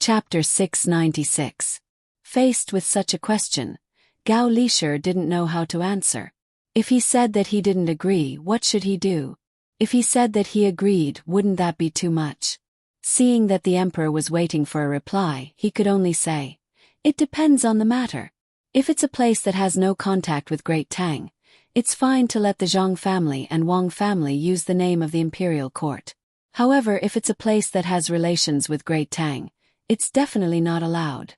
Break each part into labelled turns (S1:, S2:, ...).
S1: Chapter 696. Faced with such a question, Gao Lisher didn't know how to answer. If he said that he didn't agree, what should he do? If he said that he agreed, wouldn't that be too much? Seeing that the emperor was waiting for a reply, he could only say, "It depends on the matter. If it's a place that has no contact with Great Tang, it's fine to let the Zhang family and Wang family use the name of the imperial court. However, if it's a place that has relations with Great Tang, it's definitely not allowed."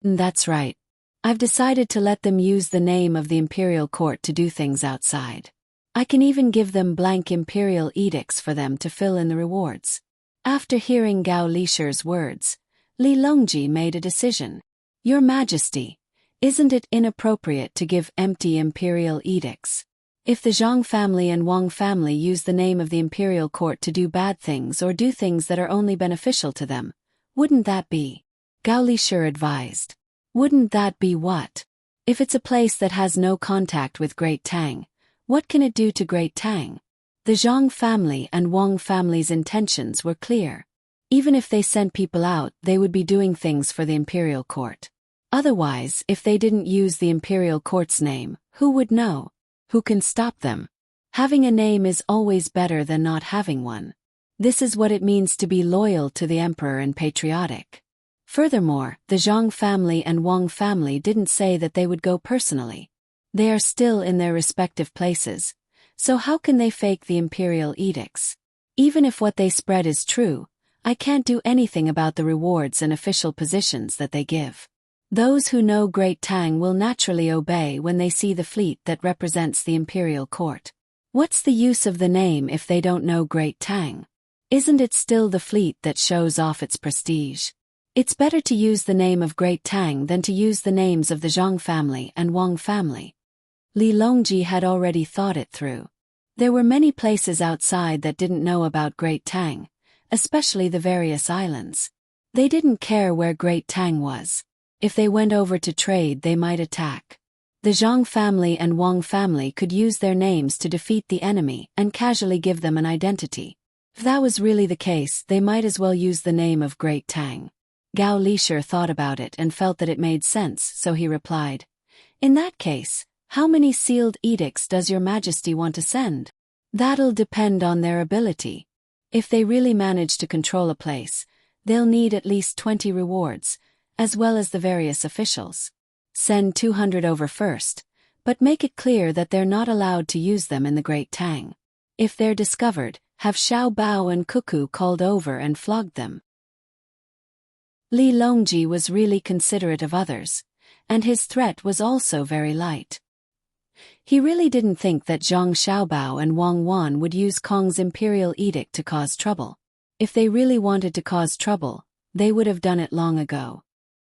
S1: "That's right. I've decided to let them use the name of the imperial court to do things outside. I can even give them blank imperial edicts for them to fill in the rewards." After hearing Gao Lisher's words, Li Longji made a decision. "Your Majesty, isn't it inappropriate to give empty imperial edicts? If the Zhang family and Wang family use the name of the imperial court to do bad things or do things that are only beneficial to them, wouldn't that be?" Gao Lisher advised. "Wouldn't that be what? If it's a place that has no contact with Great Tang, what can it do to Great Tang?" The Zhang family and Wang family's intentions were clear. Even if they sent people out, they would be doing things for the imperial court. Otherwise, if they didn't use the imperial court's name, who would know? Who can stop them? Having a name is always better than not having one. This is what it means to be loyal to the emperor and patriotic. Furthermore, the Zhang family and Wang family didn't say that they would go personally. They are still in their respective places, so how can they fake the imperial edicts? Even if what they spread is true, I can't do anything about the rewards and official positions that they give. Those who know Great Tang will naturally obey when they see the fleet that represents the imperial court. What's the use of the name if they don't know Great Tang? Isn't it still the fleet that shows off its prestige? It's better to use the name of Great Tang than to use the names of the Zhang family and Wang family. Li Longji had already thought it through. There were many places outside that didn't know about Great Tang, especially the various islands. They didn't care where Great Tang was. If they went over to trade, they might attack. The Zhang family and Wang family could use their names to defeat the enemy and casually give them an identity. If that was really the case, they might as well use the name of Great Tang. Gao Lisher thought about it and felt that it made sense, so he replied, "In that case, how many sealed edicts does your Majesty want to send?" "That'll depend on their ability. If they really manage to control a place, they'll need at least 20 rewards, as well as the various officials. Send 200 over first, but make it clear that they're not allowed to use them in the Great Tang. If they're discovered, have Xiao Bao and Cuckoo called over and flogged them." Li Longji was really considerate of others, and his threat was also very light. He really didn't think that Zhang Xiaobao and Wang Wan would use Kong's imperial edict to cause trouble. If they really wanted to cause trouble, they would have done it long ago.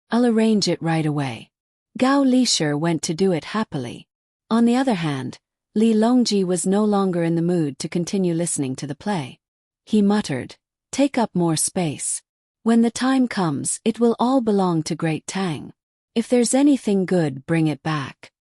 S1: "I'll arrange it right away." Gao Lisher went to do it happily. On the other hand, Li Longji was no longer in the mood to continue listening to the play. He muttered, "Take up more space. When the time comes, it will all belong to Great Tang. If there's anything good, bring it back."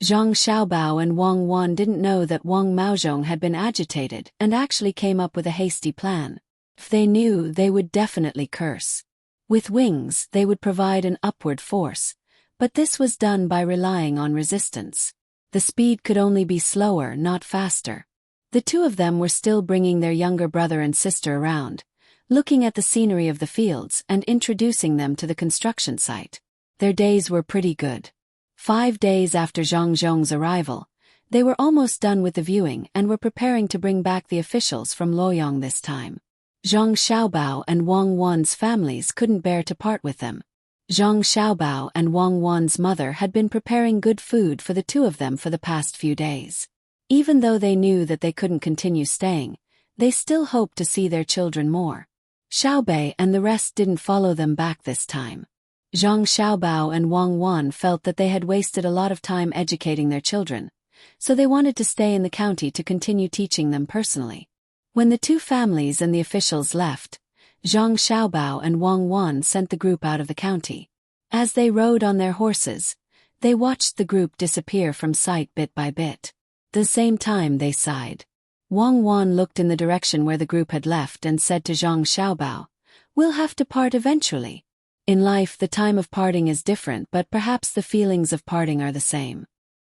S1: Zhang Xiaobao and Wang Wan didn't know that Wang Maozhong had been agitated and actually came up with a hasty plan. If they knew, they would definitely curse. With wings, they would provide an upward force, but this was done by relying on resistance. The speed could only be slower, not faster. The two of them were still bringing their younger brother and sister around, looking at the scenery of the fields and introducing them to the construction site. Their days were pretty good. 5 days after Zhang Zhong's arrival, they were almost done with the viewing and were preparing to bring back the officials from Luoyang this time. Zhang Xiaobao and Wang Wan's families couldn't bear to part with them. Zhang Xiaobao and Wang Wan's mother had been preparing good food for the two of them for the past few days. Even though they knew that they couldn't continue staying, they still hoped to see their children more. Xiaobei and the rest didn't follow them back this time. Zhang Xiaobao and Wang Wan felt that they had wasted a lot of time educating their children, so they wanted to stay in the county to continue teaching them personally. When the two families and the officials left, Zhang Xiaobao and Wang Wan sent the group out of the county. As they rode on their horses, they watched the group disappear from sight bit by bit. At the same time they sighed. Wang Wan looked in the direction where the group had left and said to Zhang Xiaobao, "We'll have to part eventually." In life, the time of parting is different, but perhaps the feelings of parting are the same.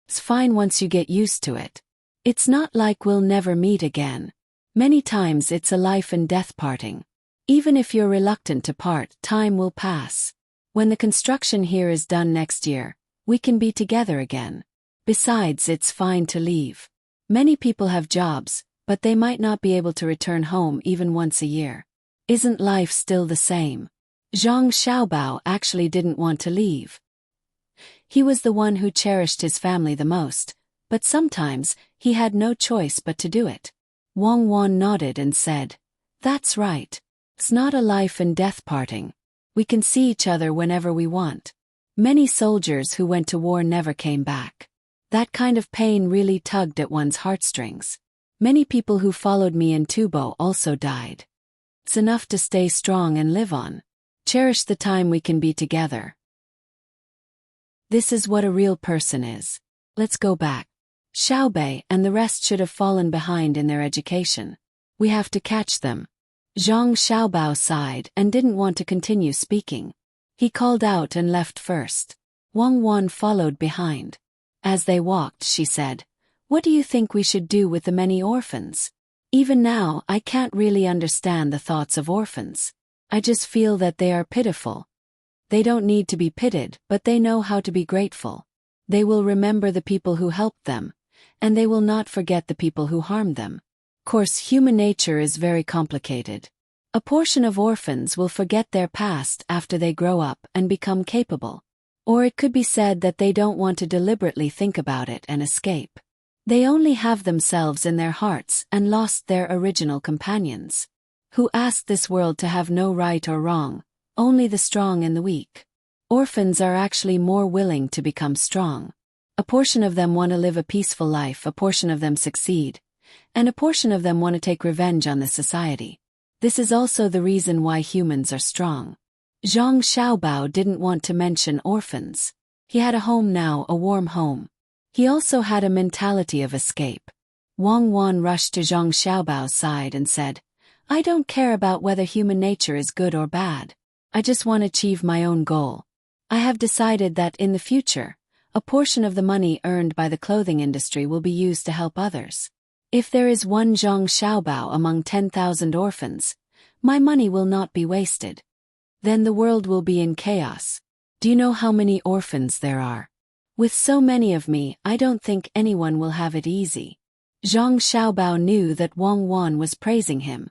S1: It's fine once you get used to it. It's not like we'll never meet again. Many times it's a life and death parting. Even if you're reluctant to part, time will pass. When the construction here is done next year, we can be together again. Besides, it's fine to leave. Many people have jobs, but they might not be able to return home even once a year. Isn't life still the same? Zhang Xiaobao actually didn't want to leave. He was the one who cherished his family the most, but sometimes he had no choice but to do it. Wang Wan nodded and said, "That's right. It's not a life and death parting. We can see each other whenever we want." Many soldiers who went to war never came back. That kind of pain really tugged at one's heartstrings. Many people who followed me in Tubo also died. It's enough to stay strong and live on. Cherish the time we can be together. This is what a real person is. Let's go back. Xiaobei and the rest should have fallen behind in their education. We have to catch them. Zhang Xiaobao sighed and didn't want to continue speaking. He called out and left first. Wang Wan followed behind. As they walked, she said, "What do you think we should do with the many orphans? Even now, I can't really understand the thoughts of orphans. I just feel that they are pitiful. They don't need to be pitied, but they know how to be grateful. They will remember the people who helped them, and they will not forget the people who harmed them. Of course, human nature is very complicated. A portion of orphans will forget their past after they grow up and become capable. Or it could be said that they don't want to deliberately think about it and escape. They only have themselves in their hearts and lost their original companions. Who asked this world to have no right or wrong, only the strong and the weak? Orphans are actually more willing to become strong. A portion of them want to live a peaceful life, a portion of them succeed, and a portion of them want to take revenge on the society. This is also the reason why humans are strong. Zhang Xiaobao didn't want to mention orphans. He had a home now, a warm home. He also had a mentality of escape. Wang Wan rushed to Zhang Xiaobao's side and said, "I don't care about whether human nature is good or bad. I just want to achieve my own goal. I have decided that in the future, a portion of the money earned by the clothing industry will be used to help others. If there is one Zhang Xiaobao among 10,000 orphans, my money will not be wasted. Then the world will be in chaos. Do you know how many orphans there are? With so many of me, I don't think anyone will have it easy." Zhang Xiaobao knew that Wang Wan was praising him.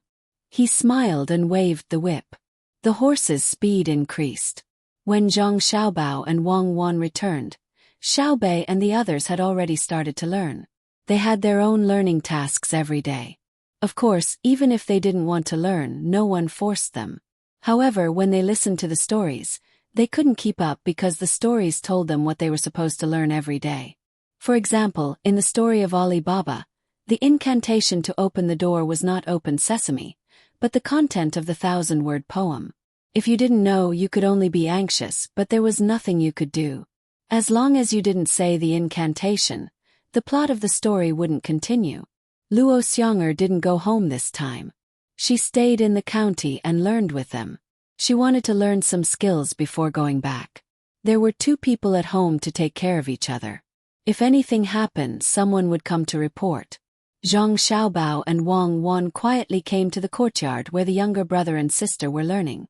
S1: He smiled and waved the whip. The horses' speed increased. When Zhang Xiaobao and Wang Wan returned, Xiaobei and the others had already started to learn. They had their own learning tasks every day. Of course, even if they didn't want to learn, no one forced them. However, when they listened to the stories, they couldn't keep up because the stories told them what they were supposed to learn every day. For example, in the story of Ali Baba, the incantation to open the door was not "Open Sesame," but the content of the 1,000-word poem. If you didn't know, you could only be anxious, but there was nothing you could do. As long as you didn't say the incantation, the plot of the story wouldn't continue. Luo Xianger didn't go home this time. She stayed in the county and learned with them. She wanted to learn some skills before going back. There were 2 people at home to take care of each other. If anything happened, someone would come to report. Zhang Xiaobao and Wang Wan quietly came to the courtyard where the younger brother and sister were learning.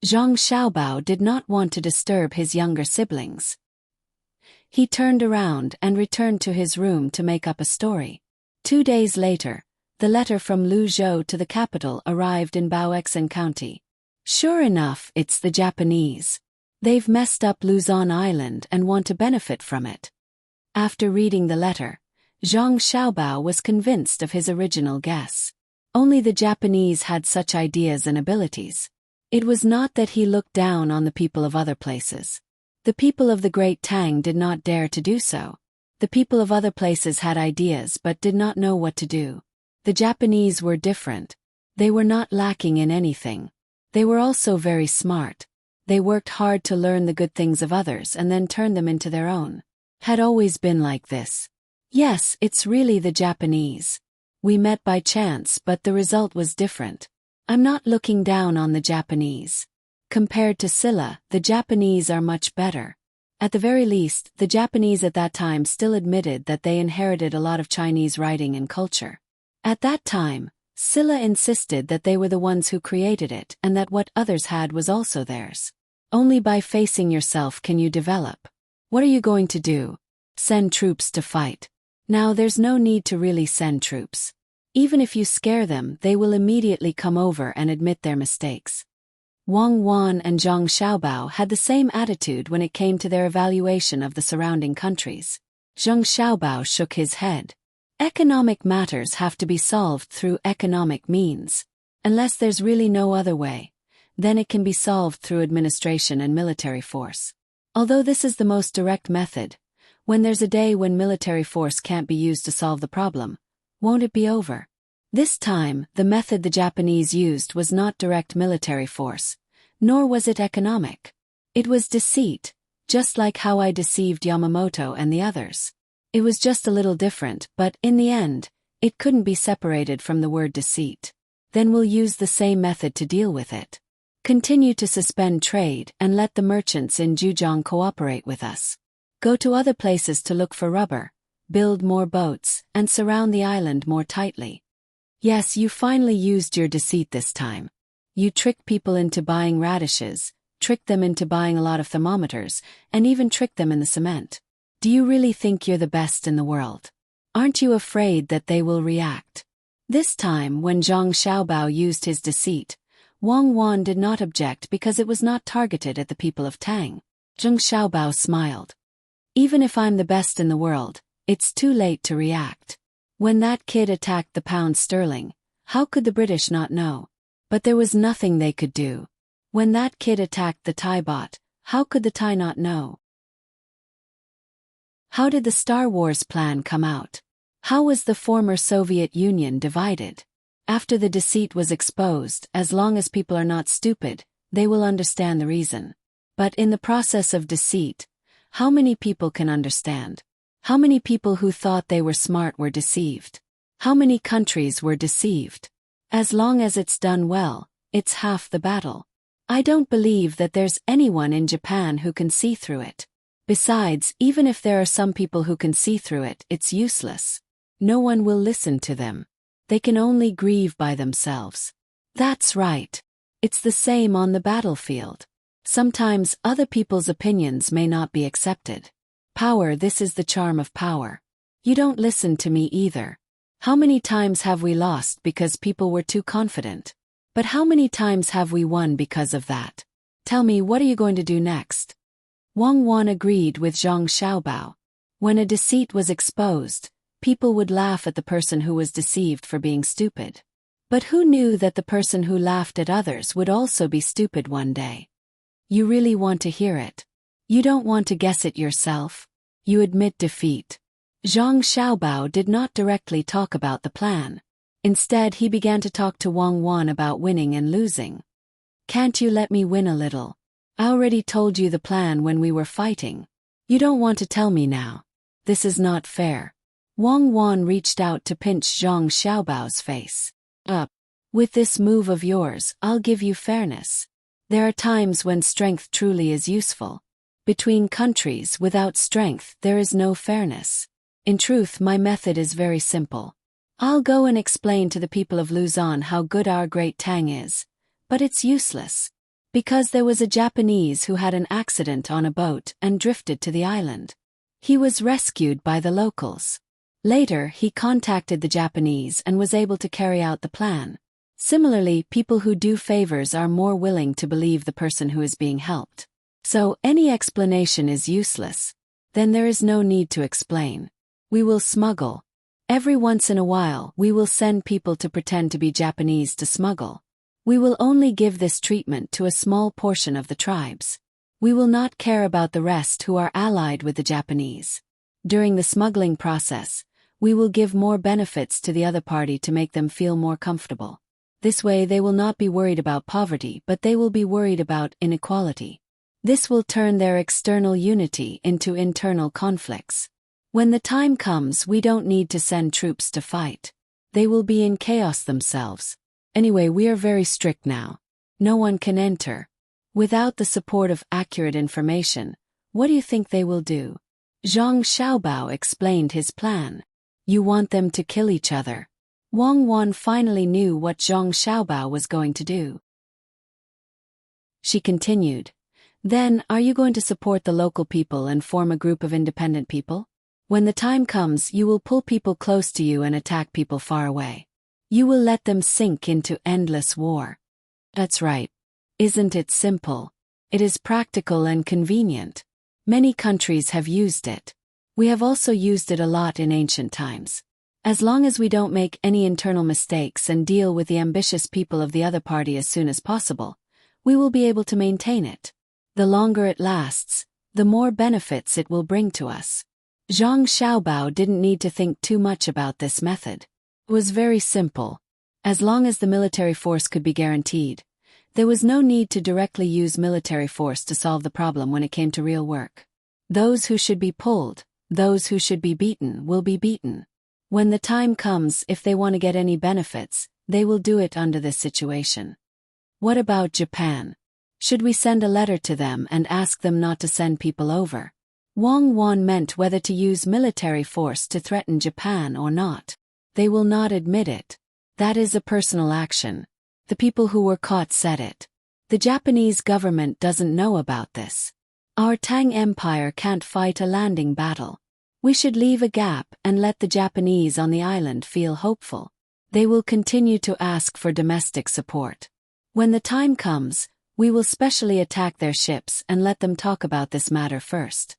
S1: Zhang Xiaobao did not want to disturb his younger siblings. He turned around and returned to his room to make up a story. 2 days later, the letter from Lu Zhou to the capital arrived in Baoexan County. Sure enough, it's the Japanese. They've messed up Luzon Island and want to benefit from it. After reading the letter, Zhang Xiaobao was convinced of his original guess. Only the Japanese had such ideas and abilities. It was not that he looked down on the people of other places. The people of the Great Tang did not dare to do so. The people of other places had ideas but did not know what to do. The Japanese were different. They were not lacking in anything. They were also very smart. They worked hard to learn the good things of others and then turn them into their own. Had always been like this. Yes, it's really the Japanese. We met by chance, but the result was different. I'm not looking down on the Japanese. Compared to Silla, the Japanese are much better. At the very least, the Japanese at that time still admitted that they inherited a lot of Chinese writing and culture. At that time, Silla insisted that they were the ones who created it and that what others had was also theirs. Only by facing yourself can you develop. What are you going to do? Send troops to fight. Now there's no need to really send troops. Even if you scare them, they will immediately come over and admit their mistakes. Wang Wan and Zhang Xiaobao had the same attitude when it came to their evaluation of the surrounding countries. Zhang Xiaobao shook his head. Economic matters have to be solved through economic means. Unless there's really no other way, then it can be solved through administration and military force. Although this is the most direct method, when there's a day when military force can't be used to solve the problem, won't it be over? This time, the method the Japanese used was not direct military force, nor was it economic. It was deceit, just like how I deceived Yamamoto and the others. It was just a little different, but in the end, it couldn't be separated from the word deceit. Then we'll use the same method to deal with it. Continue to suspend trade and let the merchants in Zhejiang cooperate with us. Go to other places to look for rubber, build more boats, and surround the island more tightly. Yes, you finally used your deceit this time. You tricked people into buying radishes, tricked them into buying a lot of thermometers, and even tricked them in the cement. Do you really think you're the best in the world? Aren't you afraid that they will react? This time, when Zhang Xiaobao used his deceit, Wang Wan did not object because it was not targeted at the people of Tang. Zhang Xiaobao smiled. Even if I'm the best in the world, it's too late to react. When that kid attacked the pound sterling, how could the British not know? But there was nothing they could do. When that kid attacked the Thai baht, how could the Thai not know? How did the Star Wars plan come out? How was the former Soviet Union divided? After the deceit was exposed, as long as people are not stupid, they will understand the reason. But in the process of deceit, how many people can understand? How many people who thought they were smart were deceived? How many countries were deceived? As long as it's done well, it's half the battle. I don't believe that there's anyone in Japan who can see through it. Besides, even if there are some people who can see through it, it's useless. No one will listen to them. They can only grieve by themselves. That's right. It's the same on the battlefield. Sometimes other people's opinions may not be accepted. Power, this is the charm of power. You don't listen to me either. How many times have we lost because people were too confident? But how many times have we won because of that? Tell me, what are you going to do next? Wang Wan agreed with Zhang Xiaobao. When a deceit was exposed, people would laugh at the person who was deceived for being stupid. But who knew that the person who laughed at others would also be stupid one day? You really want to hear it. You don't want to guess it yourself. You admit defeat. Zhang Xiaobao did not directly talk about the plan. Instead, he began to talk to Wang Wan about winning and losing. Can't you let me win a little? I already told you the plan when we were fighting. You don't want to tell me now. This is not fair. Wang Wan reached out to pinch Zhang Xiaobao's face. Up. With this move of yours, I'll give you fairness. There are times when strength truly is useful. Between countries without strength, there is no fairness. In truth, my method is very simple. I'll go and explain to the people of Luzon how good our great Tang is. But it's useless. Because there was a Japanese who had an accident on a boat and drifted to the island. He was rescued by the locals. Later, he contacted the Japanese and was able to carry out the plan. Similarly, people who do favors are more willing to believe the person who is being helped. So, any explanation is useless. Then there is no need to explain. We will smuggle. Every once in a while, we will send people to pretend to be Japanese to smuggle. We will only give this treatment to a small portion of the tribes. We will not care about the rest who are allied with the Japanese. During the smuggling process, we will give more benefits to the other party to make them feel more comfortable. This way they will not be worried about poverty, but they will be worried about inequality. This will turn their external unity into internal conflicts. When the time comes, we don't need to send troops to fight. They will be in chaos themselves. Anyway, we are very strict now. No one can enter. Without the support of accurate information, what do you think they will do? Zhang Xiaobao explained his plan. You want them to kill each other. Wang Wan finally knew what Zhang Xiaobao was going to do. She continued, Then, are you going to support the local people and form a group of independent people? When the time comes, you will pull people close to you and attack people far away. You will let them sink into endless war. That's right. Isn't it simple? It is practical and convenient. Many countries have used it. We have also used it a lot in ancient times. As long as we don't make any internal mistakes and deal with the ambitious people of the other party as soon as possible, we will be able to maintain it. The longer it lasts, the more benefits it will bring to us. Zhang Xiaobao didn't need to think too much about this method. It was very simple. As long as the military force could be guaranteed, there was no need to directly use military force to solve the problem when it came to real work. Those who should be pulled, those who should be beaten will be beaten. When the time comes, if they want to get any benefits, they will do it under this situation. What about Japan? Should we send a letter to them and ask them not to send people over? Wang Wan meant whether to use military force to threaten Japan or not. They will not admit it. That is a personal action. The people who were caught said it. The Japanese government doesn't know about this. Our Tang Empire can't fight a landing battle. We should leave a gap and let the Japanese on the island feel hopeful. They will continue to ask for domestic support. When the time comes, we will specially attack their ships and let them talk about this matter first.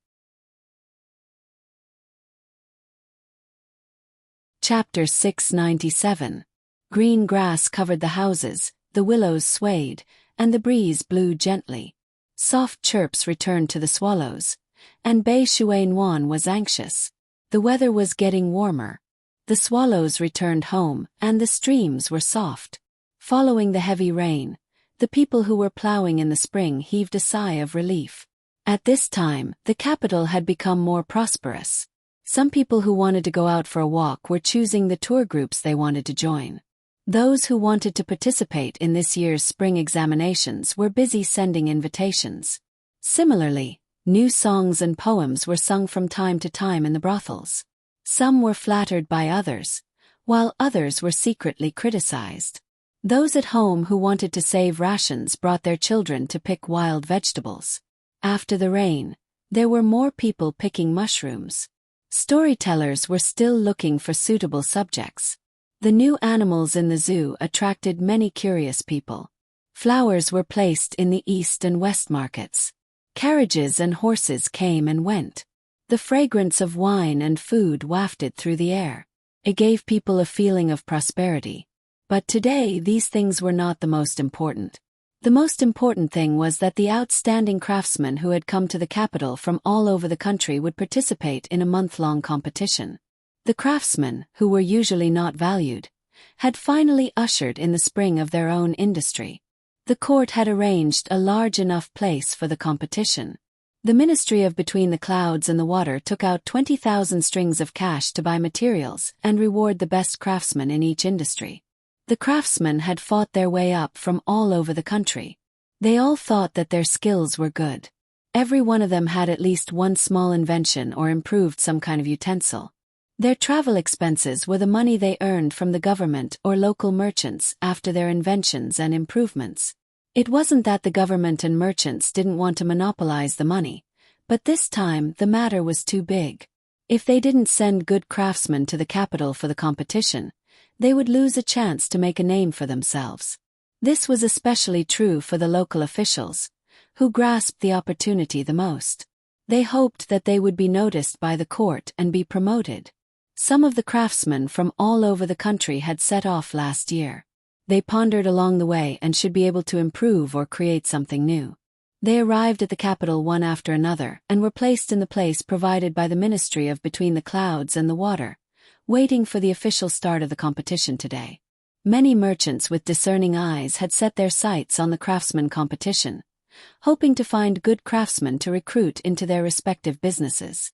S1: Chapter 697. Green grass covered the houses, the willows swayed, and the breeze blew gently. Soft chirps returned to the swallows, and Bei Xuanwan was anxious. The weather was getting warmer. The swallows returned home, and the streams were soft. Following the heavy rain, the people who were plowing in the spring heaved a sigh of relief. At this time, the capital had become more prosperous. Some people who wanted to go out for a walk were choosing the tour groups they wanted to join. Those who wanted to participate in this year's spring examinations were busy sending invitations. Similarly, new songs and poems were sung from time to time in the brothels. Some were flattered by others, while others were secretly criticized. Those at home who wanted to save rations brought their children to pick wild vegetables. After the rain, there were more people picking mushrooms. Storytellers were still looking for suitable subjects. The new animals in the zoo attracted many curious people. Flowers were placed in the east and west markets. Carriages and horses came and went. The fragrance of wine and food wafted through the air. It gave people a feeling of prosperity. But today these things were not the most important. The most important thing was that the outstanding craftsmen who had come to the capital from all over the country would participate in a month-long competition. The craftsmen, who were usually not valued, had finally ushered in the spring of their own industry. The court had arranged a large enough place for the competition. The Ministry of Between the Clouds and the Water took out 20,000 strings of cash to buy materials and reward the best craftsmen in each industry. The craftsmen had fought their way up from all over the country. They all thought that their skills were good. Every one of them had at least one small invention or improved some kind of utensil. Their travel expenses were the money they earned from the government or local merchants after their inventions and improvements. It wasn't that the government and merchants didn't want to monopolize the money, but this time the matter was too big. If they didn't send good craftsmen to the capital for the competition, they would lose a chance to make a name for themselves. This was especially true for the local officials, who grasped the opportunity the most. They hoped that they would be noticed by the court and be promoted. Some of the craftsmen from all over the country had set off last year. They pondered along the way and should be able to improve or create something new. They arrived at the capital one after another and were placed in the place provided by the Ministry of Between the Clouds and the Water, waiting for the official start of the competition today. Many merchants with discerning eyes had set their sights on the craftsman competition, hoping to find good craftsmen to recruit into their respective businesses.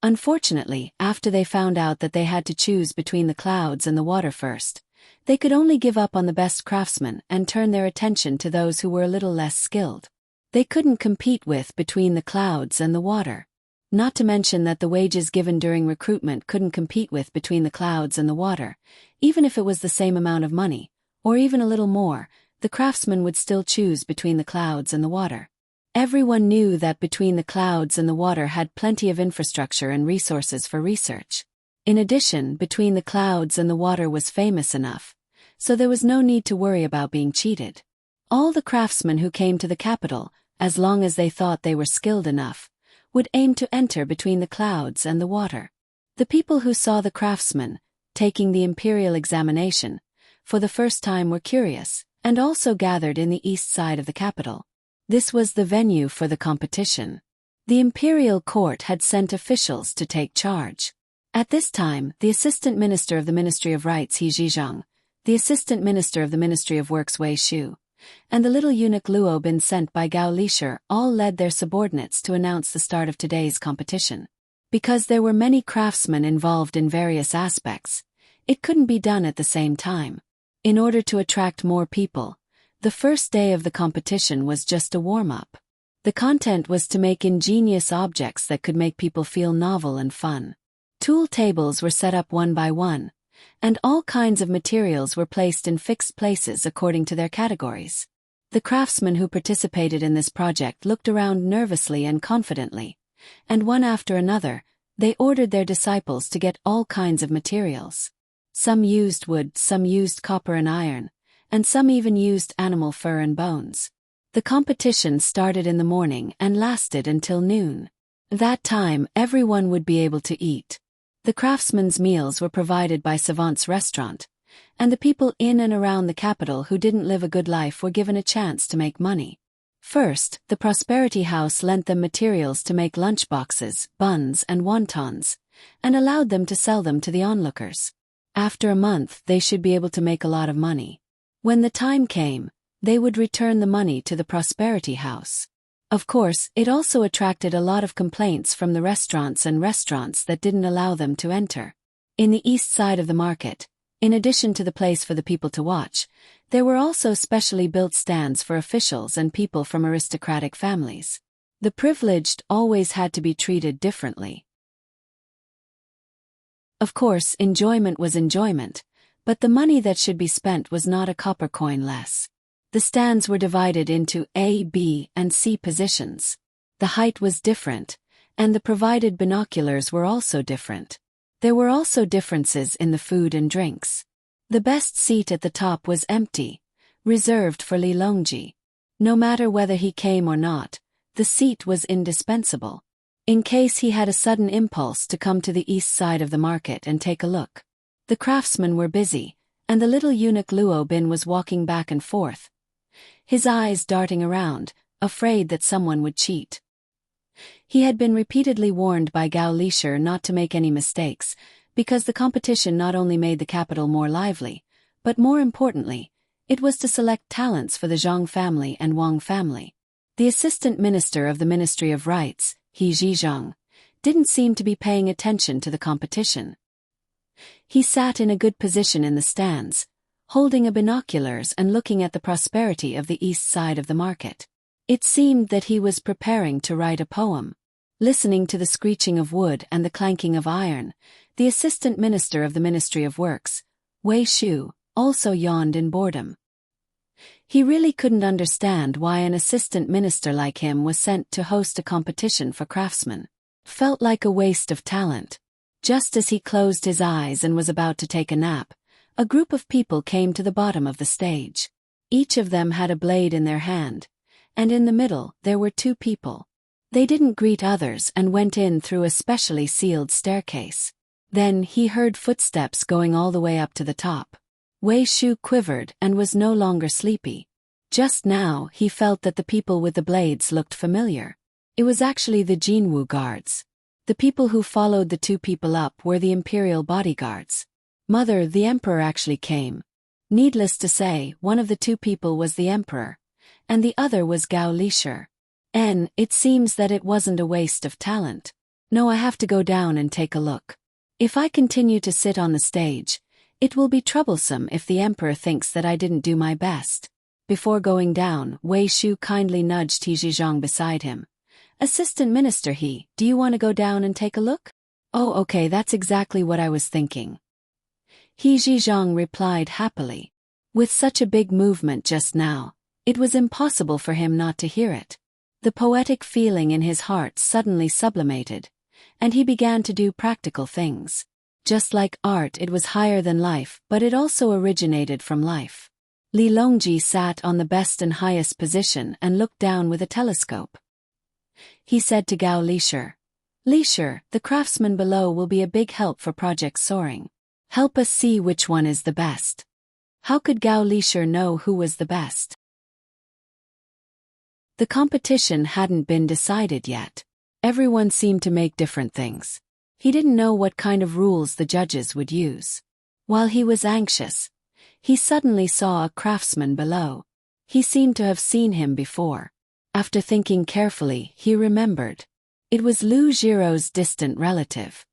S1: Unfortunately, after they found out that they had to choose between the clouds and the water first, They could only give up on the best craftsmen and turn their attention to those who were a little less skilled. They couldn't compete with between the clouds and the water. Not to mention that the wages given during recruitment couldn't compete with between the clouds and the water. Even if it was the same amount of money, or even a little more, the craftsmen would still choose between the clouds and the water. Everyone knew that between the clouds and the water had plenty of infrastructure and resources for research. In addition, between the clouds and the water was famous enough, so there was no need to worry about being cheated. All the craftsmen who came to the capital, as long as they thought they were skilled enough, would aim to enter between the clouds and the water. The people who saw the craftsmen taking the imperial examination for the first time were curious, and also gathered in the east side of the capital. This was the venue for the competition. The imperial court had sent officials to take charge. At this time, the assistant minister of the Ministry of Rights He Zhizhong, the assistant minister of the Ministry of Works Wei Shu, and the little eunuch Luo Bin sent by Gao Lishur all led their subordinates to announce the start of today's competition. Because there were many craftsmen involved in various aspects, it couldn't be done at the same time. In order to attract more people, the first day of the competition was just a warm-up. The content was to make ingenious objects that could make people feel novel and fun. Tool tables were set up one by one, and all kinds of materials were placed in fixed places according to their categories. The craftsmen who participated in this project looked around nervously and confidently, and one after another, they ordered their disciples to get all kinds of materials. Some used wood, some used copper and iron, and some even used animal fur and bones. The competition started in the morning and lasted until noon. That time, everyone would be able to eat. The craftsmen's meals were provided by Savant's restaurant, and the people in and around the capital who didn't live a good life were given a chance to make money. First, the Prosperity House lent them materials to make lunchboxes, buns and wontons, and allowed them to sell them to the onlookers. After a month, they should be able to make a lot of money. When the time came, they would return the money to the Prosperity House. Of course, it also attracted a lot of complaints from the restaurants that didn't allow them to enter. In the east side of the market, in addition to the place for the people to watch, there were also specially built stands for officials and people from aristocratic families. The privileged always had to be treated differently. Of course, enjoyment was enjoyment, but the money that should be spent was not a copper coin less. The stands were divided into A, B, and C positions. The height was different, and the provided binoculars were also different. There were also differences in the food and drinks. The best seat at the top was empty, reserved for Li Longji. No matter whether he came or not, the seat was indispensable, in case he had a sudden impulse to come to the east side of the market and take a look. The craftsmen were busy, and the little eunuch Luo Bin was walking back and forth, his eyes darting around, afraid that someone would cheat. He had been repeatedly warned by Gao Lishur not to make any mistakes, because the competition not only made the capital more lively, but more importantly, it was to select talents for the Zhang family and Wang family. The assistant minister of the Ministry of Rights, He Zhizhong, didn't seem to be paying attention to the competition. He sat in a good position in the stands, holding a binoculars and looking at the prosperity of the east side of the market. It seemed that he was preparing to write a poem. Listening to the screeching of wood and the clanking of iron, the assistant minister of the Ministry of Works, Wei Shu, also yawned in boredom. He really couldn't understand why an assistant minister like him was sent to host a competition for craftsmen. Felt like a waste of talent. Just as he closed his eyes and was about to take a nap, a group of people came to the bottom of the stage. Each of them had a blade in their hand, and in the middle there were two people. They didn't greet others and went in through a specially sealed staircase. Then he heard footsteps going all the way up to the top. Wei Shu quivered and was no longer sleepy. Just now he felt that the people with the blades looked familiar. It was actually the Jinwu guards. The people who followed the two people up were the imperial bodyguards. Mother, the emperor actually came. Needless to say, one of the two people was the emperor, and the other was Gao Lishur. It seems that it wasn't a waste of talent. No, I have to go down and take a look. If I continue to sit on the stage, It will be troublesome if the emperor thinks that I didn't do my best. Before going down, Wei Shu kindly nudged He Zhizhong beside him. Assistant Minister He, do you want to go down and take a look? Oh, okay, that's exactly what I was thinking. He Zhizhong replied happily. With such a big movement just now, it was impossible for him not to hear it. The poetic feeling in his heart suddenly sublimated, and he began to do practical things. Just like art, it was higher than life, but it also originated from life. Li Longji sat on the best and highest position and looked down with a telescope. He said to Gao Lishir, Lishir, the craftsman below will be a big help for Project Soaring. Help us see which one is the best. How could Gao Lishir know who was the best? The competition hadn't been decided yet. Everyone seemed to make different things. He didn't know what kind of rules the judges would use. While he was anxious, he suddenly saw a craftsman below. He seemed to have seen him before. After thinking carefully, he remembered. It was Lu Jiro's distant relative.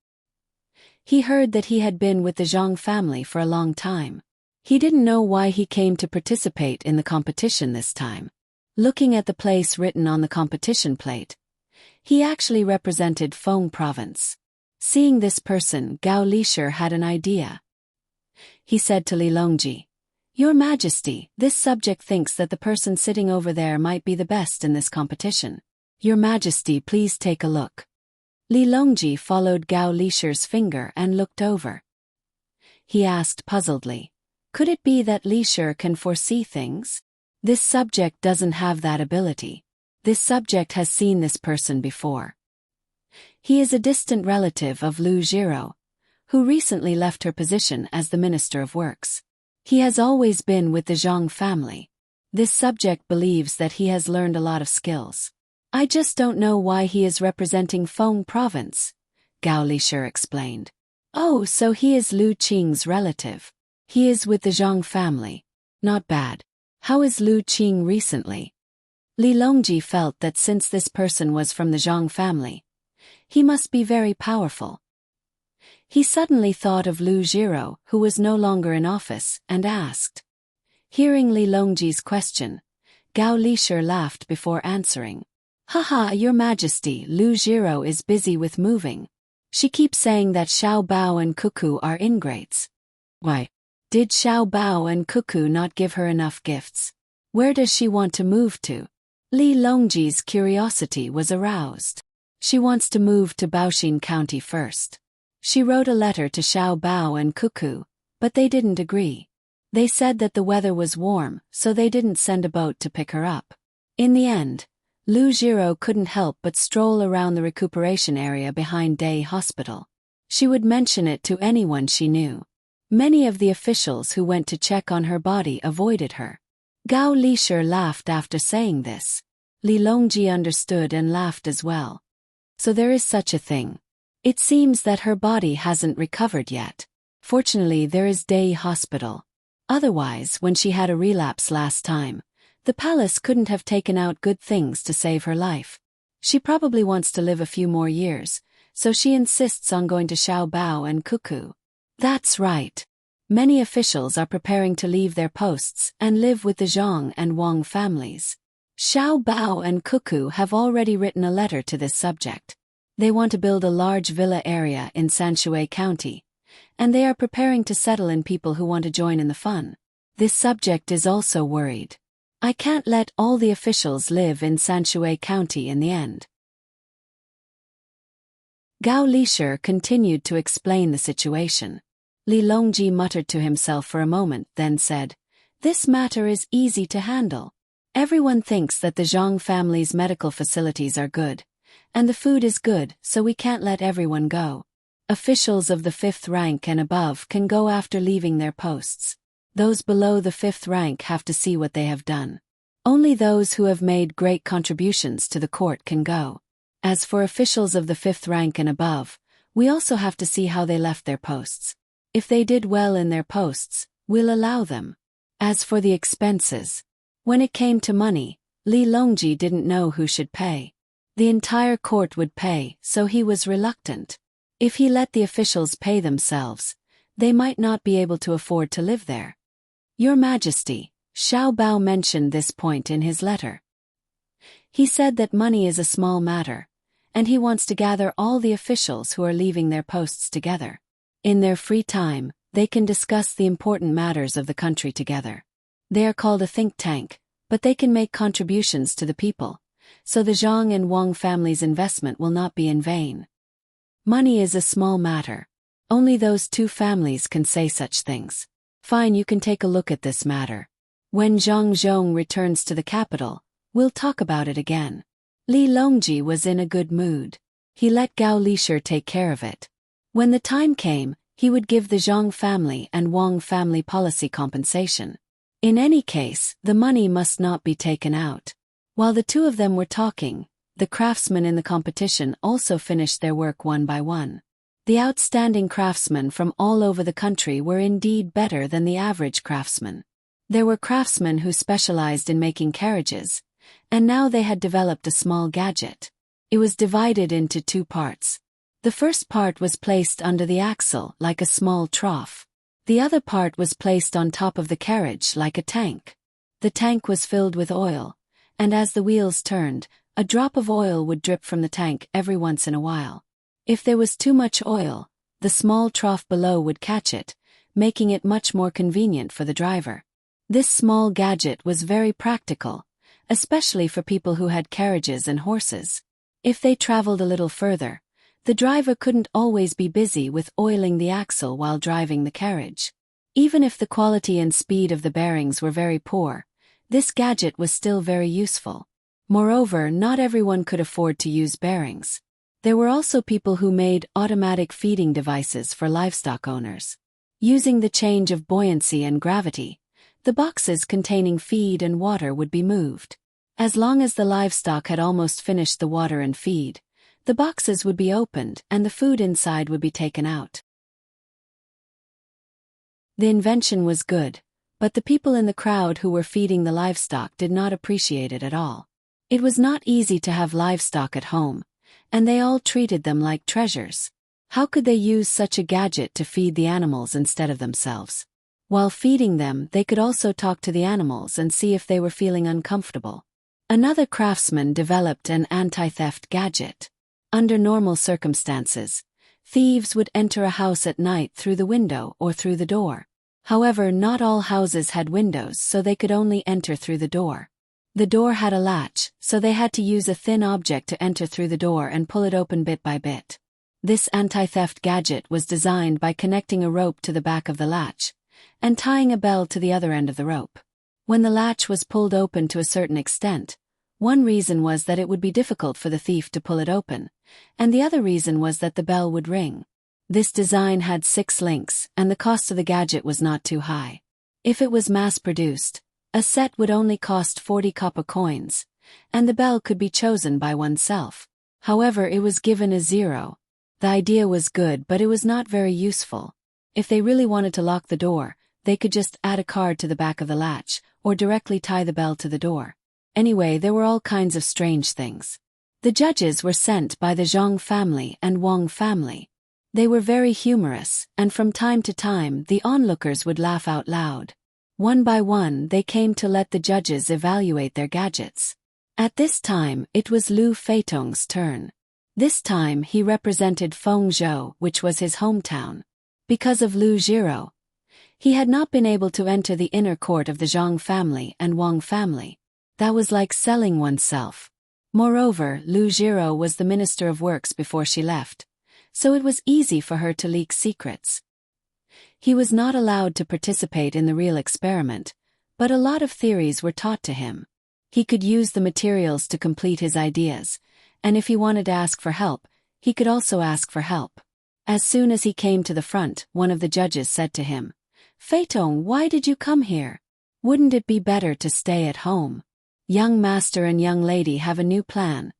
S1: He heard that he had been with the Zhang family for a long time. He didn't know why he came to participate in the competition this time. Looking at the place written on the competition plate, he actually represented Feng province. Seeing this person, Gao Lishir had an idea. He said to Li Longji, Your Majesty, this subject thinks that the person sitting over there might be the best in this competition. Your Majesty, please take a look. Li Longji followed Gao Lishir's finger and looked over. He asked puzzledly, Could it be that Lishir can foresee things? This subject doesn't have that ability. This subject has seen this person before. He is a distant relative of Lu Jiro, who recently left her position as the Minister of Works. He has always been with the Zhang family. This subject believes that he has learned a lot of skills. I just don't know why he is representing Feng province, Gao Lishir explained. Oh, so he is Lu Qing's relative. He is with the Zhang family. Not bad. How is Lu Qing recently? Li Longji felt that since this person was from the Zhang family, he must be very powerful. He suddenly thought of Lu Jiro, who was no longer in office, and asked. Hearing Li Longji's question, Gao Lishir laughed before answering. Haha, Your Majesty, Lu Jiro is busy with moving. She keeps saying that Xiao Bao and Cuckoo are ingrates. Why? Did Xiao Bao and Cuckoo not give her enough gifts? Where does she want to move to? Li Longji's curiosity was aroused. She wants to move to Baoxin County first. She wrote a letter to Xiao Bao and Cuckoo, but they didn't agree. They said that the weather was warm, so they didn't send a boat to pick her up. In the end, Lu Jiro couldn't help but stroll around the recuperation area behind Day Hospital. She would mention it to anyone she knew. Many of the officials who went to check on her body avoided her. Gao Lishir laughed after saying this. Li Longji understood and laughed as well. So there is such a thing. It seems that her body hasn't recovered yet. Fortunately, there is Day Hospital. Otherwise, when she had a relapse last time, the palace couldn't have taken out good things to save her life. She probably wants to live a few more years, so she insists on going to Xiao Bao and Cuckoo. That's right. Many officials are preparing to leave their posts and live with the Zhang and Wang families. Xiao Bao and Cuckoo have already written a letter to this subject. They want to build a large villa area in Sanshui County, and they are preparing to settle in people who want to join in the fun. This subject is also worried. I can't let all the officials live in Sanshui County in the end. Gao Lishir continued to explain the situation. Li Longji muttered to himself for a moment, then said, This matter is easy to handle. Everyone thinks that the Zhang family's medical facilities are good, and the food is good, so we can't let everyone go. Officials of the 5th rank and above can go after leaving their posts. Those below the 5th rank have to see what they have done. Only those who have made great contributions to the court can go. As for officials of the 5th rank and above, we also have to see how they left their posts. If they did well in their posts, we'll allow them. As for the expenses, when it came to money, Li Longji didn't know who should pay. The entire court would pay, so he was reluctant. If he let the officials pay themselves, They might not be able to afford to live there. Your Majesty, Xiao Bao mentioned this point in his letter. He said that money is a small matter, and he wants to gather all the officials who are leaving their posts together. In their free time, they can discuss the important matters of the country together. They are called a think tank, but they can make contributions to the people, so the Zhang and Wang families' investment will not be in vain. Money is a small matter. Only those two families can say such things. Fine, you can take a look at this matter. When Zhang Zhong returns to the capital, we'll talk about it again. Li Longji was in a good mood. He let Gao Lishir take care of it. When the time came, he would give the Zhang family and Wang family policy compensation. In any case, the money must not be taken out. While the two of them were talking, the craftsmen in the competition also finished their work one by one. The outstanding craftsmen from all over the country were indeed better than the average craftsman. There were craftsmen who specialized in making carriages, and now they had developed a small gadget. It was divided into two parts. The first part was placed under the axle like a small trough. The other part was placed on top of the carriage like a tank. The tank was filled with oil, and as the wheels turned, a drop of oil would drip from the tank every once in a while. If there was too much oil, the small trough below would catch it, making it much more convenient for the driver. This small gadget was very practical, especially for people who had carriages and horses. If they traveled a little further, the driver couldn't always be busy with oiling the axle while driving the carriage. Even if the quality and speed of the bearings were very poor, this gadget was still very useful. Moreover, not everyone could afford to use bearings. There were also people who made automatic feeding devices for livestock owners. Using the change of buoyancy and gravity, the boxes containing feed and water would be moved. As long as the livestock had almost finished the water and feed, the boxes would be opened and the food inside would be taken out. The invention was good, but the people in the crowd who were feeding the livestock did not appreciate it at all. It was not easy to have livestock at home, and they all treated them like treasures. How could they use such a gadget to feed the animals instead of themselves? While feeding them, they could also talk to the animals and see if they were feeling uncomfortable. Another craftsman developed an anti-theft gadget. Under normal circumstances, thieves would enter a house at night through the window or through the door. However, not all houses had windows, so they could only enter through the door. The door had a latch, so they had to use a thin object to enter through the door and pull it open bit by bit. This anti-theft gadget was designed by connecting a rope to the back of the latch and tying a bell to the other end of the rope. When the latch was pulled open to a certain extent, one reason was that it would be difficult for the thief to pull it open, and the other reason was that the bell would ring. This design had 6 links, and the cost of the gadget was not too high. If it was mass-produced, a set would only cost 40 copper coins, and the bell could be chosen by oneself. However, it was given a 0. The idea was good, but it was not very useful. If they really wanted to lock the door, they could just add a card to the back of the latch, or directly tie the bell to the door. Anyway, there were all kinds of strange things. The judges were sent by the Zhang family and Wang family. They were very humorous, and from time to time the onlookers would laugh out loud. One by one they came to let the judges evaluate their gadgets. At this time it was Lu Feitong's turn. This time he represented Fengzhou, which was his hometown. Because of Lu Jiro, he had not been able to enter the inner court of the Zhang family and Wang family. That was like selling oneself. Moreover, Lu Jiro was the Minister of Works before she left, so it was easy for her to leak secrets. He was not allowed to participate in the real experiment, but a lot of theories were taught to him. He could use the materials to complete his ideas, and if he wanted to ask for help, he could also ask for help. As soon as he came to the front, one of the judges said to him, "Feitong, why did you come here? Wouldn't it be better to stay at home? Young master and young lady have a new plan,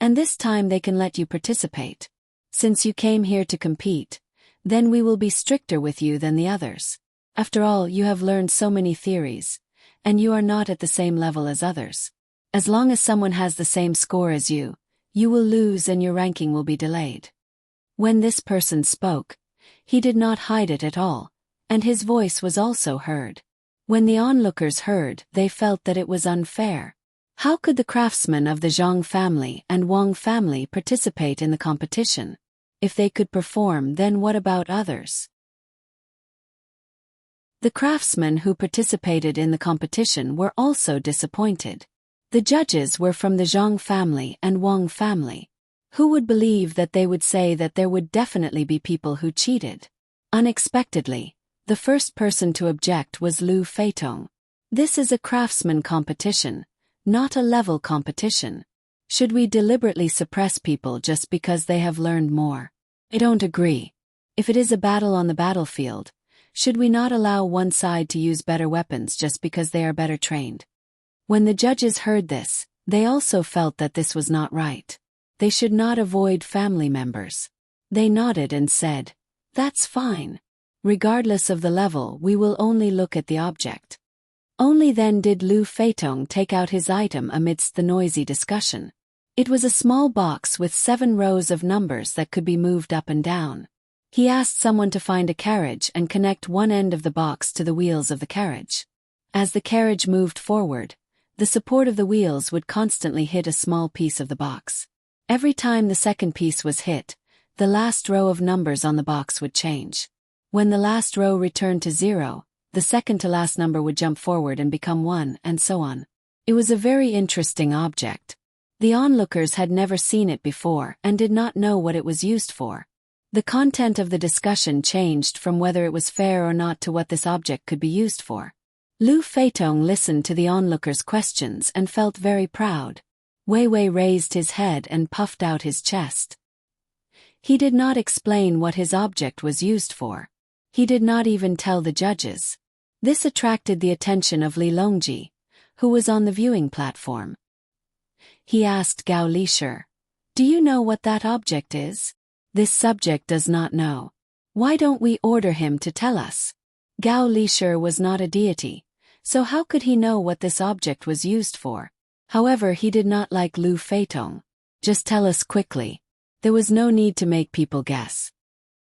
S1: and this time they can let you participate. Since you came here to compete, then we will be stricter with you than the others. After all, you have learned so many theories, and you are not at the same level as others. As long as someone has the same score as you will lose and your ranking will be delayed." When this person spoke, He did not hide it at all, and his voice was also heard. When the onlookers heard, they felt that it was unfair. How could the craftsmen of the Zhang family and Wang family participate in the competition? If they could perform, then what about others? The craftsmen who participated in the competition were also disappointed. The judges were from the Zhang family and Wang family. Who would believe that they would say that there would definitely be people who cheated? Unexpectedly, the first person to object was Lu Feitong. This is a craftsman competition, not a level competition. Should we deliberately suppress people just because they have learned more? I don't agree. If it is a battle on the battlefield, should we not allow one side to use better weapons just because they are better trained? When the judges heard this, they also felt that this was not right. They should not avoid family members. They nodded and said, "That's fine. Regardless of the level, we will only look at the object." Only then did Lu Feitong take out his item amidst the noisy discussion. It was a small box with 7 rows of numbers that could be moved up and down. He asked someone to find a carriage and connect one end of the box to the wheels of the carriage. As the carriage moved forward, the support of the wheels would constantly hit a small piece of the box. Every time the second piece was hit, the last row of numbers on the box would change. When the last row returned to 0, the second to last number would jump forward and become 1, and so on. It was a very interesting object. The onlookers had never seen it before and did not know what it was used for. The content of the discussion changed from whether it was fair or not to what this object could be used for. Lu Feitong listened to the onlookers' questions and felt very proud. Wei Wei raised his head and puffed out his chest. He did not explain what his object was used for. He did not even tell the judges. This attracted the attention of Li Longji, who was on the viewing platform. He asked Gao Lishir, "Do you know what that object is?" "This subject does not know." "Why don't we order him to tell us?" Gao Lishir was not a deity, so how could he know what this object was used for? However, he did not like Lu Feitong. "Just tell us quickly." There was no need to make people guess.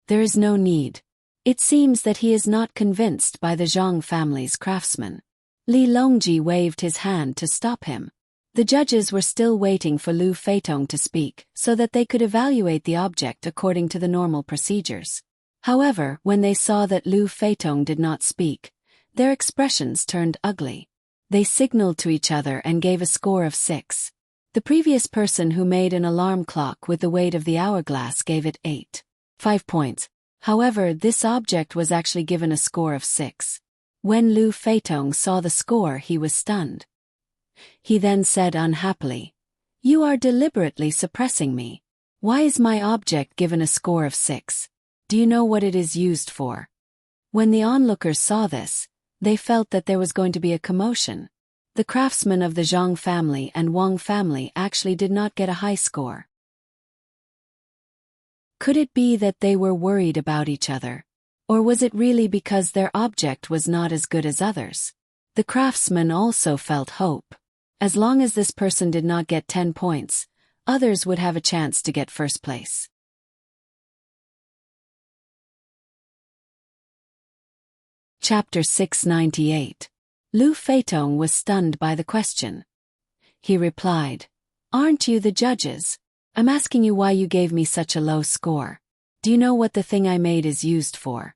S1: There is no need. It seems that he is not convinced by the Zhang family's craftsmen. Li Longji waved his hand to stop him. The judges were still waiting for Lu Feitong to speak so that they could evaluate the object according to the normal procedures. However, when they saw that Lu Feitong did not speak, their expressions turned ugly. They signaled to each other and gave a score of 6. The previous person who made an alarm clock with the weight of the hourglass gave it 5 points. However, this object was actually given a score of 6. When Lu Feitong saw the score, he was stunned. He then said unhappily, "You are deliberately suppressing me. Why is my object given a score of 6? Do you know what it is used for?" When the onlookers saw this, they felt that there was going to be a commotion. The craftsmen of the Zhang family and Wang family actually did not get a high score. Could it be that they were worried about each other? Or was it really because their object was not as good as others? The craftsmen also felt hope. As long as this person did not get 10 points, others would have a chance to get first place. Chapter 698. Lu Feitong was stunned by the question. He replied, "Aren't you the judges? I'm asking you why you gave me such a low score. Do you know what the thing I made is used for?"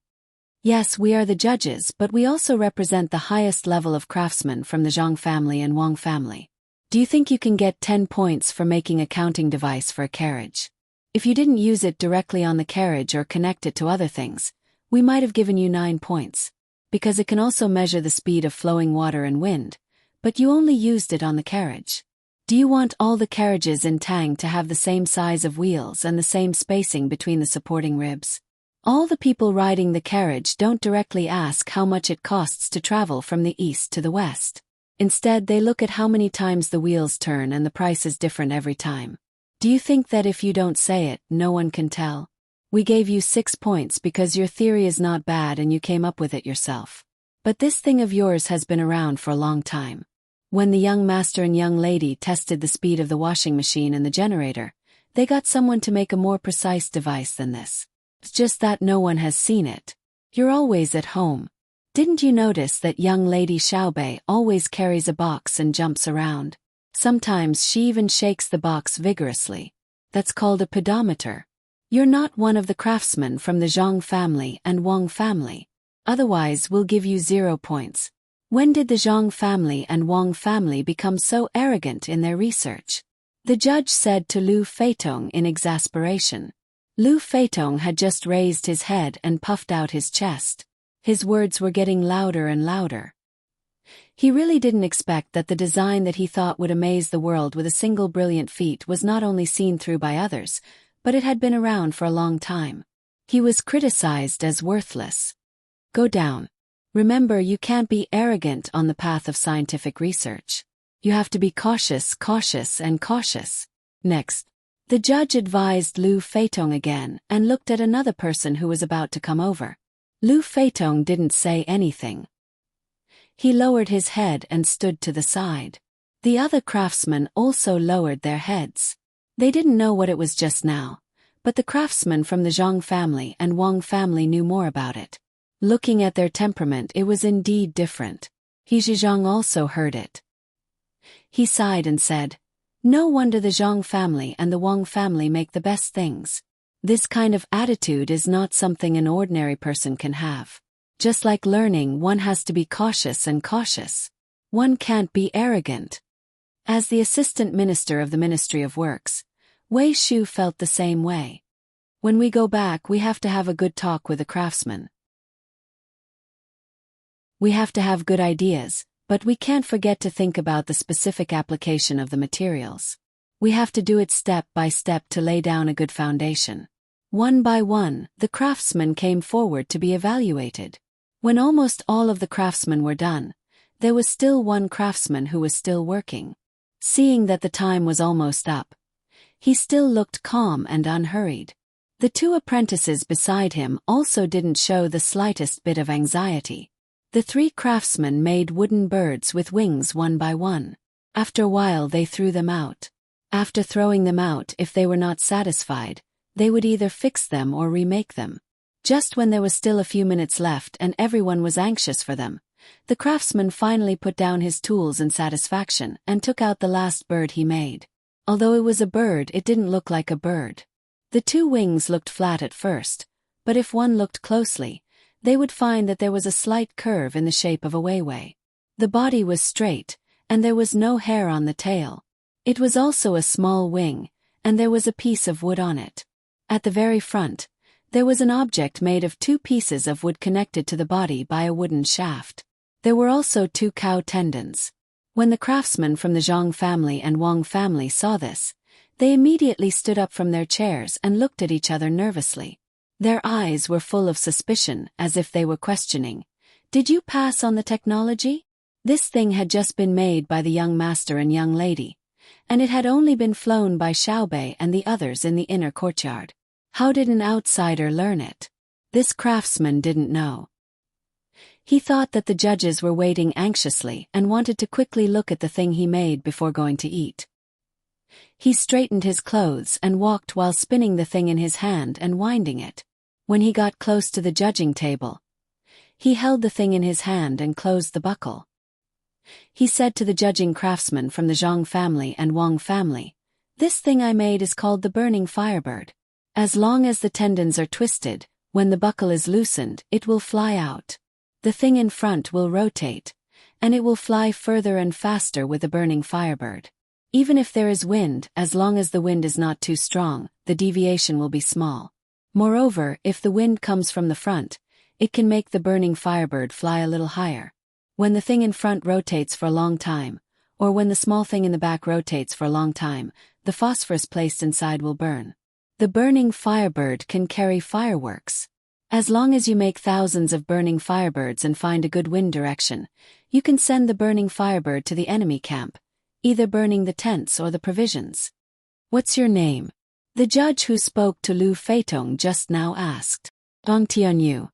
S1: "Yes, we are the judges, but we also represent the highest level of craftsmen from the Zhang family and Wang family. Do you think you can get 10 points for making a counting device for a carriage? If you didn't use it directly on the carriage or connect it to other things, we might have given you 9 points. Because it can also measure the speed of flowing water and wind, but you only used it on the carriage. Do you want all the carriages in Tang to have the same size of wheels and the same spacing between the supporting ribs? All the people riding the carriage don't directly ask how much it costs to travel from the east to the west. Instead, they look at how many times the wheels turn, and the price is different every time. Do you think that if you don't say it, no one can tell? We gave you 6 points because your theory is not bad and you came up with it yourself. But this thing of yours has been around for a long time. When the young master and young lady tested the speed of the washing machine and the generator, they got someone to make a more precise device than this. It's just that no one has seen it. You're always at home. Didn't you notice that young lady Xiaobei always carries a box and jumps around? Sometimes she even shakes the box vigorously. That's called a pedometer. You're not one of the craftsmen from the Zhang family and Wang family. Otherwise we'll give you 0 points. When did the Zhang family and Wang family become so arrogant in their research? The judge said to Lu Feitong in exasperation. Lu Feitong had just raised his head and puffed out his chest. His words were getting louder and louder. He really didn't expect that the design that he thought would amaze the world with a single brilliant feat was not only seen through by others, but it had been around for a long time. He was criticized as worthless. Go down. Remember, you can't be arrogant on the path of scientific research. You have to be cautious, cautious, and cautious. Next, the judge advised Lu Feitong again and looked at another person who was about to come over. Lu Feitong didn't say anything. He lowered his head and stood to the side. The other craftsmen also lowered their heads. They didn't know what it was just now, but the craftsmen from the Zhang family and Wang family knew more about it. Looking at their temperament, it was indeed different. He Zhang also heard it. He sighed and said, "No wonder the Zhang family and the Wang family make the best things. This kind of attitude is not something an ordinary person can have. Just like learning, one has to be cautious and cautious. One can't be arrogant." As the assistant minister of the Ministry of Works, Wei Shu felt the same way. When we go back, we have to have a good talk with the craftsmen. We have to have good ideas, but we can't forget to think about the specific application of the materials. We have to do it step by step to lay down a good foundation. One by one, the craftsmen came forward to be evaluated. When almost all of the craftsmen were done, there was still one craftsman who was still working. Seeing that the time was almost up, he still looked calm and unhurried. The 2 apprentices beside him also didn't show the slightest bit of anxiety. The 3 craftsmen made wooden birds with wings one by one. After a while they threw them out. After throwing them out, if they were not satisfied, they would either fix them or remake them. Just when there was still a few minutes left and everyone was anxious for them, the craftsman finally put down his tools in satisfaction and took out the last bird he made. Although it was a bird, it didn't look like a bird. The 2 wings looked flat at first, but if one looked closely, they would find that there was a slight curve in the shape of a Weiwei. The body was straight, and there was no hair on the tail. It was also a small wing, and there was a piece of wood on it. At the very front, there was an object made of 2 pieces of wood connected to the body by a wooden shaft. There were also 2 cow tendons. When the craftsmen from the Zhang family and Wang family saw this, they immediately stood up from their chairs and looked at each other nervously. Their eyes were full of suspicion, as if they were questioning, "Did you pass on the technology?" This thing had just been made by the young master and young lady, and it had only been flown by Xiaobei and the others in the inner courtyard. How did an outsider learn it? This craftsman didn't know. He thought that the judges were waiting anxiously and wanted to quickly look at the thing he made before going to eat. He straightened his clothes and walked while spinning the thing in his hand and winding it. When he got close to the judging table, he held the thing in his hand and closed the buckle. He said to the judging craftsmen from the Zhang family and Wang family, "This thing I made is called the burning firebird. As long as the tendons are twisted, when the buckle is loosened, it will fly out. The thing in front will rotate, and it will fly further and faster with the burning firebird. Even if there is wind, as long as the wind is not too strong, the deviation will be small. Moreover, if the wind comes from the front, it can make the burning firebird fly a little higher. When the thing in front rotates for a long time, or when the small thing in the back rotates for a long time, the phosphorus placed inside will burn. The burning firebird can carry fireworks. As long as you make thousands of burning firebirds and find a good wind direction, you can send the burning firebird to the enemy camp, either burning the tents or the provisions." "What's your name?" the judge who spoke to Lu Feitong just now asked. "Dong Tianyu.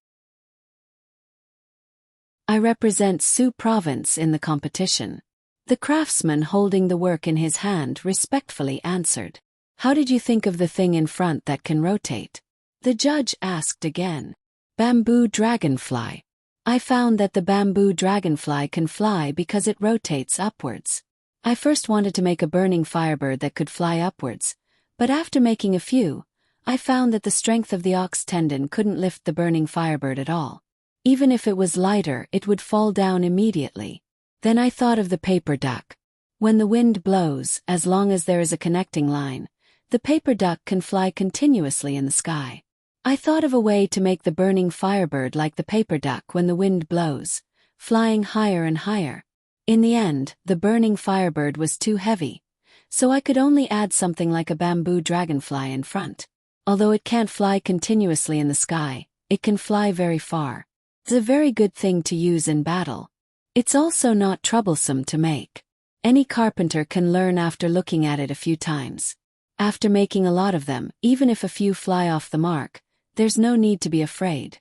S1: I represent Su province in the competition." The craftsman holding the work in his hand respectfully answered. "How did you think of the thing in front that can rotate?" The judge asked again. Bamboo dragonfly. I found that the bamboo dragonfly can fly because it rotates upwards. I first wanted to make a burning firebird that could fly upwards, but after making a few, I found that the strength of the ox tendon couldn't lift the burning firebird at all. Even if it was lighter, it would fall down immediately. Then I thought of the paper duck. When the wind blows, as long as there is a connecting line, the paper duck can fly continuously in the sky. I thought of a way to make the burning firebird like the paper duck when the wind blows, flying higher and higher. In the end, the burning firebird was too heavy, so I could only add something like a bamboo dragonfly in front. Although it can't fly continuously in the sky, it can fly very far. It's a very good thing to use in battle. It's also not troublesome to make. Any carpenter can learn after looking at it a few times. After making a lot of them, even if a few fly off the mark, there's no need to be afraid.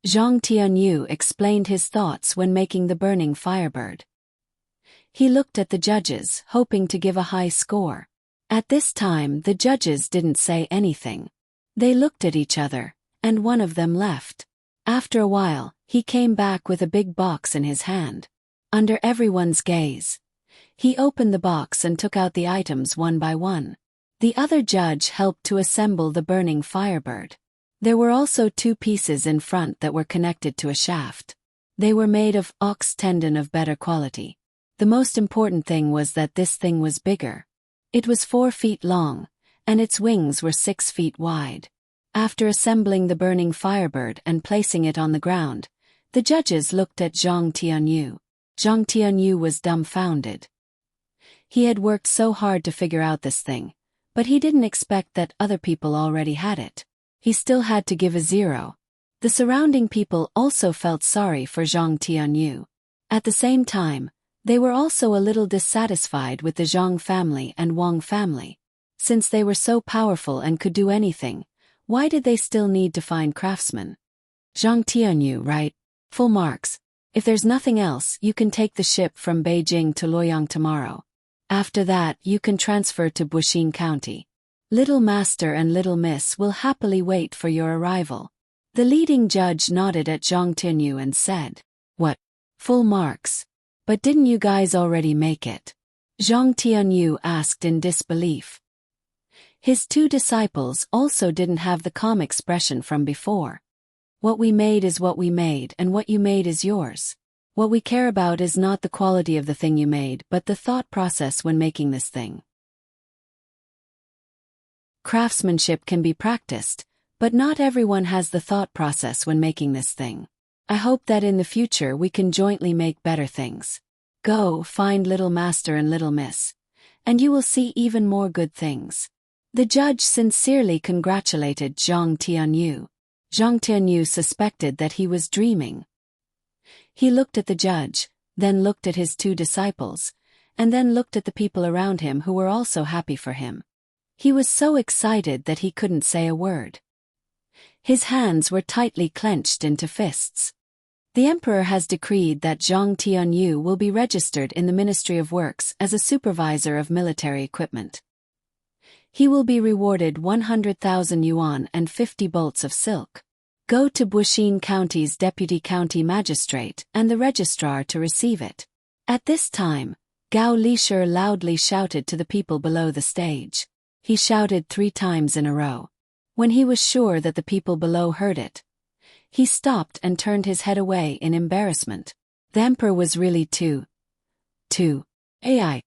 S1: Zhang Tianyu explained his thoughts when making the burning firebird. He looked at the judges, hoping to give a high score. At this time, the judges didn't say anything. They looked at each other, and one of them left. After a while, he came back with a big box in his hand. Under everyone's gaze, he opened the box and took out the items one by one. The other judge helped to assemble the burning firebird. There were also two pieces in front that were connected to a shaft. They were made of ox tendon of better quality. The most important thing was that this thing was bigger. It was 4 feet long, and its wings were 6 feet wide. After assembling the burning firebird and placing it on the ground, the judges looked at Zhang Tianyu. Zhang Tianyu was dumbfounded. He had worked so hard to figure out this thing, but he didn't expect that other people already had it. He still had to give a 0. The surrounding people also felt sorry for Zhang Tianyu. At the same time, they were also a little dissatisfied with the Zhang family and Wang family. Since they were so powerful and could do anything, why did they still need to find craftsmen? Zhang Tianyu, right? Full marks. If there's nothing else, you can take the ship from Beijing to Luoyang tomorrow. After that, you can transfer to Buxin County. Little Master and Little Miss will happily wait for your arrival. The leading judge nodded at Zhang Tianyu and said, What? Full marks? But didn't you guys already make it? Zhang Tianyu asked in disbelief. His 2 disciples also didn't have the calm expression from before. What we made is what we made, and what you made is yours. What we care about is not the quality of the thing you made, but the thought process when making this thing. Craftsmanship can be practiced, but not everyone has the thought process when making this thing. I hope that in the future we can jointly make better things. Go, find Little Master and Little Miss, and you will see even more good things. The judge sincerely congratulated Zhang Tianyu. Zhang Tianyu suspected that he was dreaming. He looked at the judge, then looked at his 2 disciples, and then looked at the people around him who were also happy for him. He was so excited that he couldn't say a word. His hands were tightly clenched into fists. The emperor has decreed that Zhang Tianyu will be registered in the Ministry of Works as a supervisor of military equipment. He will be rewarded 100,000 yuan and 50 bolts of silk. Go to Buxin County's deputy county magistrate and the registrar to receive it. At this time, Gao Lisher loudly shouted to the people below the stage. He shouted 3 times in a row. When he was sure that the people below heard it, he stopped and turned his head away in embarrassment. The emperor was really too AI.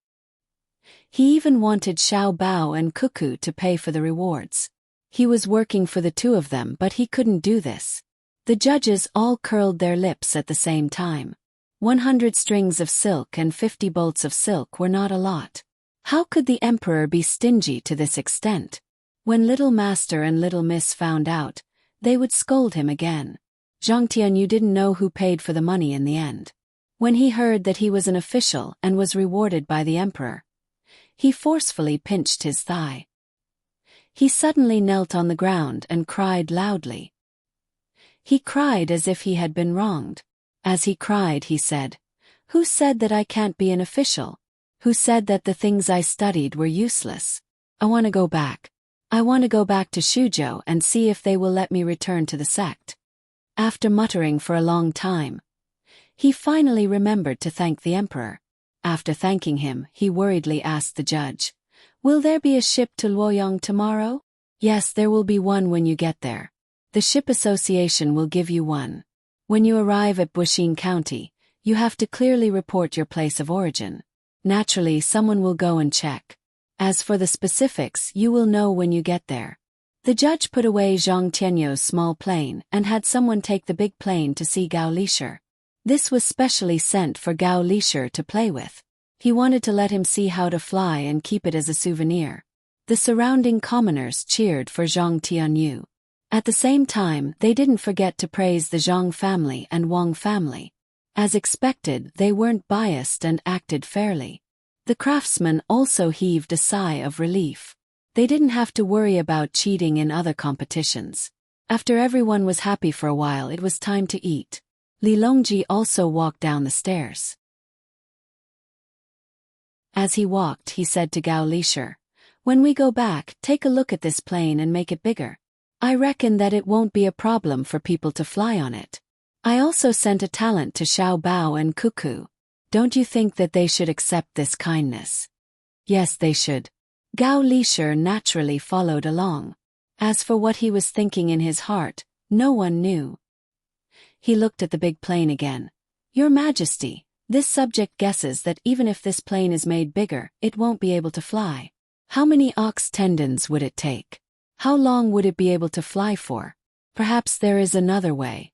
S1: He even wanted Xiao Bao and Cuckoo to pay for the rewards. He was working for the 2 of them, but he couldn't do this. The judges all curled their lips at the same time. 100 strings of silk and 50 bolts of silk were not a lot. How could the emperor be stingy to this extent? When Little Master and Little Miss found out, they would scold him again. Zhang Tianyu didn't know who paid for the money in the end. When he heard that he was an official and was rewarded by the emperor, he forcefully pinched his thigh. He suddenly knelt on the ground and cried loudly. He cried as if he had been wronged. As he cried, he said, "Who said that I can't be an official? Who said that the things I studied were useless? I want to go back. I want to go back to Shuzhou and see if they will let me return to the sect. After muttering for a long time, he finally remembered to thank the emperor. After thanking him, he worriedly asked the judge, "Will there be a ship to Luoyang tomorrow?" "Yes, there will be one when you get there. The ship association will give you one. When you arrive at Buxin County, you have to clearly report your place of origin. Naturally, someone will go and check. As for the specifics, you will know when you get there." The judge put away Zhang Tianyou's small plane and had someone take the big plane to see Gao Lisher. This was specially sent for Gao Lisher to play with. He wanted to let him see how to fly and keep it as a souvenir. The surrounding commoners cheered for Zhang Tianyou. At the same time, they didn't forget to praise the Zhang family and Wang family. As expected, they weren't biased and acted fairly. The craftsmen also heaved a sigh of relief. They didn't have to worry about cheating in other competitions. After everyone was happy for a while, it was time to eat. Li Longji also walked down the stairs. As he walked, he said to Gao Lisher, "When we go back, take a look at this plane and make it bigger. I reckon that it won't be a problem for people to fly on it. I also sent a talent to Xiao Bao and Cuckoo. Don't you think that they should accept this kindness?" "Yes, they should." Gao Lisher naturally followed along. As for what he was thinking in his heart, no one knew. He looked at the big plane again. "Your Majesty, this subject guesses that even if this plane is made bigger, it won't be able to fly. How many ox tendons would it take? How long would it be able to fly for? Perhaps there is another way."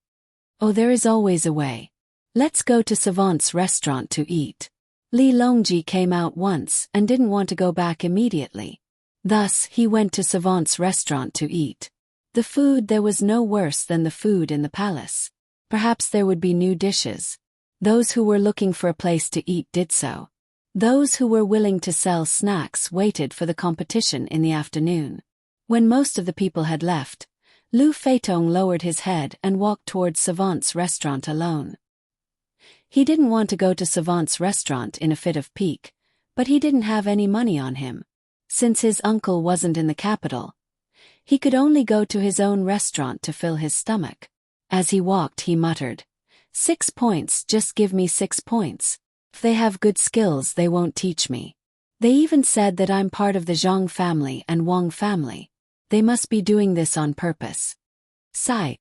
S1: "Oh, there is always a way. Let's go to Savant's restaurant to eat." Li Longji came out once and didn't want to go back immediately. Thus, he went to Savant's restaurant to eat. The food there was no worse than the food in the palace. Perhaps there would be new dishes. Those who were looking for a place to eat did so. Those who were willing to sell snacks waited for the competition in the afternoon. When most of the people had left, Lu Feitong lowered his head and walked towards Savant's restaurant alone. He didn't want to go to Savant's restaurant in a fit of pique, but he didn't have any money on him. Since his uncle wasn't in the capital, he could only go to his own restaurant to fill his stomach. As he walked, he muttered, 6 points, just give me 6 points. If they have good skills, they won't teach me. They even said that I'm part of the Zhang family and Wang family. They must be doing this on purpose. Sigh.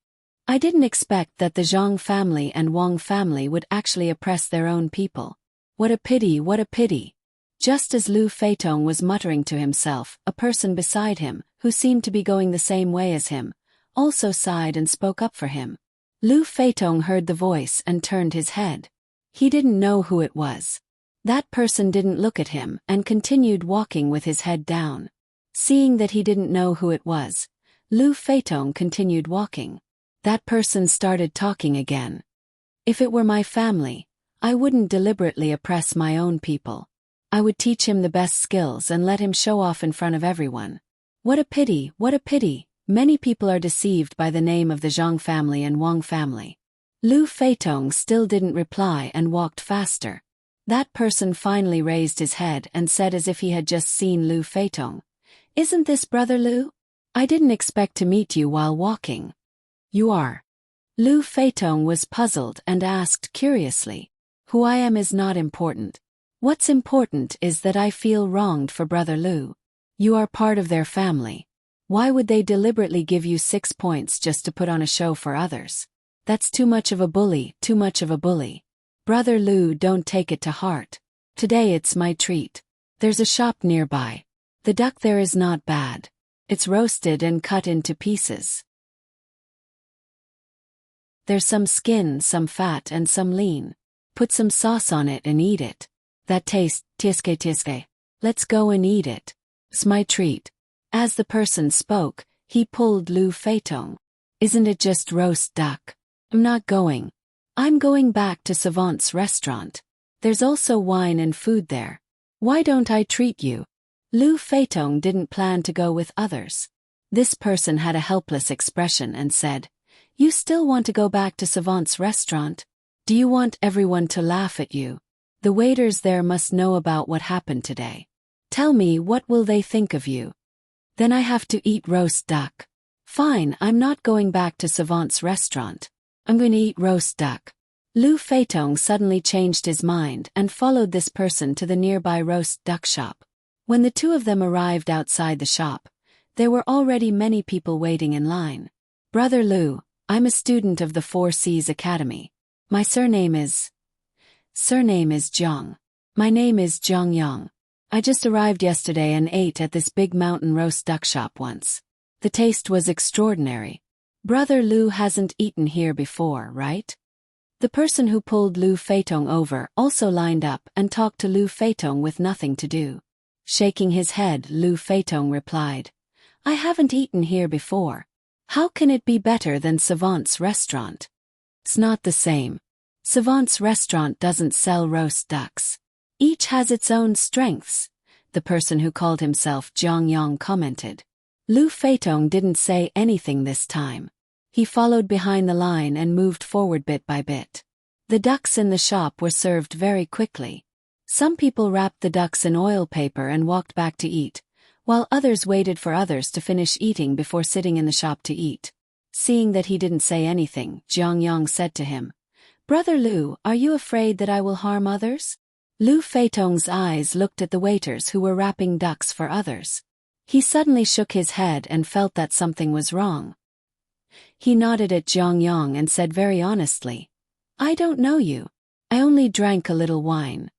S1: I didn't expect that the Zhang family and Wang family would actually oppress their own people. What a pity, what a pity. Just as Lu Feitong was muttering to himself, a person beside him, who seemed to be going the same way as him, also sighed and spoke up for him. Lu Feitong heard the voice and turned his head. He didn't know who it was. That person didn't look at him and continued walking with his head down. Seeing that he didn't know who it was, Lu Feitong continued walking. That person started talking again. "If it were my family, I wouldn't deliberately oppress my own people. I would teach him the best skills and let him show off in front of everyone. What a pity, what a pity. Many people are deceived by the name of the Zhang family and Wang family." Lu Feitong still didn't reply and walked faster. That person finally raised his head and said as if he had just seen Lu Feitong, "Isn't this Brother Lu? I didn't expect to meet you while walking." "You are." Lu Feitong was puzzled and asked curiously, "Who I am is not important. What's important is that I feel wronged for Brother Lu. You are part of their family. Why would they deliberately give you 6 points just to put on a show for others? That's too much of a bully, too much of a bully. Brother Lu, don't take it to heart. Today it's my treat. There's a shop nearby. The duck there is not bad. It's roasted and cut into pieces. There's some skin, some fat and some lean. Put some sauce on it and eat it. That tastes, tiske tiske. Let's go and eat it. It's my treat." As the person spoke, he pulled Lu Feitong. "Isn't it just roast duck? I'm not going. I'm going back to Savant's restaurant. There's also wine and food there. Why don't I treat you?" Lu Feitong didn't plan to go with others. This person had a helpless expression and said, "You still want to go back to Savant's restaurant? Do you want everyone to laugh at you? The waiters there must know about what happened today. Tell me, what will they think of you?" Then I have to eat roast duck. Fine, I'm not going back to Savant's restaurant. I'm going to eat roast duck. Lu Feitong suddenly changed his mind and followed this person to the nearby roast duck shop. When the two of them arrived outside the shop, there were already many people waiting in line. Brother Lu, I'm a student of the Four Seas Academy. My surname is Jiang. My name is Jiang Yang. I just arrived yesterday and ate at this big mountain roast duck shop once. The taste was extraordinary. Brother Lu hasn't eaten here before, right? The person who pulled Lu Feitong over also lined up and talked to Lu Feitong with nothing to do. Shaking his head, Lu Feitong replied, I haven't eaten here before. How can it be better than Savant's restaurant? It's not the same. Savant's restaurant doesn't sell roast ducks. Each has its own strengths, the person who called himself Jiang Yang commented. Lu Feitong didn't say anything this time. He followed behind the line and moved forward bit by bit. The ducks in the shop were served very quickly. Some people wrapped the ducks in oil paper and walked back to eat, while others waited for others to finish eating before sitting in the shop to eat. Seeing that he didn't say anything, Jiang Yang said to him, Brother Lu, are you afraid that I will harm others? Lu Feitong's eyes looked at the waiters who were wrapping ducks for others. He suddenly shook his head and felt that something was wrong. He nodded at Jiang Yang and said very honestly, I don't know you. I only drank a little wine.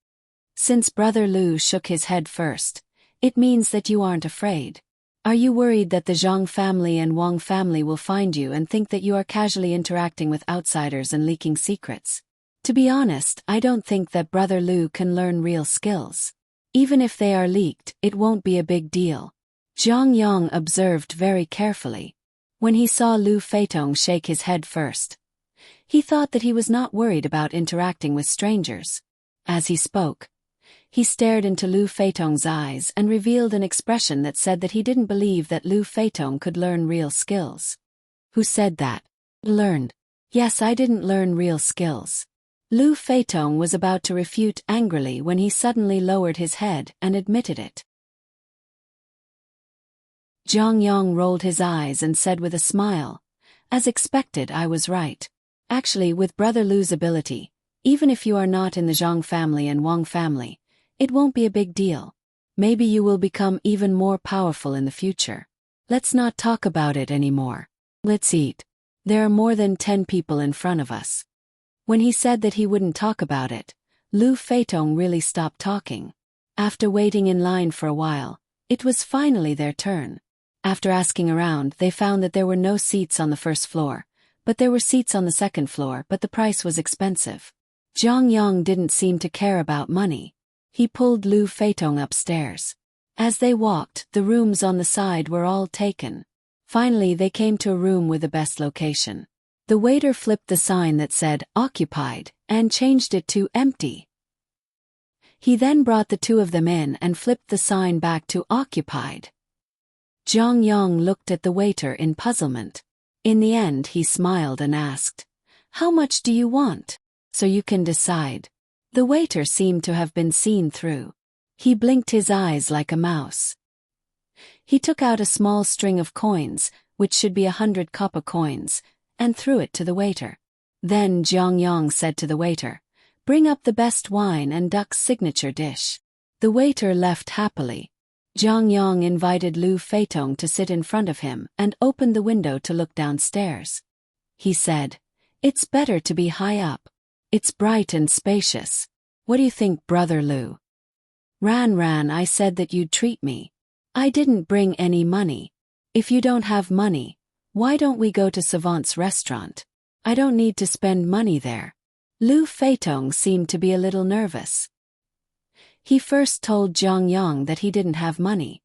S1: Since Brother Lu shook his head first, it means that you aren't afraid. Are you worried that the Zhang family and Wang family will find you and think that you are casually interacting with outsiders and leaking secrets? To be honest, I don't think that Brother Lu can learn real skills. Even if they are leaked, it won't be a big deal. Jiang Yang observed very carefully. When he saw Lu Feitong shake his head first, he thought that he was not worried about interacting with strangers. As he spoke, he stared into Lu Feitong's eyes and revealed an expression that said that he didn't believe that Lu Feitong could learn real skills. Who said that? Learned. Yes, I didn't learn real skills. Lu Feitong was about to refute angrily when he suddenly lowered his head and admitted it. Jiang Yang rolled his eyes and said with a smile, As expected, I was right. Actually, with Brother Lu's ability, even if you are not in the Zhang family and Wang family, it won't be a big deal. Maybe you will become even more powerful in the future. Let's not talk about it anymore. Let's eat. There are more than 10 people in front of us. When he said that he wouldn't talk about it, Lu Feitong really stopped talking. After waiting in line for a while, it was finally their turn. After asking around, they found that there were no seats on the first floor, but there were seats on the second floor, but the price was expensive. Jiang Yang didn't seem to care about money. He pulled Lu Feitong upstairs. As they walked, the rooms on the side were all taken. Finally, they came to a room with the best location. The waiter flipped the sign that said, occupied, and changed it to empty. He then brought the two of them in and flipped the sign back to occupied. Jiang Yang looked at the waiter in puzzlement. In the end, he smiled and asked, How much do you want? So you can decide. The waiter seemed to have been seen through. He blinked his eyes like a mouse. He took out a small string of coins, which should be 100 copper coins, and threw it to the waiter. Then Jiang Yang said to the waiter, Bring up the best wine and duck's signature dish. The waiter left happily. Jiang Yang invited Lu Feitong to sit in front of him and opened the window to look downstairs. He said, It's better to be high up. It's bright and spacious. What do you think, Brother Lu? Ran, I said that you'd treat me. I didn't bring any money. If you don't have money, why don't we go to Savant's restaurant? I don't need to spend money there. Lu Feitong seemed to be a little nervous. He first told Jiang Yang that he didn't have money.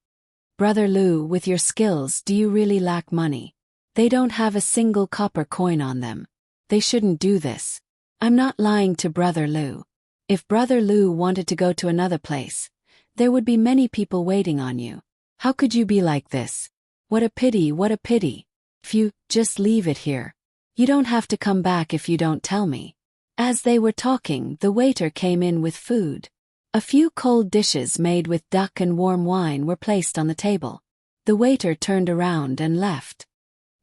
S1: Brother Lu, with your skills, do you really lack money? They don't have a single copper coin on them. They shouldn't do this. I'm not lying to Brother Lu. If Brother Lu wanted to go to another place, there would be many people waiting on you. How could you be like this? What a pity, what a pity. Phew, just leave it here. You don't have to come back if you don't tell me. As they were talking, the waiter came in with food. A few cold dishes made with duck and warm wine were placed on the table. The waiter turned around and left.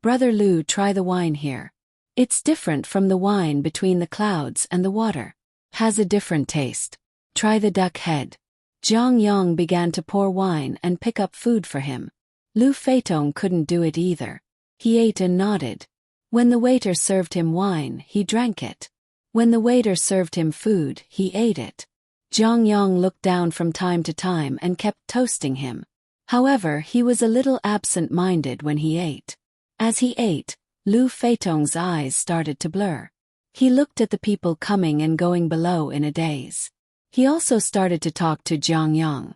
S1: Brother Lu, try the wine here. It's different from the wine between the clouds and the water. Has a different taste. Try the duck head. Jiang Yang began to pour wine and pick up food for him. Lu Feitong couldn't do it either. He ate and nodded. When the waiter served him wine, he drank it. When the waiter served him food, he ate it. Jiang Yang looked down from time to time and kept toasting him. However, he was a little absent-minded when he ate. As he ate, Lu Feitong's eyes started to blur. He looked at the people coming and going below in a daze. He also started to talk to Jiang Yang.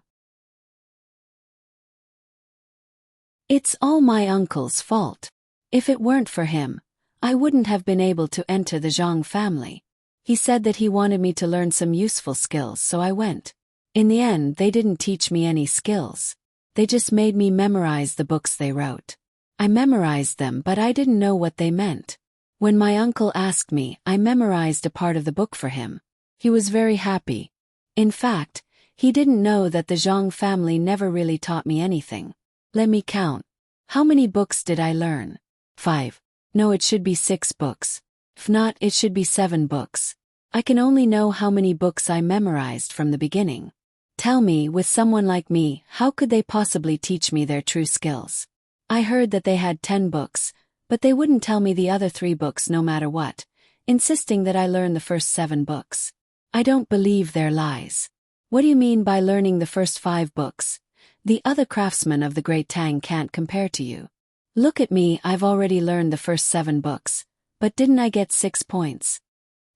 S1: It's all my uncle's fault. If it weren't for him, I wouldn't have been able to enter the Zhang family. He said that he wanted me to learn some useful skills, so I went. In the end, they didn't teach me any skills. They just made me memorize the books they wrote. I memorized them, but I didn't know what they meant. When my uncle asked me, I memorized a part of the book for him. He was very happy. In fact, he didn't know that the Zhang family never really taught me anything. Let me count. How many books did I learn? 5. No, it should be 6 books. If not, it should be 7 books. I can only know how many books I memorized from the beginning. Tell me, with someone like me, how could they possibly teach me their true skills? I heard that they had 10 books, but they wouldn't tell me the other 3 books no matter what, insisting that I learn the first 7 books. I don't believe their lies. What do you mean by learning the first 5 books? The other craftsmen of the great Tang can't compare to you. Look at me, I've already learned the first 7 books, but didn't I get 6 points?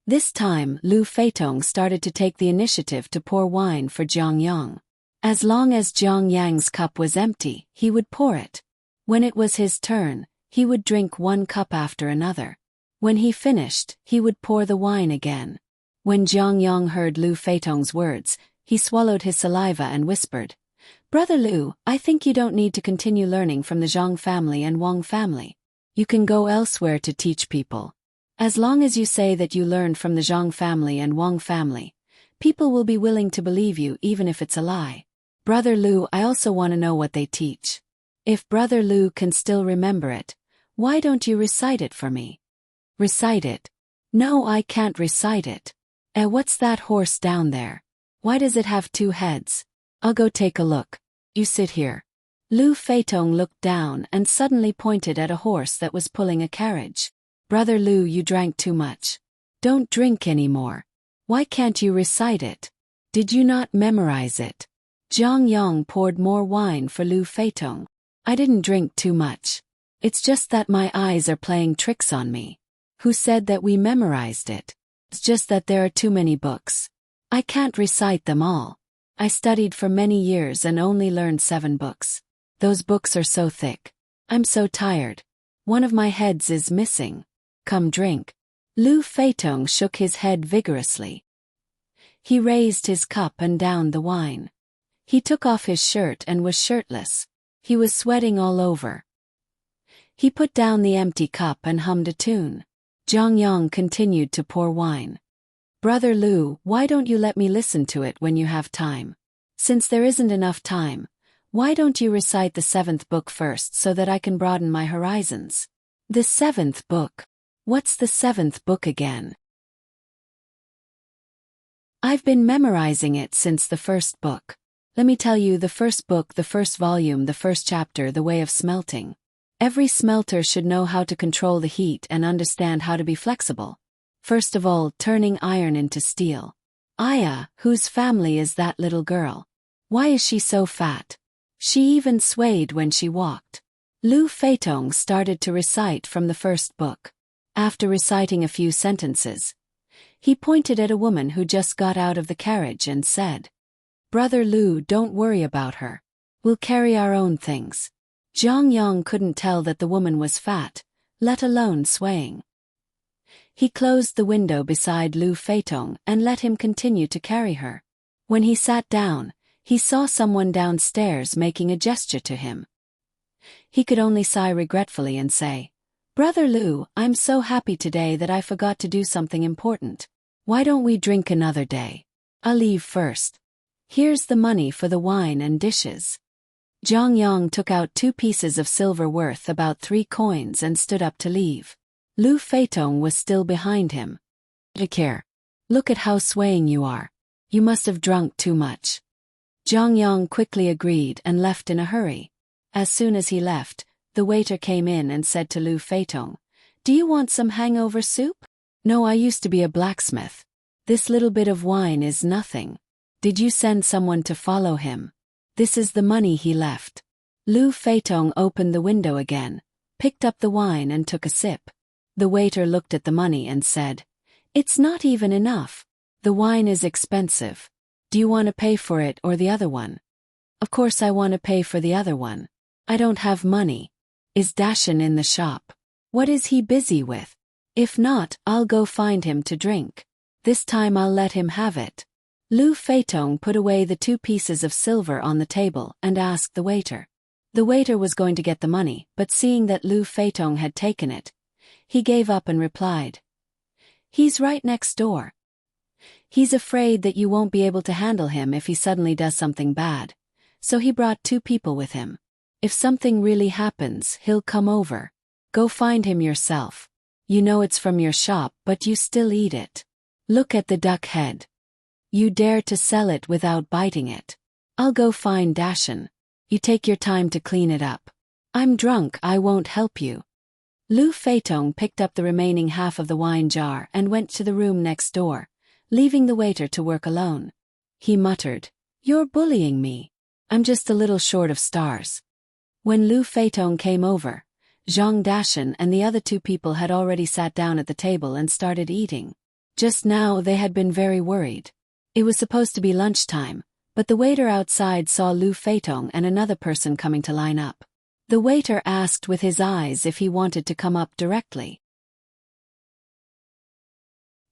S1: This time, Lu Feitong started to take the initiative to pour wine for Jiang Yang. As long as Jiang Yang's cup was empty, he would pour it. When it was his turn, he would drink 1 cup after another. When he finished, he would pour the wine again. When Jiang Yang heard Lu Feitong's words, he swallowed his saliva and whispered, "Brother Lu, I think you don't need to continue learning from the Zhang family and Wang family. You can go elsewhere to teach people. As long as you say that you learned from the Zhang family and Wang family, people will be willing to believe you even if it's a lie. Brother Lu, I also want to know what they teach. If Brother Lu can still remember it, why don't you recite it for me?" "Recite it? No, I can't recite it. What's that horse down there? Why does it have 2 heads? I'll go take a look. You sit here." Lu Feitong looked down and suddenly pointed at a horse that was pulling a carriage. "Brother Lu, you drank too much. Don't drink anymore. Why can't you recite it? Did you not memorize it?" Jiang Yang poured more wine for Lu Feitong. "I didn't drink too much. It's just that my eyes are playing tricks on me." "Who said that we memorized it? It's just that there are too many books. I can't recite them all. I studied for many years and only learned 7 books. Those books are so thick. I'm so tired. One of my heads is missing. Come drink." Lu Feitong shook his head vigorously. He raised his cup and downed the wine. He took off his shirt and was shirtless. He was sweating all over. He put down the empty cup and hummed a tune. Jiang Yang continued to pour wine. "Brother Lu, why don't you let me listen to it when you have time? Since there isn't enough time, why don't you recite the 7th book first so that I can broaden my horizons?" "The 7th book? What's the 7th book again?" "I've been memorizing it since the first book. Let me tell you, the first book, the first volume, the first chapter, the way of smelting. Every smelter should know how to control the heat and understand how to be flexible. First of all, turning iron into steel. Aya, whose family is that little girl? Why is she so fat? She even swayed when she walked." Lu Feitong started to recite from the first book. After reciting a few sentences, he pointed at a woman who just got out of the carriage and said, "Brother Lu, don't worry about her. We'll carry our own things." Jiang Yang couldn't tell that the woman was fat, let alone swaying. He closed the window beside Lu Feitong and let him continue to carry her. When he sat down, he saw someone downstairs making a gesture to him. He could only sigh regretfully and say, "Brother Lu, I'm so happy today that I forgot to do something important. Why don't we drink another day? I'll leave first. Here's the money for the wine and dishes." Zhang Yang took out 2 pieces of silver worth about 3 coins and stood up to leave. Lu Feitong was still behind him. Take care. Look at how swaying you are. You must have drunk too much. Zhang Yang quickly agreed and left in a hurry. As soon as he left, the waiter came in and said to Lu Feitong, "Do you want some hangover soup?" "No, I used to be a blacksmith. This little bit of wine is nothing." "Did you send someone to follow him?" "This is the money he left." Lu Feitong opened the window again, picked up the wine and took a sip. The waiter looked at the money and said, "It's not even enough. The wine is expensive. Do you want to pay for it or the other one?" "Of course I want to pay for the other one. I don't have money." "Is Dashan in the shop?" "What is he busy with? If not, I'll go find him to drink. This time I'll let him have it." Lu Feitong put away the 2 pieces of silver on the table and asked the waiter. The waiter was going to get the money, but seeing that Lu Feitong had taken it, he gave up and replied, "He's right next door. He's afraid that you won't be able to handle him if he suddenly does something bad, so he brought 2 people with him. If something really happens, he'll come over. Go find him yourself. You know it's from your shop, but you still eat it. Look at the duck head. You dare to sell it without biting it. I'll go find Dashan. You take your time to clean it up. I'm drunk, I won't help you." Lu Feitong picked up the remaining half of the wine jar and went to the room next door, leaving the waiter to work alone. He muttered, "You're bullying me. I'm just a little short of stars." When Lu Feitong came over, Zhang Dashan and the other 2 people had already sat down at the table and started eating. Just now they had been very worried. It was supposed to be lunchtime, but the waiter outside saw Lu Feitong and another person coming to line up. The waiter asked with his eyes if he wanted to come up directly.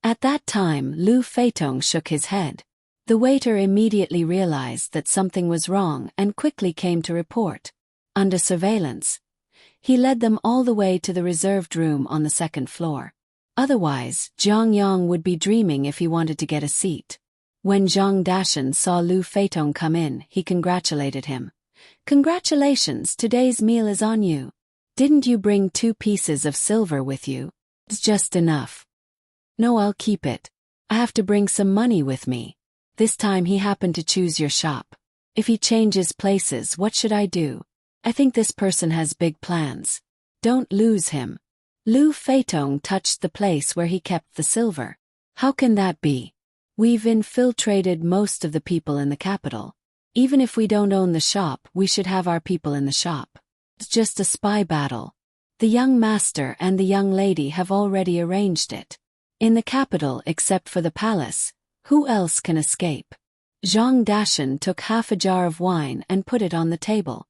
S1: At that time, Lu Feitong shook his head. The waiter immediately realized that something was wrong and quickly came to report. Under surveillance, he led them all the way to the reserved room on the 2nd floor. Otherwise, Zhang Yang would be dreaming if he wanted to get a seat. When Zhang Dashan saw Lu Feitong come in, he congratulated him. "Congratulations, today's meal is on you. Didn't you bring 2 pieces of silver with you?" "It's just enough." "No, I'll keep it. I have to bring some money with me." "This time he happened to choose your shop. If he changes places, what should I do? I think this person has big plans. Don't lose him." Lu Feitong touched the place where he kept the silver. "How can that be? We've infiltrated most of the people in the capital. Even if we don't own the shop, we should have our people in the shop. It's just a spy battle. The young master and the young lady have already arranged it. In the capital, except for the palace, who else can escape?" Zhang Dashan took half a jar of wine and put it on the table.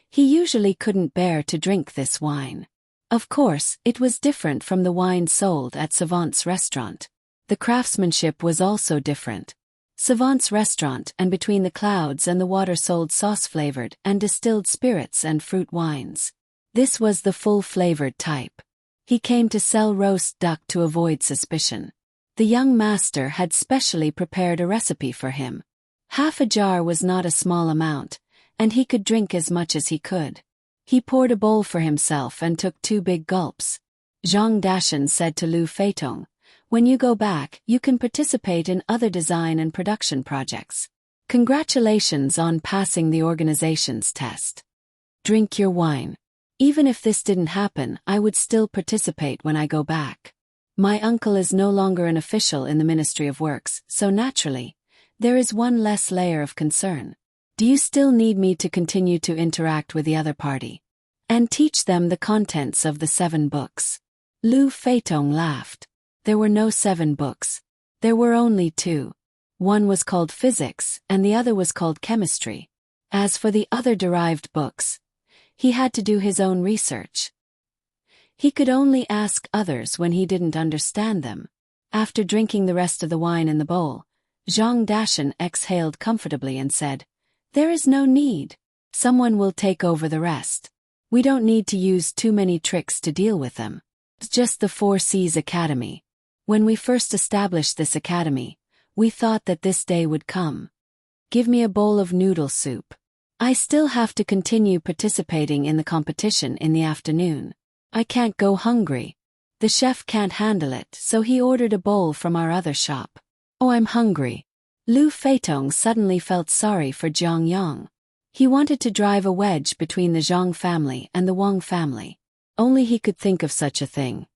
S1: He usually couldn't bear to drink this wine. Of course, it was different from the wine sold at Savant's restaurant. The craftsmanship was also different. Savant's restaurant and Between the Clouds and the Water sold sauce-flavored and distilled spirits and fruit wines. This was the full-flavored type. He came to sell roast duck to avoid suspicion. The young master had specially prepared a recipe for him. Half a jar was not a small amount, and he could drink as much as he could. He poured a bowl for himself and took 2 big gulps. Zhang Dashan said to Lu Feitong, "When you go back, you can participate in other design and production projects. Congratulations on passing the organization's test. Drink your wine. Even if this didn't happen, I would still participate when I go back. My uncle is no longer an official in the Ministry of Works, so naturally, there is one less layer of concern. Do you still need me to continue to interact with the other party and teach them the contents of the 7 books?" Lu Feitong laughed. There were no 7 books. There were only 2. One was called Physics and the other was called Chemistry. As for the other derived books, he had to do his own research. He could only ask others when he didn't understand them. After drinking the rest of the wine in the bowl, Zhang Dashan exhaled comfortably and said, "There is no need. Someone will take over the rest. We don't need to use too many tricks to deal with them. It's just the 4 C's Academy. When we first established this academy, we thought that this day would come. Give me a bowl of noodle soup. I still have to continue participating in the competition in the afternoon. I can't go hungry. The chef can't handle it, so he ordered a bowl from our other shop. Oh, I'm hungry. Lu Feitong suddenly felt sorry for Zhang Yang. He wanted to drive a wedge between the Zhang family and the Wang family. Only he could think of such a thing.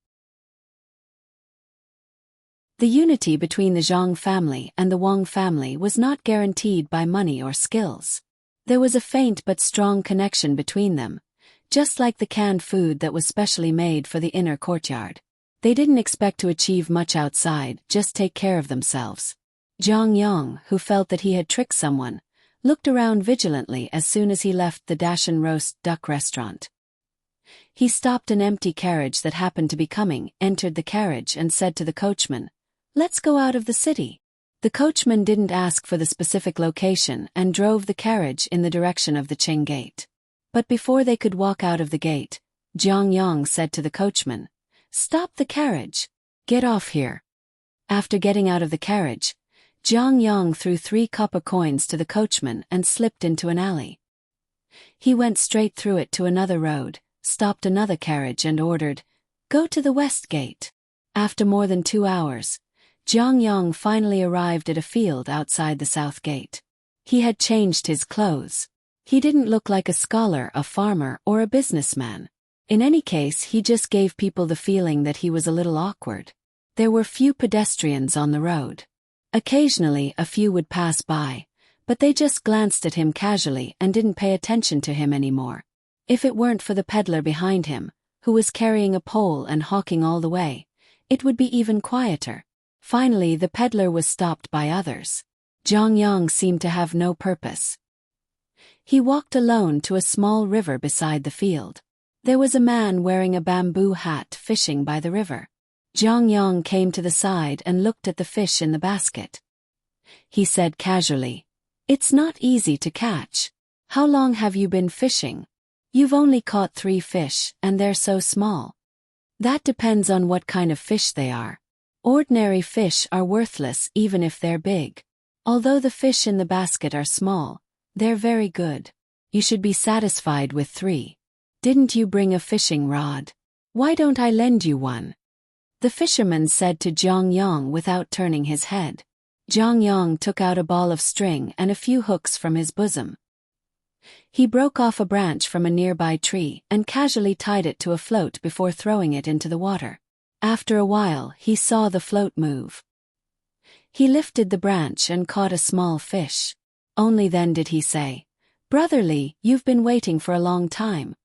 S1: The unity between the Zhang family and the Wang family was not guaranteed by money or skills. There was a faint but strong connection between them, just like the canned food that was specially made for the inner courtyard. They didn't expect to achieve much outside, just take care of themselves. Zhang Yang, who felt that he had tricked someone, looked around vigilantly as soon as he left the Dashan roast duck restaurant. He stopped an empty carriage that happened to be coming, entered the carriage and said to the coachman, "Let's go out of the city." The coachman didn't ask for the specific location and drove the carriage in the direction of the Qing gate. But before they could walk out of the gate, Zhang Yang said to the coachman, "Stop the carriage. Get off here." After getting out of the carriage, Zhang Yang threw 3 copper coins to the coachman and slipped into an alley. He went straight through it to another road, stopped another carriage and ordered, "Go to the west gate." After more than 2 hours, Zhang Yang finally arrived at a field outside the south gate. He had changed his clothes. He didn't look like a scholar, a farmer, or a businessman. In any case, he just gave people the feeling that he was a little awkward. There were few pedestrians on the road. Occasionally, a few would pass by, but they just glanced at him casually and didn't pay attention to him anymore. If it weren't for the peddler behind him, who was carrying a pole and hawking all the way, it would be even quieter. Finally, the peddler was stopped by others. Zhang Yang seemed to have no purpose. He walked alone to a small river beside the field. There was a man wearing a bamboo hat fishing by the river. Zhang Yang came to the side and looked at the fish in the basket. He said casually, "It's not easy to catch. How long have you been fishing? You've only caught 3 fish, and they're so small." "That depends on what kind of fish they are. Ordinary fish are worthless even if they're big. Although the fish in the basket are small, they're very good. You should be satisfied with 3. Didn't you bring a fishing rod? Why don't I lend you one?" The fisherman said to Zhang Yang without turning his head. Zhang Yang took out a ball of string and a few hooks from his bosom. He broke off a branch from a nearby tree and casually tied it to a float before throwing it into the water. After a while, he saw the float move. He lifted the branch and caught a small fish. Only then did he say, "Brother Li, you've been waiting for a long time."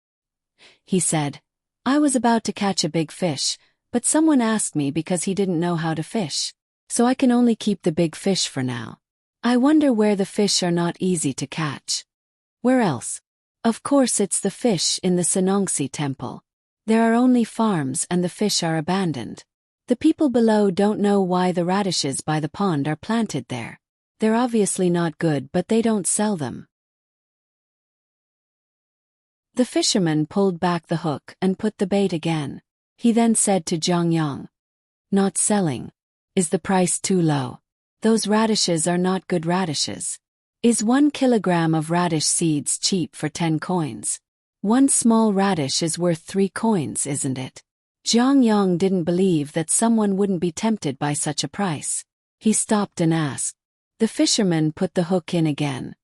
S1: He said, "I was about to catch a big fish, but someone asked me because he didn't know how to fish. So I can only keep the big fish for now. I wonder where the fish are not easy to catch." "Where else?" "Of course it's the fish in the Sanongsi temple. There are only farms and the fish are abandoned. The people below don't know why the radishes by the pond are planted there. They're obviously not good, but they don't sell them." The fisherman pulled back the hook and put the bait again. He then said to Zhang Yang, "Not selling. Is the price too low? Those radishes are not good radishes. Is 1 kilogram of radish seeds cheap for 10 coins? 1 small radish is worth 3 coins, isn't it?" Zhang Yang didn't believe that someone wouldn't be tempted by such a price. He stopped and asked. The fisherman put the hook in again.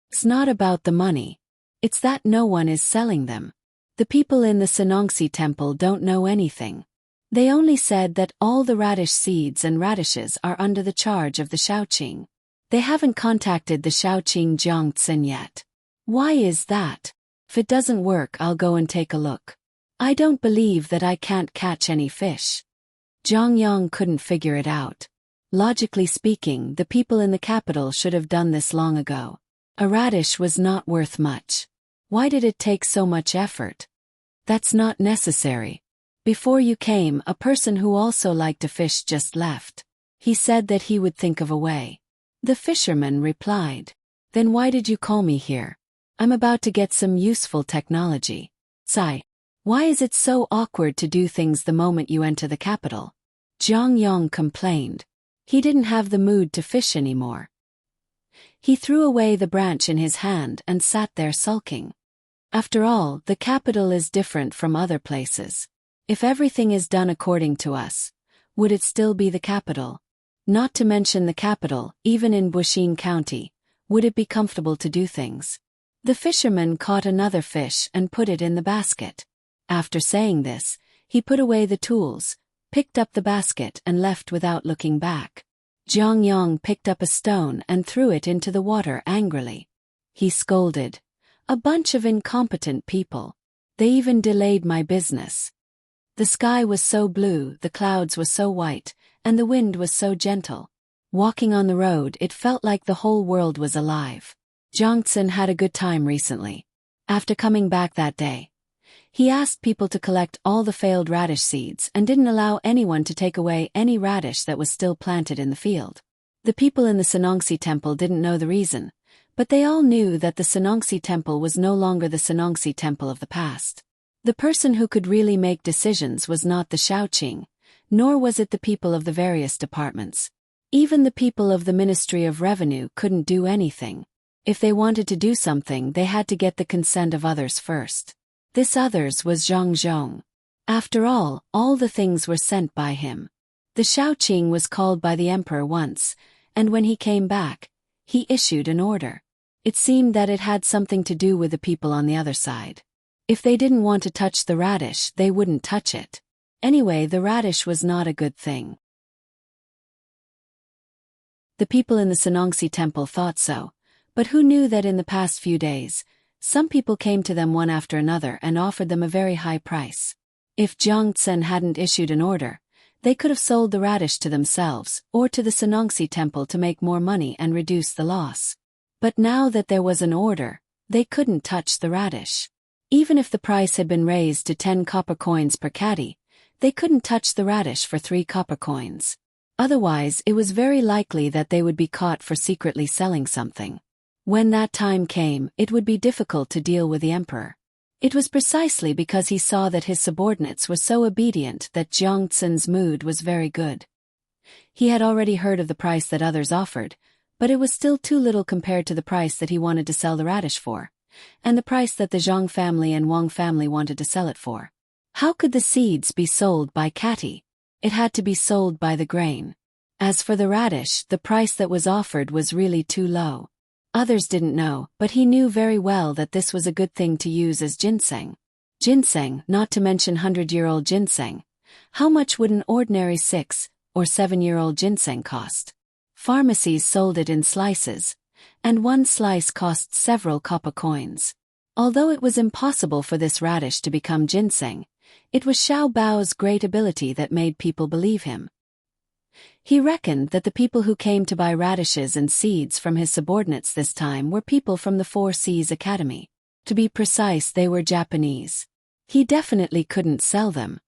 S1: "It's not about the money. It's that no one is selling them. The people in the Sanongsi temple don't know anything. They only said that all the radish seeds and radishes are under the charge of the Shaoqing. They haven't contacted the Shaoqing Jiangtsin yet. Why is that? If it doesn't work, I'll go and take a look. I don't believe that I can't catch any fish." Zhang Yang couldn't figure it out. Logically speaking, the people in the capital should have done this long ago. A radish was not worth much. Why did it take so much effort? That's not necessary. Before you came, a person who also liked to fish just left. He said that he would think of a way. The fisherman replied, "Then why did you call me here? I'm about to get some useful technology." "Sai, why is it so awkward to do things the moment you enter the capital?" Zhang Yang complained. He didn't have the mood to fish anymore. He threw away the branch in his hand and sat there sulking. After all, the capital is different from other places. If everything is done according to us, would it still be the capital? Not to mention the capital, even in Bushin County, would it be comfortable to do things? The fisherman caught another fish and put it in the basket. After saying this, he put away the tools, picked up the basket and left without looking back. Jiang Yang picked up a stone and threw it into the water angrily. He scolded, "A bunch of incompetent people. They even delayed my business." The sky was so blue, the clouds were so white, and the wind was so gentle. Walking on the road, it felt like the whole world was alive. Jiangtsen had a good time recently. After coming back that day, he asked people to collect all the failed radish seeds and didn't allow anyone to take away any radish that was still planted in the field. The people in the Sanongsi temple didn't know the reason, but they all knew that the Sanongsi temple was no longer the Sanongsi temple of the past. The person who could really make decisions was not the Shaoqing, nor was it the people of the various departments. Even the people of the Ministry of Revenue couldn't do anything. If they wanted to do something, they had to get the consent of others first. This others was Zhang Zhong. After all the things were sent by him. The Shaoqing was called by the emperor once, and when he came back, he issued an order. It seemed that it had something to do with the people on the other side. If they didn't want to touch the radish, they wouldn't touch it. Anyway, the radish was not a good thing. The people in the Sanongsi temple thought so, but who knew that in the past few days, some people came to them one after another and offered them a very high price. If Jiangtsen hadn't issued an order, they could have sold the radish to themselves or to the Sanongsi temple to make more money and reduce the loss. But now that there was an order, they couldn't touch the radish. Even if the price had been raised to 10 copper coins per caddy, they couldn't touch the radish for 3 copper coins. Otherwise, it was very likely that they would be caught for secretly selling something. When that time came, it would be difficult to deal with the emperor. It was precisely because he saw that his subordinates were so obedient that Jiangtsen's mood was very good. He had already heard of the price that others offered, but it was still too little compared to the price that he wanted to sell the radish for, and the price that the Zhang family and Wang family wanted to sell it for. How could the seeds be sold by catty? It had to be sold by the grain. As for the radish, the price that was offered was really too low. Others didn't know, but he knew very well that this was a good thing to use as ginseng. Ginseng, not to mention 100-year-old ginseng. How much would an ordinary 6 or 7-year-old ginseng cost? Pharmacies sold it in slices, and one slice cost several copper coins. Although it was impossible for this radish to become ginseng, it was Xiao Bao's great ability that made people believe him. He reckoned that the people who came to buy radishes and seeds from his subordinates this time were people from the Four Seas Academy. To be precise, they were Japanese. He definitely couldn't sell them.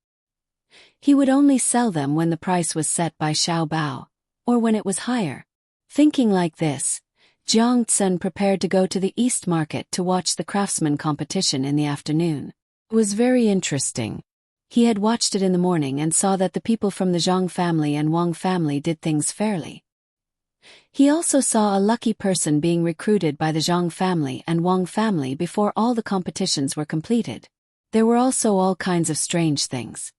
S1: He would only sell them when the price was set by Xiao Bao, or when it was higher. Thinking like this, Jiangtsen prepared to go to the East Market to watch the craftsman competition in the afternoon. It was very interesting. He had watched it in the morning and saw that the people from the Zhang family and Wang family did things fairly. He also saw a lucky person being recruited by the Zhang family and Wang family before all the competitions were completed. There were also all kinds of strange things.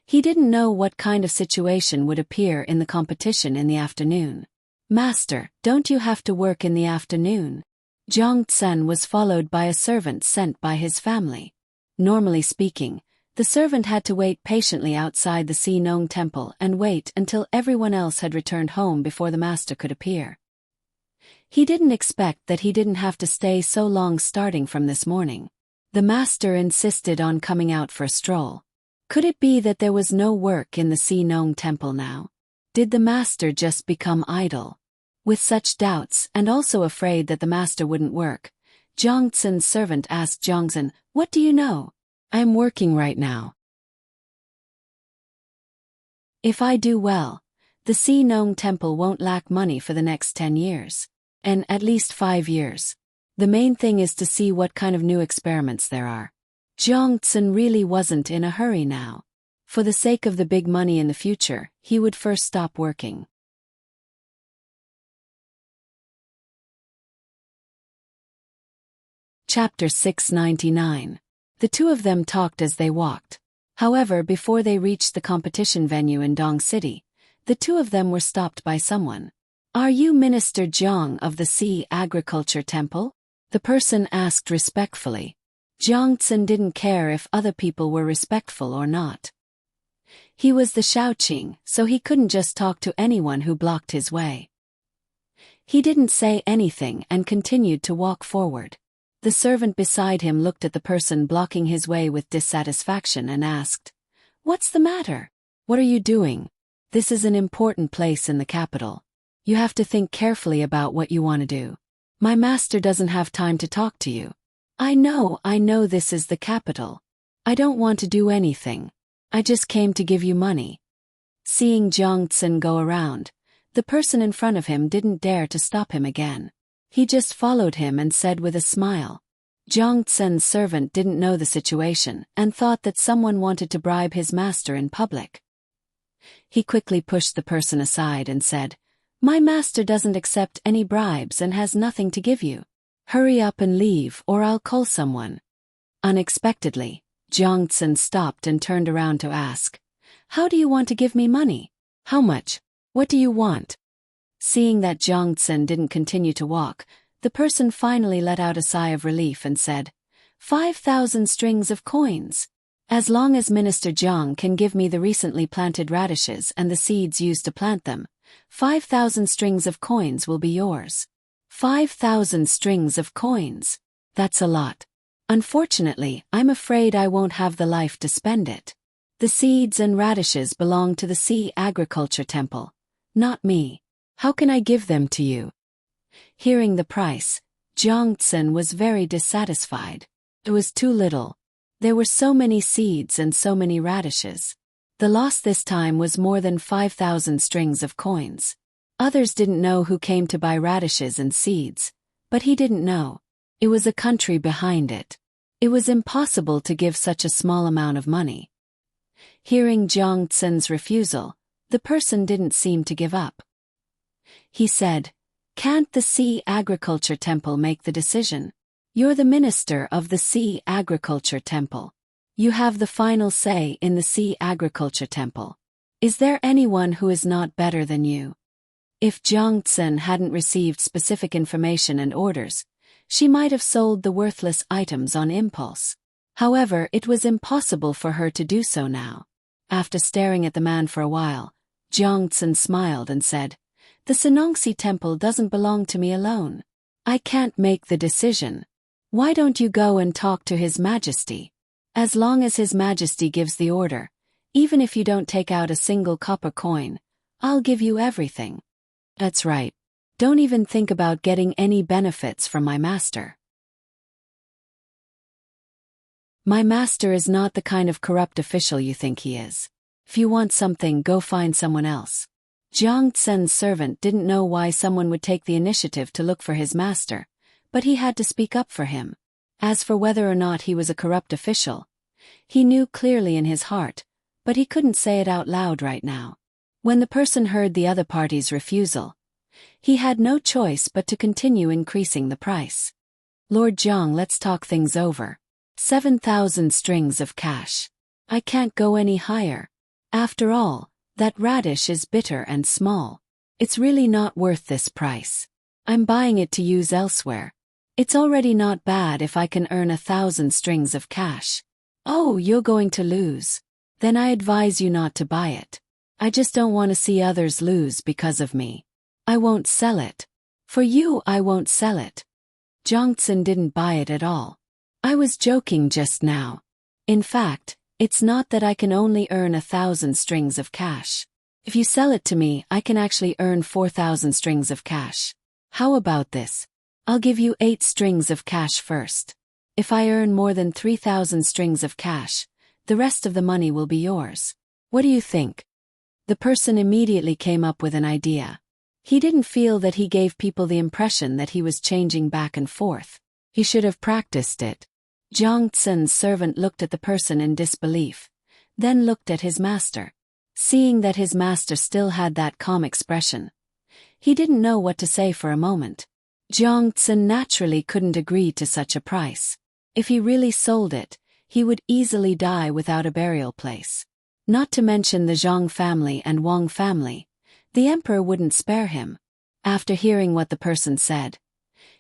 S1: He didn't know what kind of situation would appear in the competition in the afternoon. "Master, don't you have to work in the afternoon?" Jiangtsen was followed by a servant sent by his family. Normally speaking, the servant had to wait patiently outside the Xinong temple and wait until everyone else had returned home before the master could appear. He didn't expect that he didn't have to stay so long starting from this morning. The master insisted on coming out for a stroll. Could it be that there was no work in the Xinong temple now? Did the master just become idle? With such doubts and also afraid that the master wouldn't work, Jiangtsen's servant asked Jiangtsen, "What do you know? I am working right now. If I do well, the Xinong temple won't lack money for the next 10 years. And at least 5 years. The main thing is to see what kind of new experiments there are." Jiangtsen really wasn't in a hurry now. For the sake of the big money in the future, he would first stop working. Chapter 699. The two of them talked as they walked. However, before they reached the competition venue in Dong City, the two of them were stopped by someone. "Are you Minister Jiang of the Sea Agriculture Temple?" the person asked respectfully. Jiang Tsen didn't care if other people were respectful or not. He was the Shaoqing, so he couldn't just talk to anyone who blocked his way. He didn't say anything and continued to walk forward. The servant beside him looked at the person blocking his way with dissatisfaction and asked, "What's the matter? What are you doing? This is an important place in the capital. You have to think carefully about what you want to do. My master doesn't have time to talk to you." I know this is the capital. I don't want to do anything. I just came to give you money." Seeing Jiang Tsen go around, the person in front of him didn't dare to stop him again. He just followed him and said with a smile. Jiang Tsen's servant didn't know the situation and thought that someone wanted to bribe his master in public. He quickly pushed the person aside and said, "My master doesn't accept any bribes and has nothing to give you. Hurry up and leave or I'll call someone." Unexpectedly, Jiang Tsen stopped and turned around to ask, "How do you want to give me money? How much? What do you want?" Seeing that Jiang Tsen didn't continue to walk, the person finally let out a sigh of relief and said, 5,000 strings of coins. As long as Minister Jiang can give me the recently planted radishes and the seeds used to plant them, 5,000 strings of coins will be yours." 5,000 strings of coins. That's a lot. Unfortunately, I'm afraid I won't have the life to spend it. The seeds and radishes belong to the Sea Agriculture Temple, not me. How can I give them to you? Hearing the price, Jiang Tsen was very dissatisfied. It was too little. There were so many seeds and so many radishes. The loss this time was more than 5,000 strings of coins. Others didn't know who came to buy radishes and seeds, but he didn't know. It was a country behind it. It was impossible to give such a small amount of money. Hearing Jiang Tsen's refusal, the person didn't seem to give up. He said, "Can't the Sea Agriculture Temple make the decision? You're the minister of the Sea Agriculture Temple. You have the final say in the Sea Agriculture Temple. Is there anyone who is not better than you?" If Jiang Tsen hadn't received specific information and orders, she might have sold the worthless items on impulse. However, it was impossible for her to do so now. After staring at the man for a while, Jiang Tsen smiled and said, "The Senongsi Temple doesn't belong to me alone. I can't make the decision. Why don't you go and talk to His Majesty? As long as His Majesty gives the order, even if you don't take out a single copper coin, I'll give you everything." That's right. Don't even think about getting any benefits from my master. My master is not the kind of corrupt official you think he is. If you want something, go find someone else. Jiang Tsen's servant didn't know why someone would take the initiative to look for his master, but he had to speak up for him. As for whether or not he was a corrupt official, he knew clearly in his heart, but he couldn't say it out loud right now. When the person heard the other party's refusal, he had no choice but to continue increasing the price. "Lord Jiang, let's talk things over. 7,000 strings of cash. I can't go any higher. After all, that radish is bitter and small. It's really not worth this price. I'm buying it to use elsewhere. It's already not bad if I can earn 1,000 strings of cash." "Oh, you're going to lose. Then I advise you not to buy it. I just don't want to see others lose because of me. I won't sell it. For you, I won't sell it." Jiang Tsen didn't buy it at all. "I was joking just now. In fact, it's not that I can only earn 1,000 strings of cash. If you sell it to me, I can actually earn 4,000 strings of cash. How about this? I'll give you 8 strings of cash first. If I earn more than 3,000 strings of cash, the rest of the money will be yours. What do you think?" The person immediately came up with an idea. He didn't feel that he gave people the impression that he was changing back and forth. He should have practiced it. Jiang Tsen's servant looked at the person in disbelief, then looked at his master. Seeing that his master still had that calm expression, he didn't know what to say for a moment. Jiang Tsun naturally couldn't agree to such a price. If he really sold it, he would easily die without a burial place. Not to mention the Zhang family and Wang family, the emperor wouldn't spare him. After hearing what the person said,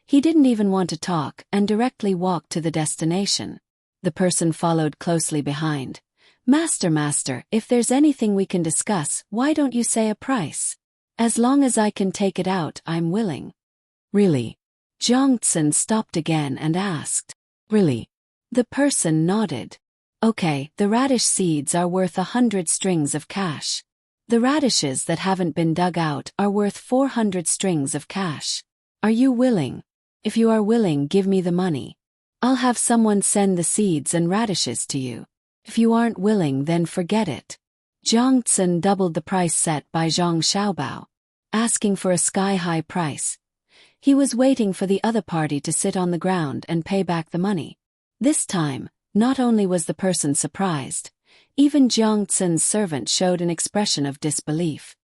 S1: he didn't even want to talk and directly walked to the destination. The person followed closely behind. Master, if there's anything we can discuss, why don't you say a price? As long as I can take it out, I'm willing. Really? Jiang Tsun stopped again and asked. Really? The person nodded. Okay, the radish seeds are worth 100 strings of cash. The radishes that haven't been dug out are worth 400 strings of cash. Are you willing? If you are willing, give me the money. I'll have someone send the seeds and radishes to you. If you aren't willing, then forget it. Jiang Tsun doubled the price set by Zhang Xiaobao, asking for a sky-high price. He was waiting for the other party to sit on the ground and pay back the money. This time, not only was the person surprised, even Jiang Tsun's servant showed an expression of disbelief.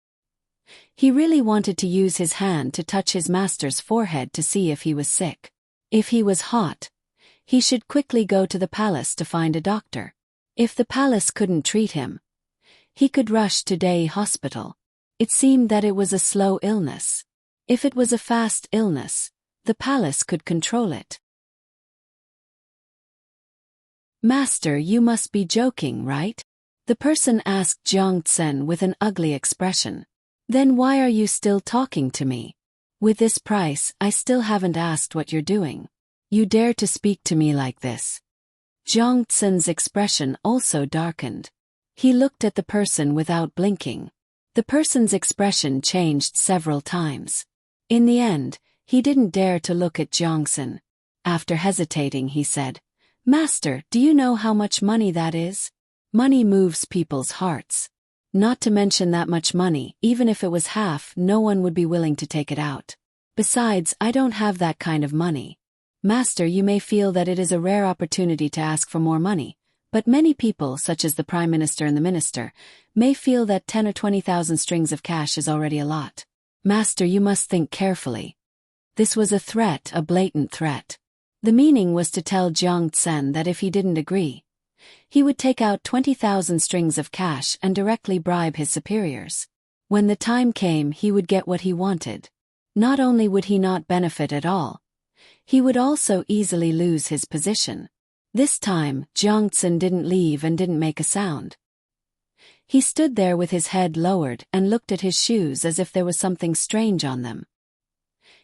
S1: He really wanted to use his hand to touch his master's forehead to see if he was sick. If he was hot, he should quickly go to the palace to find a doctor. If the palace couldn't treat him, he could rush to Dei Hospital. It seemed that it was a slow illness. If it was a fast illness, the palace could control it. Master, you must be joking, right? The person asked Jiang Tsun with an ugly expression. Then why are you still talking to me? With this price, I still haven't asked what you're doing. You dare to speak to me like this? Jiang Tsun's expression also darkened. He looked at the person without blinking. The person's expression changed several times. In the end, he didn't dare to look at Jiang Tsun. After hesitating, he said, Master, do you know how much money that is? Money moves people's hearts. Not to mention that much money, even if it was half, no one would be willing to take it out. Besides, I don't have that kind of money. Master, you may feel that it is a rare opportunity to ask for more money, but many people, such as the Prime Minister and the Minister, may feel that 10 or 20,000 strings of cash is already a lot. Master, you must think carefully. This was a threat, a blatant threat. The meaning was to tell Jiang Tsun that if he didn't agree, he would take out 20,000 strings of cash and directly bribe his superiors. When the time came, he would get what he wanted. Not only would he not benefit at all, he would also easily lose his position. This time, Jiang Tsun didn't leave and didn't make a sound. He stood there with his head lowered and looked at his shoes as if there was something strange on them.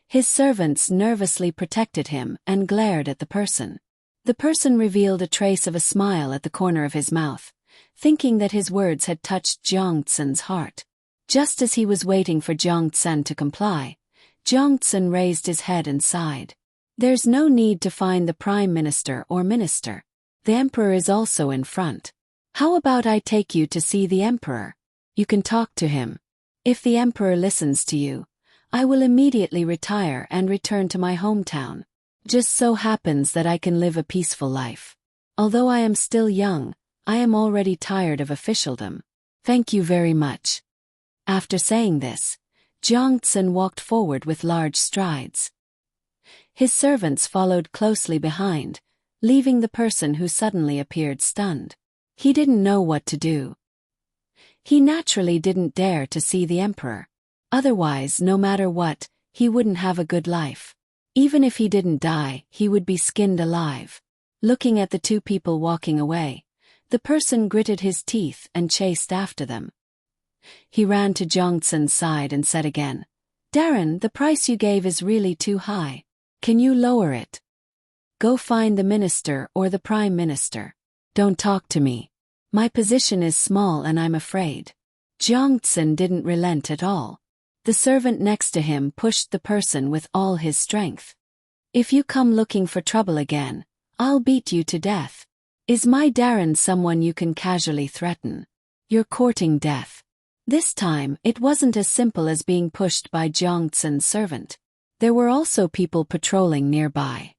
S1: His servants nervously protected him and glared at the person. The person revealed a trace of a smile at the corner of his mouth, thinking that his words had touched Jiang Tsun's heart. Just as he was waiting for Jiang Tsun to comply, Jiang Tsun raised his head and sighed. There's no need to find the Prime Minister or Minister. The Emperor is also in front. How about I take you to see the Emperor? You can talk to him. If the Emperor listens to you, I will immediately retire and return to my hometown. Just so happens that I can live a peaceful life. Although I am still young, I am already tired of officialdom. Thank you very much. After saying this, Jiang Tsun walked forward with large strides. His servants followed closely behind, leaving the person who suddenly appeared stunned. He didn't know what to do. He naturally didn't dare to see the Emperor. Otherwise, no matter what, he wouldn't have a good life. Even if he didn't die, he would be skinned alive. Looking at the two people walking away, the person gritted his teeth and chased after them. He ran to Jiang Tsun's side and said again, Darren, the price you gave is really too high. Can you lower it? Go find the Minister or the Prime Minister. Don't talk to me. My position is small and I'm afraid. Jiang Tsun didn't relent at all. The servant next to him pushed the person with all his strength. If you come looking for trouble again, I'll beat you to death. Is my Darren someone you can casually threaten? You're courting death. This time, it wasn't as simple as being pushed by Jiang Tsun's servant. There were also people patrolling nearby.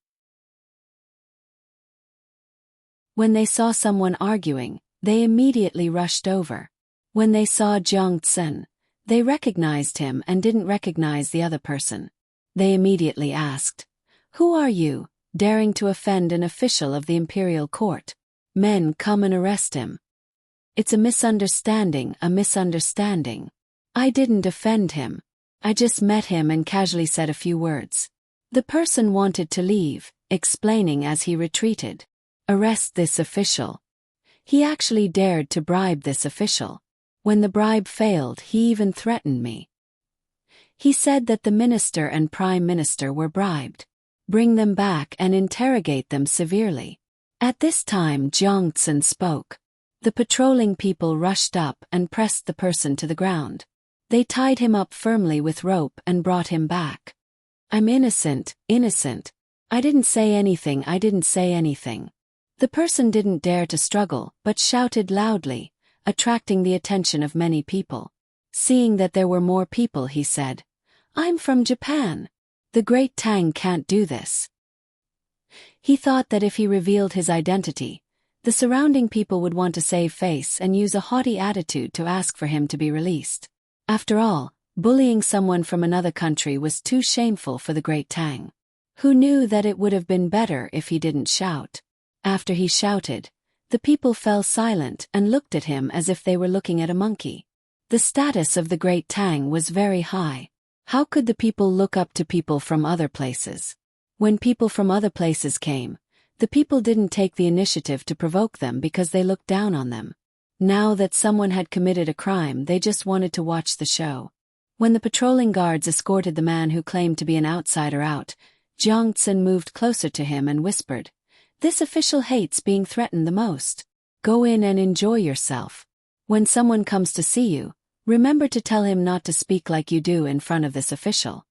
S1: When they saw someone arguing, they immediately rushed over. When they saw Jiang Tsun, they recognized him and didn't recognize the other person. They immediately asked, "Who are you, daring to offend an official of the imperial court? Men, come and arrest him." "It's a misunderstanding, a misunderstanding. I didn't offend him. I just met him and casually said a few words." The person wanted to leave, explaining as he retreated. "Arrest this official. He actually dared to bribe this official. When the bribe failed, he even threatened me. He said that the minister and prime minister were bribed. Bring them back and interrogate them severely." At this time Jiang Tsun spoke. The patrolling people rushed up and pressed the person to the ground. They tied him up firmly with rope and brought him back. "I'm innocent, innocent. I didn't say anything, I didn't say anything." The person didn't dare to struggle, but shouted loudly, attracting the attention of many people. Seeing that there were more people, he said, "I'm from Japan. The great Tang can't do this." He thought that if he revealed his identity, the surrounding people would want to save face and use a haughty attitude to ask for him to be released. After all, bullying someone from another country was too shameful for the great Tang, who knew that it would have been better if he didn't shout. After he shouted, the people fell silent and looked at him as if they were looking at a monkey. The status of the great Tang was very high. How could the people look up to people from other places? When people from other places came, the people didn't take the initiative to provoke them because they looked down on them. Now that someone had committed a crime, they just wanted to watch the show. When the patrolling guards escorted the man who claimed to be an outsider out, Jiang Tsun moved closer to him and whispered, "This official hates being threatened the most. Go in and enjoy yourself. When someone comes to see you, remember to tell him not to speak like you do in front of this official."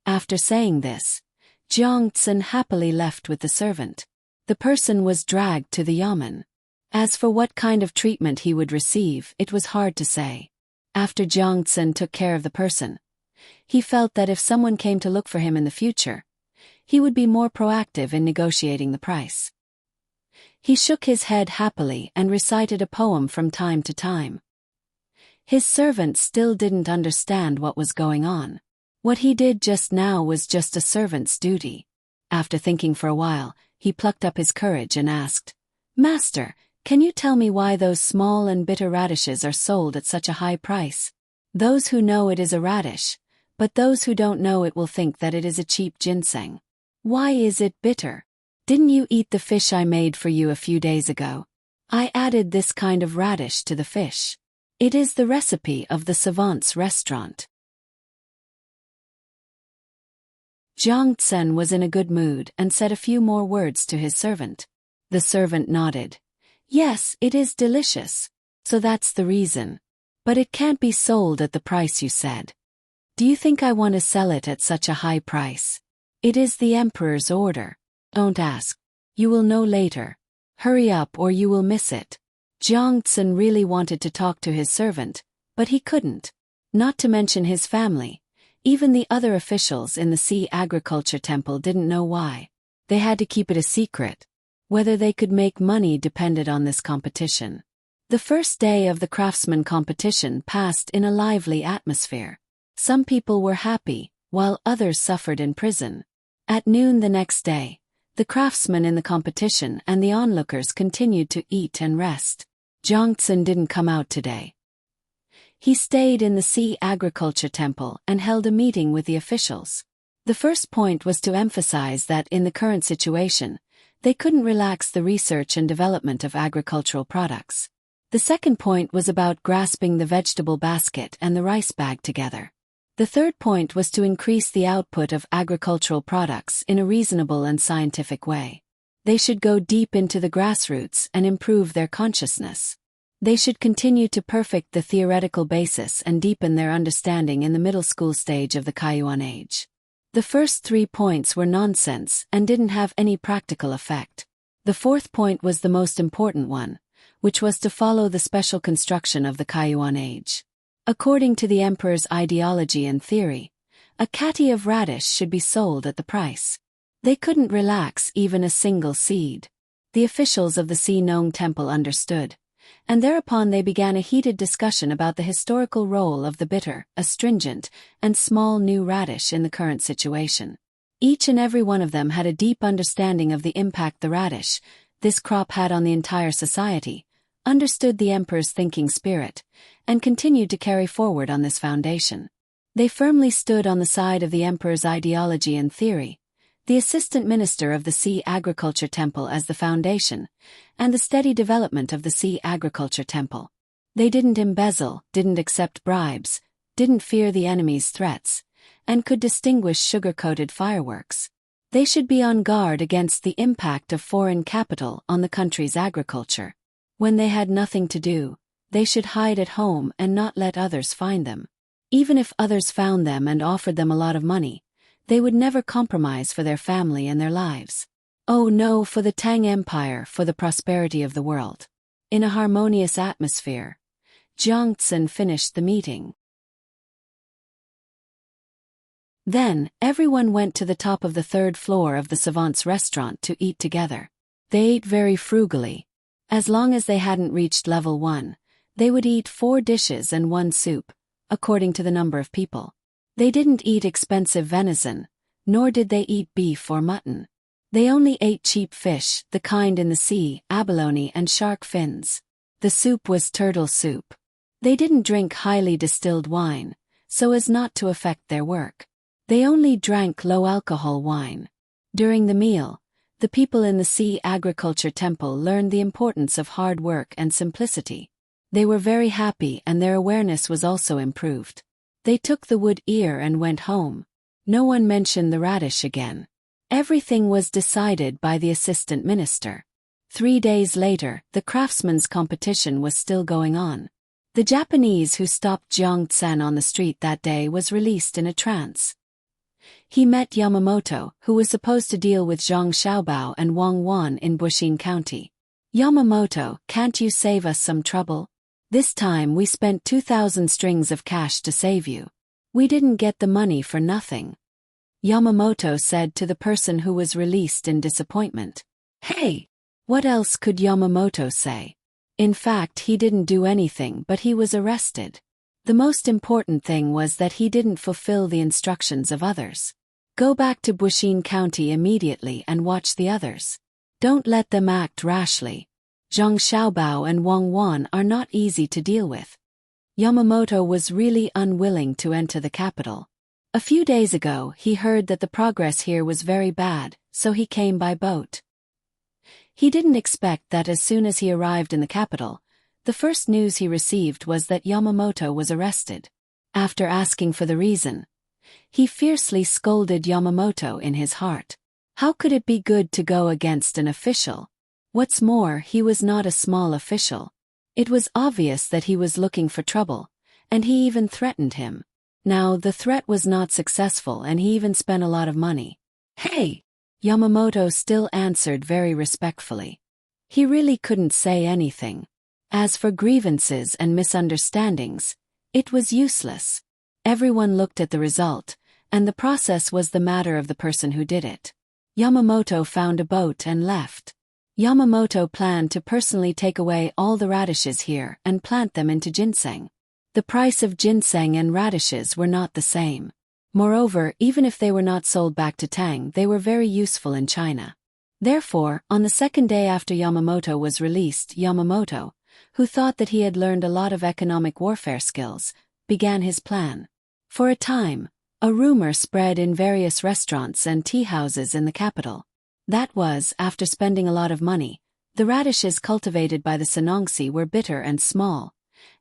S1: After saying this, Jiang Tsun happily left with the servant. The person was dragged to the yamen. As for what kind of treatment he would receive, it was hard to say. After Jiang Tsun took care of the person, he felt that if someone came to look for him in the future, he would be more proactive in negotiating the price. He shook his head happily and recited a poem from time to time. His servant still didn't understand what was going on. What he did just now was just a servant's duty. After thinking for a while, he plucked up his courage and asked, "Master, can you tell me why those small and bitter radishes are sold at such a high price? Those who know it is a radish, but those who don't know it will think that it is a cheap ginseng. Why is it bitter? Didn't you eat the fish I made for you a few days ago? I added this kind of radish to the fish. It is the recipe of the savant's restaurant." Jiang Tsun was in a good mood and said a few more words to his servant. The servant nodded. "Yes, it is delicious. So that's the reason. But it can't be sold at the price you said. Do you think I want to sell it at such a high price? It is the emperor's order. Don't ask. You will know later. Hurry up or you will miss it." Jiang Tsun really wanted to talk to his servant, but he couldn't. Not to mention his family. Even the other officials in the Sea Agriculture Temple didn't know why. They had to keep it a secret. Whether they could make money depended on this competition. The first day of the craftsman competition passed in a lively atmosphere. Some people were happy, while others suffered in prison. At noon the next day, the craftsmen in the competition and the onlookers continued to eat and rest. Jiang Tsun didn't come out today. He stayed in the Sea Agriculture Temple and held a meeting with the officials. The first point was to emphasize that in the current situation, they couldn't relax the research and development of agricultural products. The second point was about grasping the vegetable basket and the rice bag together. The third point was to increase the output of agricultural products in a reasonable and scientific way. They should go deep into the grassroots and improve their consciousness. They should continue to perfect the theoretical basis and deepen their understanding in the middle school stage of the Kaiyuan age. The first 3 points were nonsense and didn't have any practical effect. The fourth point was the most important one, which was to follow the special construction of the Kaiyuan age. According to the emperor's ideology and theory, a catty of radish should be sold at the price. They couldn't relax even a single seed. The officials of the Si Nong Temple understood, and thereupon they began a heated discussion about the historical role of the bitter, astringent, and small new radish in the current situation. Each and every one of them had a deep understanding of the impact the radish, this crop had on the entire society, understood the emperor's thinking spirit, and continued to carry forward on this foundation. They firmly stood on the side of the emperor's ideology and theory, the assistant minister of the Sea Agriculture Temple as the foundation, and the steady development of the Sea Agriculture Temple. They didn't embezzle, didn't accept bribes, didn't fear the enemy's threats, and could distinguish sugar-coated fireworks. They should be on guard against the impact of foreign capital on the country's agriculture. When they had nothing to do, they should hide at home and not let others find them. Even if others found them and offered them a lot of money, they would never compromise for their family and their lives. Oh no, for the Tang Empire, for the prosperity of the world. In a harmonious atmosphere, Jiang Tsun finished the meeting. Then, everyone went to the top of the third floor of the savant's restaurant to eat together. They ate very frugally. As long as they hadn't reached level 1, they would eat 4 dishes and 1 soup, according to the number of people. They didn't eat expensive venison, nor did they eat beef or mutton. They only ate cheap fish, the kind in the sea, abalone and shark fins. The soup was turtle soup. They didn't drink highly distilled wine, so as not to affect their work. They only drank low-alcohol wine. During the meal, the people in the Sea Agriculture Temple learned the importance of hard work and simplicity. They were very happy and their awareness was also improved. They took the wood ear and went home. No one mentioned the radish again. Everything was decided by the assistant minister. 3 days later, the craftsman's competition was still going on. The Japanese who stopped Jiang Tsun on the street that day was released in a trance. He met Yamamoto, who was supposed to deal with Zhang Xiaobao and Wang Wan in Bushin County. Yamamoto, can't you save us some trouble? This time we spent 2,000 strings of cash to save you. We didn't get the money for nothing. Yamamoto said to the person who was released in disappointment. Hey! What else could Yamamoto say? In fact, he didn't do anything, but he was arrested. The most important thing was that he didn't fulfill the instructions of others. Go back to Bushin County immediately and watch the others. Don't let them act rashly. Zhang Xiaobao and Wang Wan are not easy to deal with. Yamamoto was really unwilling to enter the capital. A few days ago he heard that the progress here was very bad, so he came by boat. He didn't expect that as soon as he arrived in the capital, the first news he received was that Yamamoto was arrested. After asking for the reason, he fiercely scolded Yamamoto in his heart. How could it be good to go against an official? What's more, he was not a small official. It was obvious that he was looking for trouble, and he even threatened him. Now, the threat was not successful and he even spent a lot of money. Hey! Yamamoto still answered very respectfully. He really couldn't say anything. As for grievances and misunderstandings, it was useless. Everyone looked at the result, and the process was the matter of the person who did it. Yamamoto found a boat and left. Yamamoto planned to personally take away all the radishes here and plant them into ginseng. The price of ginseng and radishes were not the same. Moreover, even if they were not sold back to Tang, they were very useful in China. Therefore, on the second day after Yamamoto was released, Yamamoto, who thought that he had learned a lot of economic warfare skills, began his plan. For a time, a rumor spread in various restaurants and tea houses in the capital. That was, after spending a lot of money, the radishes cultivated by the Sanongsi were bitter and small,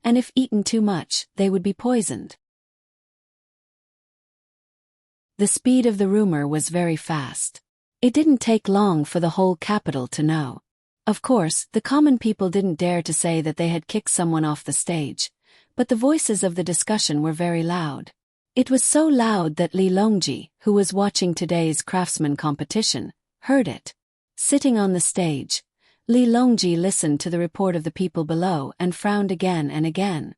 S1: and if eaten too much, they would be poisoned. The speed of the rumor was very fast. It didn't take long for the whole capital to know. Of course, the common people didn't dare to say that they had kicked someone off the stage, but the voices of the discussion were very loud. It was so loud that Li Longji, who was watching today's craftsman competition, heard it. Sitting on the stage, Li Longji listened to the report of the people below and frowned again and again.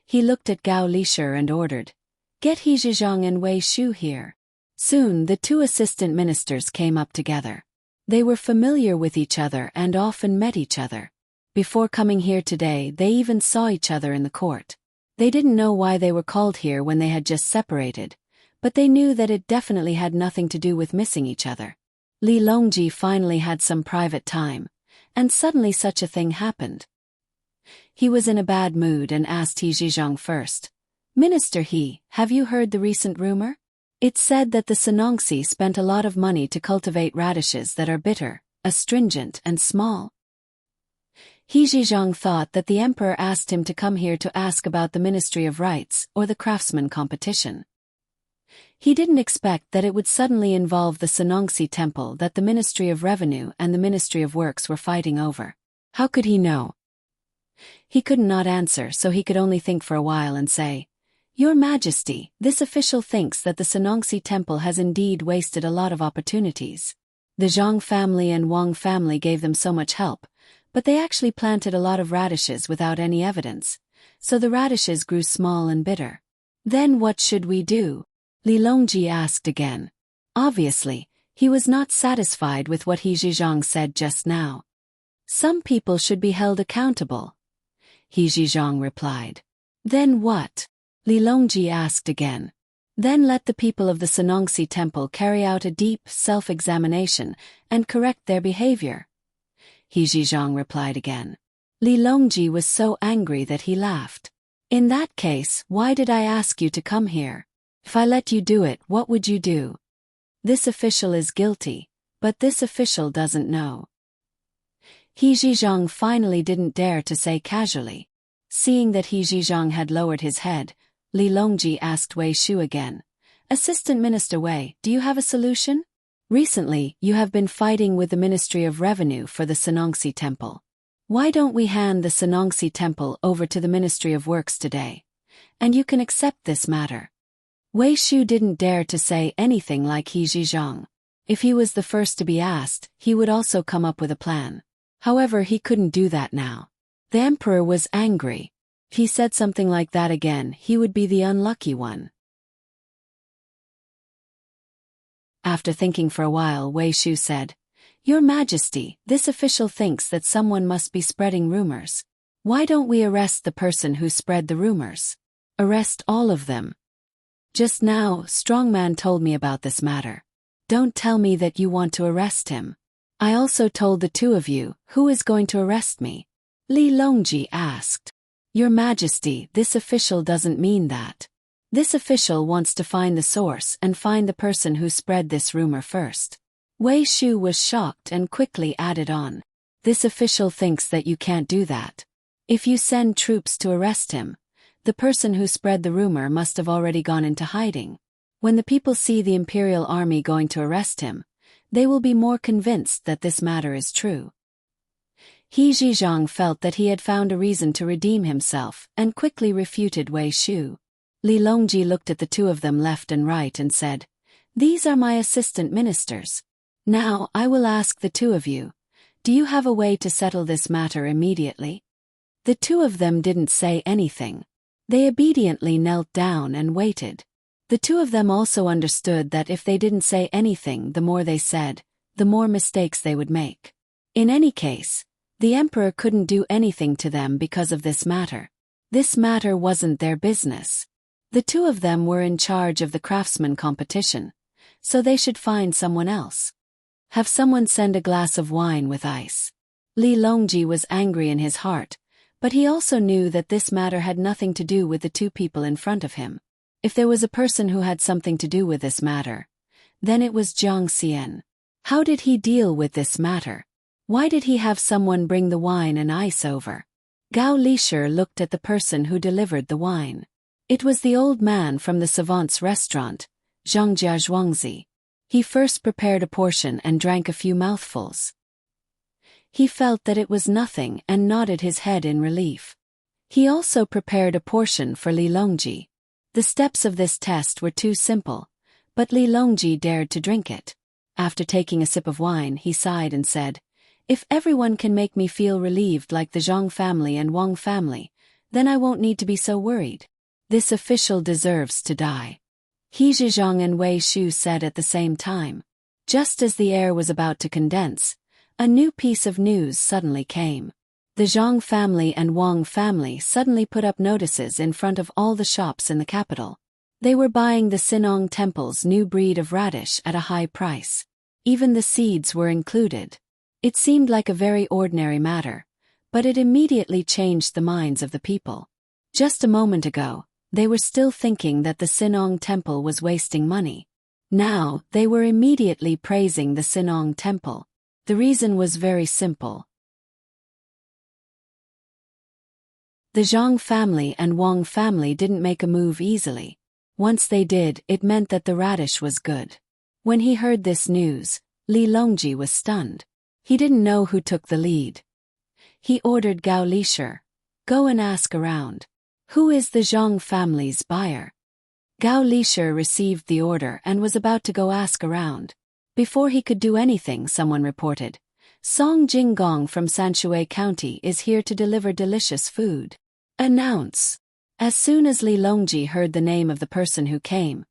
S1: He looked at Gao Lishur and ordered, "Get He Zhejiang and Wei Shu here." Soon the 2 assistant ministers came up together. They were familiar with each other and often met each other. Before coming here today, they even saw each other in the court. They didn't know why they were called here when they had just separated, but they knew that it definitely had nothing to do with missing each other. Li Longji finally had some private time, and suddenly such a thing happened. He was in a bad mood and asked He Zhizhong first. Minister He, have you heard the recent rumor? It said that the Sonongsi spent a lot of money to cultivate radishes that are bitter, astringent and small. He Zhizhong thought that the emperor asked him to come here to ask about the Ministry of Rights or the craftsman competition. He didn't expect that it would suddenly involve the Sonongsi temple that the Ministry of Revenue and the Ministry of Works were fighting over. How could he know? He could not answer, so he could only think for a while and say, Your Majesty, this official thinks that the Sonongsi temple has indeed wasted a lot of opportunities. The Zhang family and Wang family gave them so much help, but they actually planted a lot of radishes without any evidence, so the radishes grew small and bitter. Then what should we do? Li Longji asked again. Obviously, he was not satisfied with what He Zhizhong said just now. Some people should be held accountable. He Zhizhong replied. Then what? Li Longji asked again. Then let the people of the Sonongsi temple carry out a deep self-examination and correct their behavior. He Zhizhong replied again. Li Longji was so angry that he laughed. In that case, why did I ask you to come here? If I let you do it, what would you do? This official is guilty, but this official doesn't know. He Zhizhong finally didn't dare to say casually. Seeing that He Zhizhong had lowered his head, Li Longji asked Wei Shu again. Assistant Minister Wei, do you have a solution? Recently, you have been fighting with the Ministry of Revenue for the Sonongsi temple. Why don't we hand the Sonongsi temple over to the Ministry of Works today? And you can accept this matter. Wei Shu didn't dare to say anything like He Zhizhong. If he was the first to be asked, he would also come up with a plan. However, he couldn't do that now. The emperor was angry. If he said something like that again, he would be the unlucky one. After thinking for a while, Wei Shu said, Your Majesty, this official thinks that someone must be spreading rumors. Why don't we arrest the person who spread the rumors? Arrest all of them. Just now, Strongman told me about this matter. Don't tell me that you want to arrest him. I also told the two of you, who is going to arrest me? Li Longji asked. Your Majesty, this official doesn't mean that. This official wants to find the source and find the person who spread this rumor first. Wei Shu was shocked and quickly added on. This official thinks that you can't do that. If you send troops to arrest him, the person who spread the rumor must have already gone into hiding. When the people see the imperial army going to arrest him, they will be more convinced that this matter is true. He Zhizhong felt that he had found a reason to redeem himself and quickly refuted Wei Shu. Li Longji looked at the two of them left and right and said, These are my assistant ministers. Now I will ask the two of you, do you have a way to settle this matter immediately? The two of them didn't say anything. They obediently knelt down and waited. The two of them also understood that if they didn't say anything, the more they said, the more mistakes they would make. In any case, the emperor couldn't do anything to them because of this matter. This matter wasn't their business. The two of them were in charge of the craftsman competition, so they should find someone else. Have someone send a glass of wine with ice. Li Longji was angry in his heart, but he also knew that this matter had nothing to do with the two people in front of him. If there was a person who had something to do with this matter, then it was Jiang Xian. How did he deal with this matter? Why did he have someone bring the wine and ice over? Gao Lisher looked at the person who delivered the wine. It was the old man from the savant's restaurant, Zhangjia Zhuangzi. He first prepared a portion and drank a few mouthfuls. He felt that it was nothing and nodded his head in relief. He also prepared a portion for Li Longji. The steps of this test were too simple, but Li Longji dared to drink it. After taking a sip of wine, he sighed and said, If everyone can make me feel relieved like the Zhang family and Wang family, then I won't need to be so worried. This official deserves to die. He Zhizhong and Wei Shu said at the same time. Just as the air was about to condense, a new piece of news suddenly came. The Zhang family and Wang family suddenly put up notices in front of all the shops in the capital. They were buying the Sinong Temple's new breed of radish at a high price. Even the seeds were included. It seemed like a very ordinary matter, but it immediately changed the minds of the people. Just a moment ago, they were still thinking that the Sinong Temple was wasting money. Now, they were immediately praising the Sinong Temple. The reason was very simple. The Zhang family and Wang family didn't make a move easily. Once they did, it meant that the radish was good. When he heard this news, Li Longji was stunned. He didn't know who took the lead. He ordered Gao Lishir, "Go and ask around. Who is the Zhang family's buyer?" Gao Lishir received the order and was about to go ask around. Before he could do anything, someone reported, "Song Jinggong from Sanshui County is here to deliver delicious food. Announce." As soon as Li Longji heard the name of the person who came,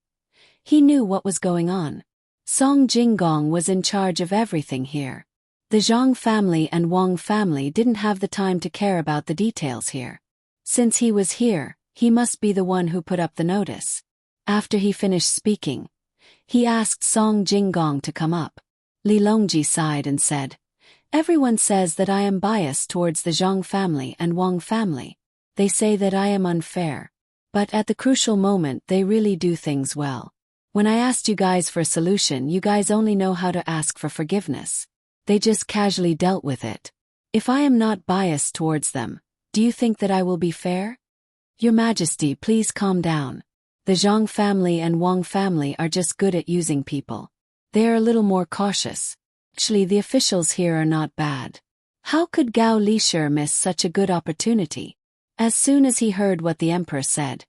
S1: he knew what was going on. Song Jinggong was in charge of everything here. The Zhang family and Wang family didn't have the time to care about the details here. Since he was here, he must be the one who put up the notice. After he finished speaking, he asked Song Jinggong to come up. Li Longji sighed and said, "Everyone says that I am biased towards the Zhang family and Wang family. They say that I am unfair. But at the crucial moment they really do things well. When I asked you guys for a solution, you guys only know how to ask for forgiveness. They just casually dealt with it. If I am not biased towards them, do you think that I will be fair? Your Majesty, please calm down. The Zhang family and Wang family are just good at using people. They are a little more cautious. Actually, the officials here are not bad. How could Gao Lishir miss such a good opportunity?" As soon as he heard what the emperor said,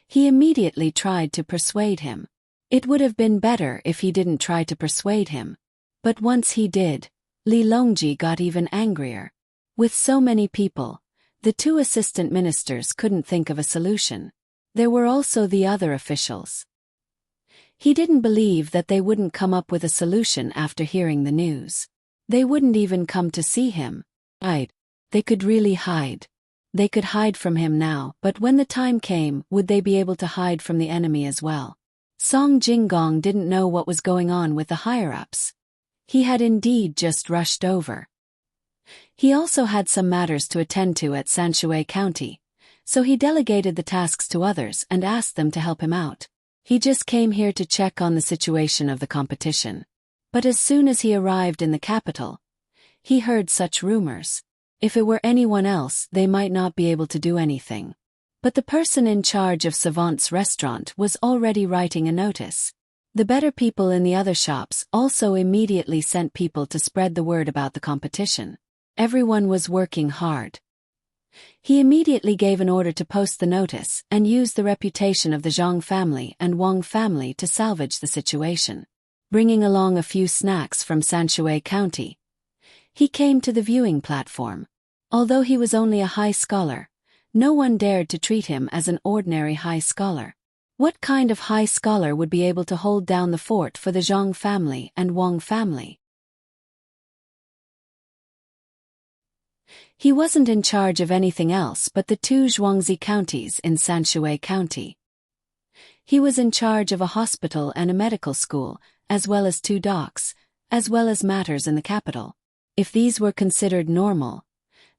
S1: he immediately tried to persuade him. It would have been better if he didn't try to persuade him. But once he did, Li Longji got even angrier. With so many people, the two assistant ministers couldn't think of a solution. There were also the other officials. He didn't believe that they wouldn't come up with a solution after hearing the news. They wouldn't even come to see him. They could really hide. They could hide from him now, but when the time came, would they be able to hide from the enemy as well? Song Jinggong didn't know what was going on with the higher-ups. He had indeed just rushed over. He also had some matters to attend to at Sanshui County, so he delegated the tasks to others and asked them to help him out. He just came here to check on the situation of the competition. But as soon as he arrived in the capital, he heard such rumors. If it were anyone else, they might not be able to do anything. But the person in charge of Savant's restaurant was already writing a notice. The better people in the other shops also immediately sent people to spread the word about the competition. Everyone was working hard. He immediately gave an order to post the notice and use the reputation of the Zhang family and Wang family to salvage the situation. Bringing along a few snacks from Sanshui County, he came to the viewing platform. Although he was only a high scholar, no one dared to treat him as an ordinary high scholar. What kind of high scholar would be able to hold down the fort for the Zhang family and Wang family? He wasn't in charge of anything else but the two Zhuangzi counties in Sanshui County. He was in charge of a hospital and a medical school, as well as 2 docks, as well as matters in the capital. If these were considered normal,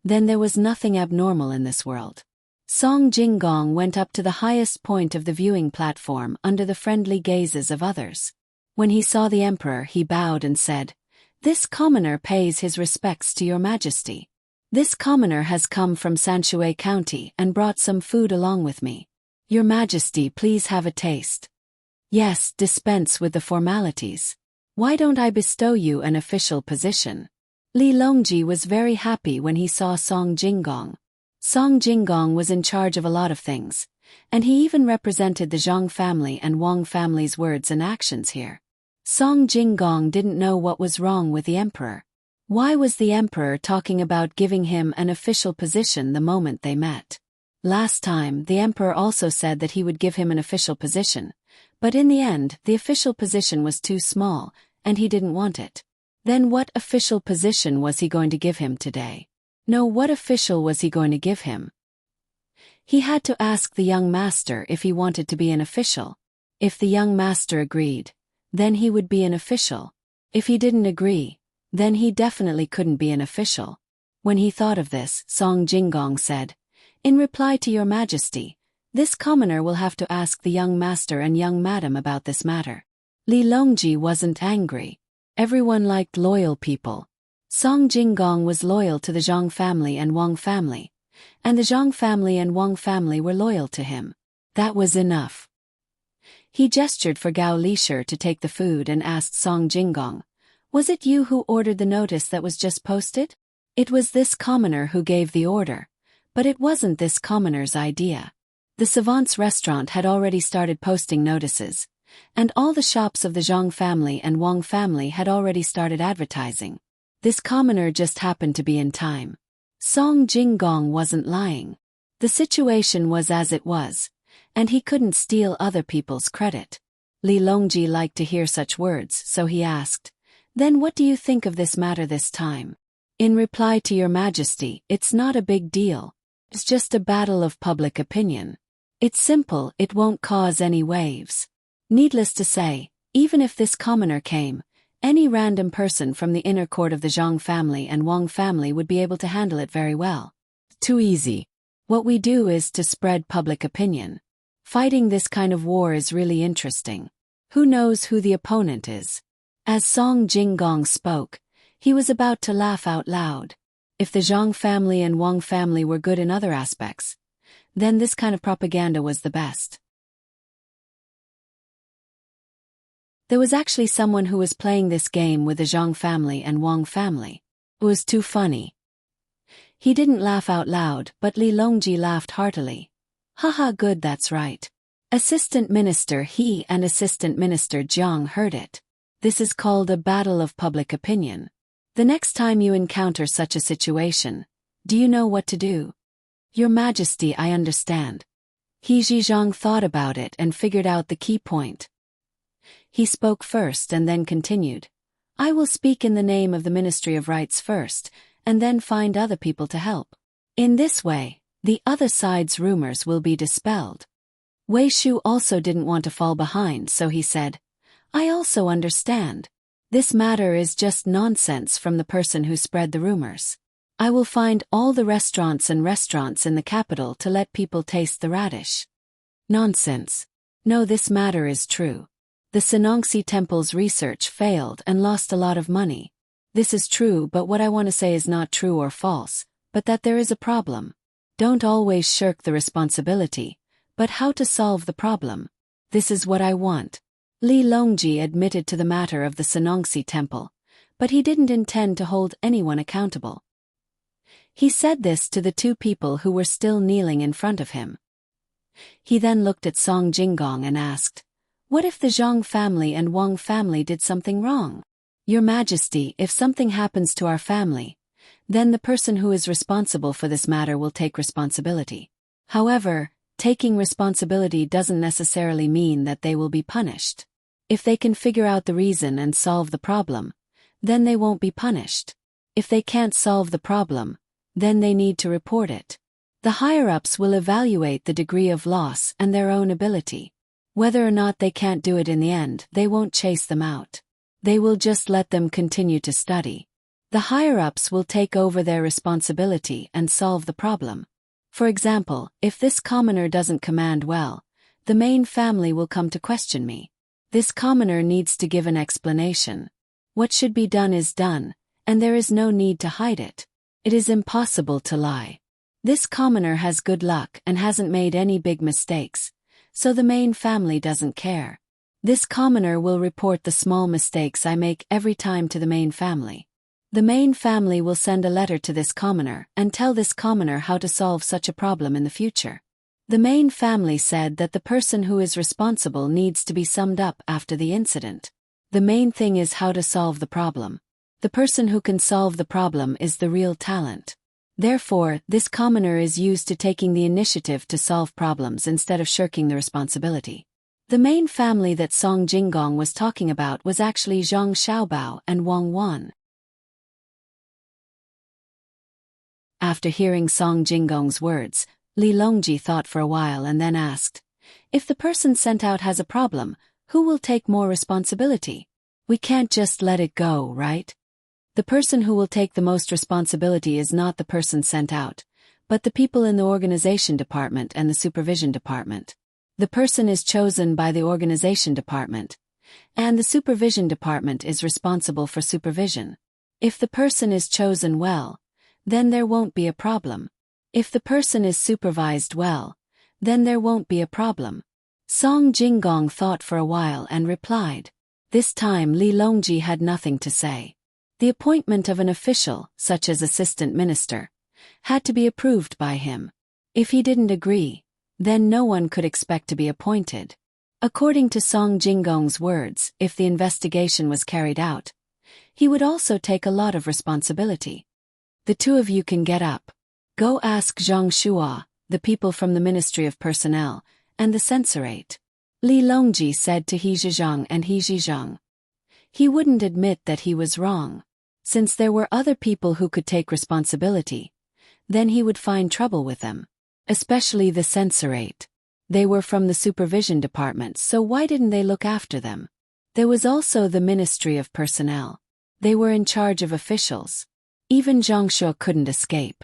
S1: then there was nothing abnormal in this world. Song Jinggong went up to the highest point of the viewing platform under the friendly gazes of others. When he saw the emperor, he bowed and said, "This commoner pays his respects to your majesty. This commoner has come from Sanshui County and brought some food along with me. Your majesty, please have a taste." "Yes, dispense with the formalities. Why don't I bestow you an official position?" Li Longji was very happy when he saw Song Jinggong. Song Jinggong was in charge of a lot of things, and he even represented the Zhang family and Wang family's words and actions here. Song Jinggong didn't know what was wrong with the emperor. Why was the emperor talking about giving him an official position the moment they met? Last time, the emperor also said that he would give him an official position, but in the end, the official position was too small, and he didn't want it. Then what official position was he going to give him today? No, what official was he going to give him? He had to ask the young master if he wanted to be an official. If the young master agreed, then he would be an official. If he didn't agree, then he definitely couldn't be an official. When he thought of this, Song Jinggong said, "In reply to your majesty, this commoner will have to ask the young master and young madam about this matter." Li Longji wasn't angry. Everyone liked loyal people. Song Jinggong was loyal to the Zhang family and Wang family, and the Zhang family and Wang family were loyal to him. That was enough. He gestured for Gao Lishir to take the food and asked Song Jinggong, "Was it you who ordered the notice that was just posted?" It was this commoner who gave the order, but it wasn't this commoner's idea. The savant's restaurant had already started posting notices, and all the shops of the Zhang family and Wang family had already started advertising. This commoner just happened to be in time. Song Jinggong wasn't lying. The situation was as it was, and he couldn't steal other people's credit. Li Longji liked to hear such words, so he asked, "Then what do you think of this matter this time?" "In reply to your majesty, it's not a big deal. It's just a battle of public opinion. It's simple, it won't cause any waves." Needless to say, even if this commoner came, any random person from the inner court of the Zhang family and Wang family would be able to handle it very well. Too easy. What we do is to spread public opinion. Fighting this kind of war is really interesting. Who knows who the opponent is? As Song Jinggong spoke, he was about to laugh out loud. If the Zhang family and Wang family were good in other aspects, then this kind of propaganda was the best. There was actually someone who was playing this game with the Zhang family and Wang family. It was too funny. He didn't laugh out loud, but Li Longji laughed heartily. "Haha, good, that's right." Assistant Minister He and Assistant Minister Jiang heard it. This is called a battle of public opinion. The next time you encounter such a situation, do you know what to do? "Your Majesty, I understand." He Zhang thought about it and figured out the key point. He spoke first and then continued, "I will speak in the name of the Ministry of Rights first, and then find other people to help. In this way, the other side's rumors will be dispelled." Wei Shu also didn't want to fall behind, so he said, "I also understand. This matter is just nonsense from the person who spread the rumors. I will find all the restaurants in the capital to let people taste the radish." Nonsense. No, this matter is true. The Sanongxi Temple's research failed and lost a lot of money. This is true, but what I want to say is not true or false, but that there is a problem. Don't always shirk the responsibility, but how to solve the problem. This is what I want. Li Longji admitted to the matter of the Sanongxi Temple, but he didn't intend to hold anyone accountable. He said this to the two people who were still kneeling in front of him. He then looked at Song Jinggong and asked, "What if the Zhang family and Wang family did something wrong?" "Your Majesty, if something happens to our family, then the person who is responsible for this matter will take responsibility. However, taking responsibility doesn't necessarily mean that they will be punished. If they can figure out the reason and solve the problem, then they won't be punished. If they can't solve the problem, then they need to report it. The higher-ups will evaluate the degree of loss and their own ability. Whether or not they can't do it in the end, they won't chase them out. They will just let them continue to study. The higher-ups will take over their responsibility and solve the problem. For example, if this commoner doesn't command well, the main family will come to question me. This commoner needs to give an explanation. What should be done is done, and there is no need to hide it. It is impossible to lie. This commoner has good luck and hasn't made any big mistakes, so the main family doesn't care. This commoner will report the small mistakes I make every time to the main family. The main family will send a letter to this commoner and tell this commoner how to solve such a problem in the future. The main family said that the person who is responsible needs to be summed up after the incident. The main thing is how to solve the problem. The person who can solve the problem is the real talent. Therefore, this commoner is used to taking the initiative to solve problems instead of shirking the responsibility. The main family that Song Jinggong was talking about was actually Zhang Xiaobao and Wang Wan. After hearing Song Jinggong's words, Li Longji thought for a while and then asked, "If the person sent out has a problem, who will take more responsibility? We can't just let it go, right? The person who will take the most responsibility is not the person sent out, but the people in the organization department and the supervision department. The person is chosen by the organization department, and the supervision department is responsible for supervision. If the person is chosen well, then there won't be a problem. If the person is supervised well, then there won't be a problem." Song Jinggong thought for a while and replied. This time Li Longji had nothing to say. The appointment of an official, such as assistant minister, had to be approved by him. If he didn't agree, then no one could expect to be appointed. According to Song Jinggong's words, if the investigation was carried out, he would also take a lot of responsibility. "The two of you can get up. Go ask Zhang Shua, the people from the Ministry of Personnel, and the censorate," Li Longji said to He Zhizhang and He Zhizhang. He wouldn't admit that he was wrong. Since there were other people who could take responsibility, then he would find trouble with them. Especially the censorate. They were from the supervision department, so why didn't they look after them? There was also the Ministry of Personnel. They were in charge of officials. Even Zhang Shu couldn't escape.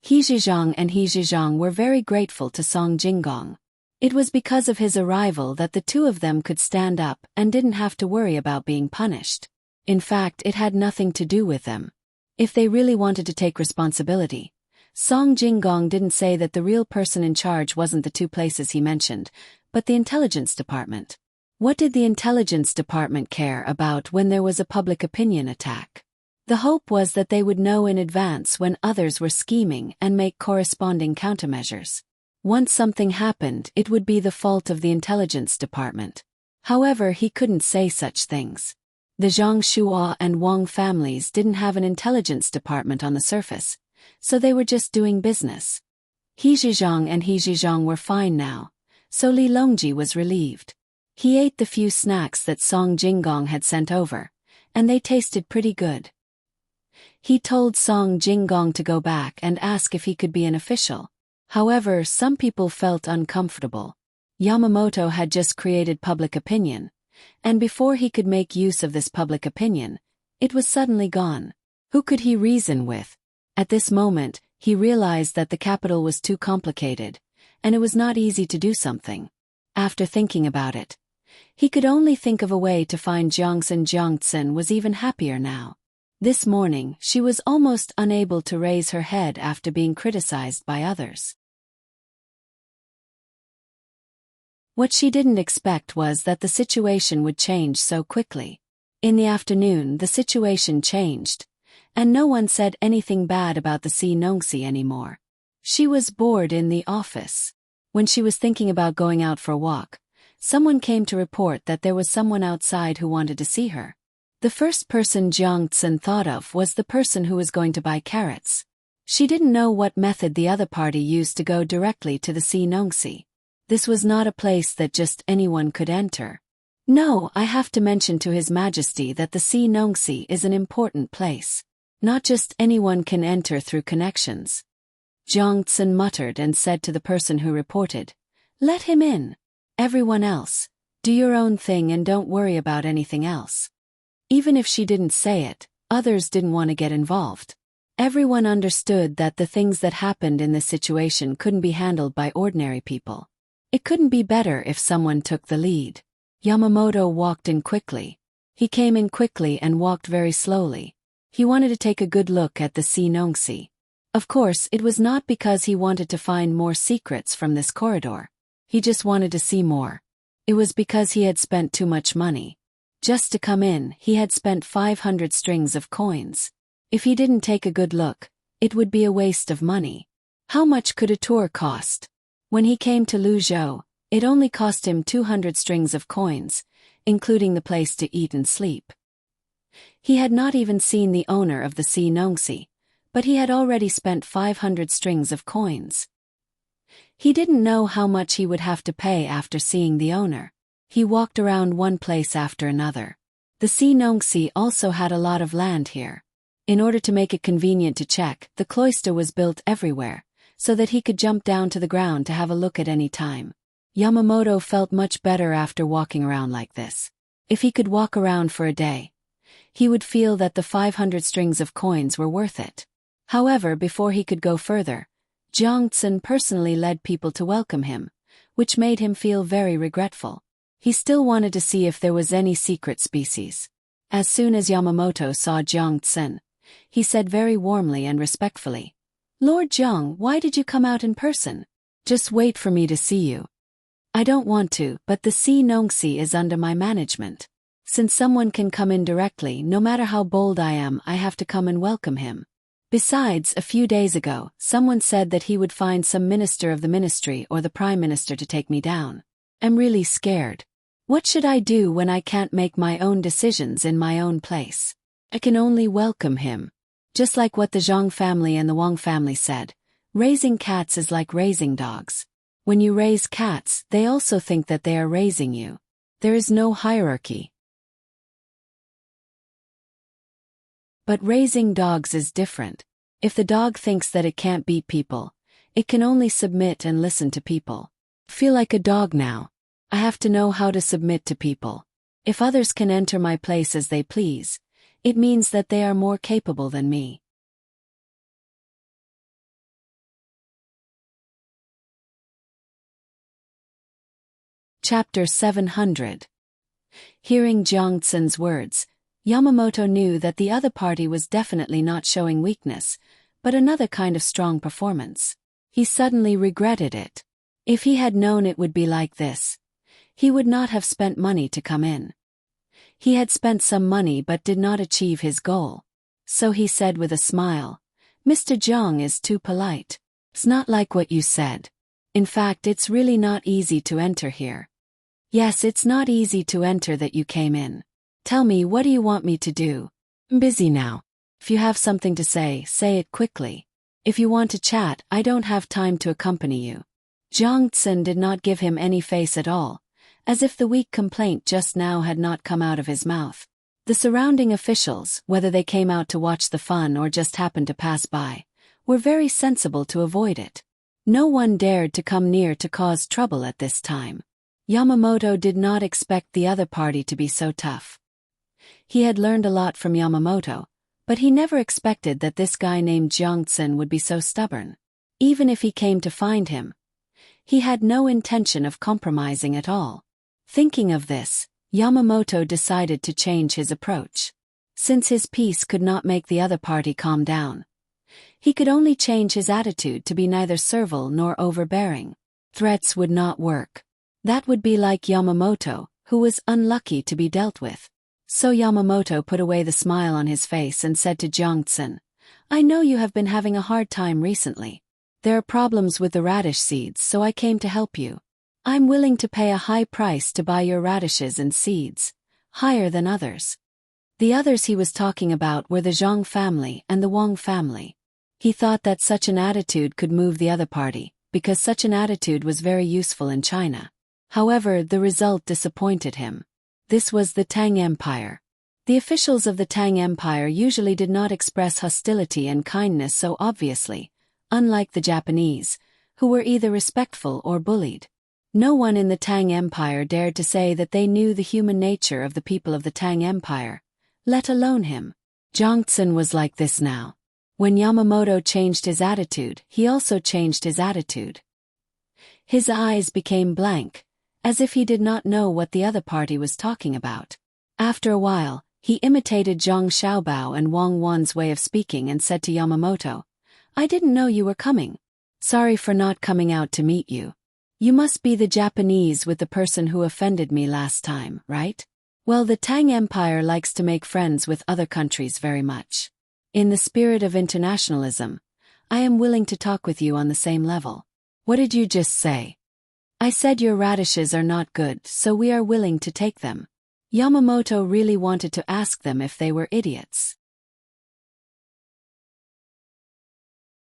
S1: He Zhizhang and He Zhizhang were very grateful to Song Jinggong. It was because of his arrival that the two of them could stand up and didn't have to worry about being punished. In fact, it had nothing to do with them. If they really wanted to take responsibility, Song Jinggong didn't say that the real person in charge wasn't the two places he mentioned, but the intelligence department. What did the intelligence department care about when there was a public opinion attack? The hope was that they would know in advance when others were scheming and make corresponding countermeasures. Once something happened, it would be the fault of the intelligence department. However, he couldn't say such things. The Zhang Shua and Wang families didn't have an intelligence department on the surface, so they were just doing business. He Zhizhang and He Zhizhang were fine now, so Li Longji was relieved. He ate the few snacks that Song Jinggong had sent over, and they tasted pretty good. He told Song Jinggong to go back and ask if he could be an official. However, some people felt uncomfortable. Yamamoto had just created public opinion, and before he could make use of this public opinion, it was suddenly gone. Who could he reason with? At this moment, he realized that the capital was too complicated, and it was not easy to do something. After thinking about it, he could only think of a way to find Jiangxin. Jiangxin was even happier now. This morning, she was almost unable to raise her head after being criticized by others. What she didn't expect was that the situation would change so quickly. In the afternoon, the situation changed, and no one said anything bad about the Si Nongxi anymore. She was bored in the office. When she was thinking about going out for a walk, someone came to report that there was someone outside who wanted to see her. The first person Jiang Tsun thought of was the person who was going to buy carrots. She didn't know what method the other party used to go directly to the Si Nongxi. This was not a place that just anyone could enter. No, I have to mention to His Majesty that the Si Nongxi is an important place. Not just anyone can enter through connections. Jiang Tsun muttered and said to the person who reported, "Let him in. Everyone else, do your own thing and don't worry about anything else." Even if she didn't say it, others didn't want to get involved. Everyone understood that the things that happened in this situation couldn't be handled by ordinary people. It couldn't be better if someone took the lead. Yamamoto walked in quickly. He came in quickly and walked very slowly. He wanted to take a good look at the Si Nongxi. Of course, it was not because he wanted to find more secrets from this corridor. He just wanted to see more. It was because he had spent too much money. Just to come in, he had spent 500 strings of coins. If he didn't take a good look, it would be a waste of money. How much could a tour cost? When he came to Luzhou, it only cost him 200 strings of coins, including the place to eat and sleep. He had not even seen the owner of the Si Nongxi, but he had already spent 500 strings of coins. He didn't know how much he would have to pay after seeing the owner. He walked around one place after another. The Si Nongxi also had a lot of land here. In order to make it convenient to check, the cloister was built everywhere, so that he could jump down to the ground to have a look at any time. Yamamoto felt much better after walking around like this. If he could walk around for a day, he would feel that the 500 strings of coins were worth it. However, before he could go further, Jiangtsen personally led people to welcome him, which made him feel very regretful. He still wanted to see if there was any secret species. As soon as Yamamoto saw Jiangtsen, he said very warmly and respectfully, "Lord Jiang, why did you come out in person? Just wait for me to see you." "I don't want to, but the Si Nongxi is under my management. Since someone can come in directly, no matter how bold I am, I have to come and welcome him. Besides, a few days ago, someone said that he would find some minister of the ministry or the prime minister to take me down. I'm really scared. What should I do when I can't make my own decisions in my own place? I can only welcome him." Just like what the Zhang family and the Wang family said, raising cats is like raising dogs. When you raise cats, they also think that they are raising you. There is no hierarchy. But raising dogs is different. If the dog thinks that it can't beat people, it can only submit and listen to people. Feel like a dog now. I have to know how to submit to people. If others can enter my place as they please, it means that they are more capable than me. Chapter 700. Hearing Jiangtsen's words, Yamamoto knew that the other party was definitely not showing weakness, but another kind of strong performance. He suddenly regretted it. If he had known it would be like this, he would not have spent money to come in. He had spent some money but did not achieve his goal. So he said with a smile, "Mr. Jiang is too polite. It's not like what you said. In fact, it's really not easy to enter here." "Yes, it's not easy to enter that you came in. Tell me, what do you want me to do? I'm busy now. If you have something to say it quickly. If you want to chat, I don't have time to accompany you." Jiangtsen did not give him any face at all, as if the weak complaint just now had not come out of his mouth. The surrounding officials, whether they came out to watch the fun or just happened to pass by, were very sensible to avoid it. No one dared to come near to cause trouble at this time. Yamamoto did not expect the other party to be so tough. He had learned a lot from Yamamoto, but he never expected that this guy named Jiangtsen would be so stubborn. Even if he came to find him, he had no intention of compromising at all. Thinking of this, Yamamoto decided to change his approach. Since his peace could not make the other party calm down, he could only change his attitude to be neither servile nor overbearing. Threats would not work. That would be like Yamamoto, who was unlucky to be dealt with. So Yamamoto put away the smile on his face and said to Jiangtsen, "I know you have been having a hard time recently. There are problems with the radish seeds, so I came to help you. I'm willing to pay a high price to buy your radishes and seeds, higher than others." The others he was talking about were the Zhang family and the Wang family. He thought that such an attitude could move the other party, because such an attitude was very useful in China. However, the result disappointed him. This was the Tang Empire. The officials of the Tang Empire usually did not express hostility and kindness so obviously, unlike the Japanese, who were either respectful or bullied. No one in the Tang Empire dared to say that they knew the human nature of the people of the Tang Empire, let alone him. Jiangtsen was like this now. When Yamamoto changed his attitude, he also changed his attitude. His eyes became blank, as if he did not know what the other party was talking about. After a while, he imitated Zhang Xiaobao and Wang Wan's way of speaking and said to Yamamoto, "I didn't know you were coming. Sorry for not coming out to meet you. You must be the Japanese with the person who offended me last time, right? Well, the Tang Empire likes to make friends with other countries very much. In the spirit of internationalism, I am willing to talk with you on the same level." "What did you just say?" "I said your radishes are not good, so we are willing to take them." Yamamoto really wanted to ask them if they were idiots.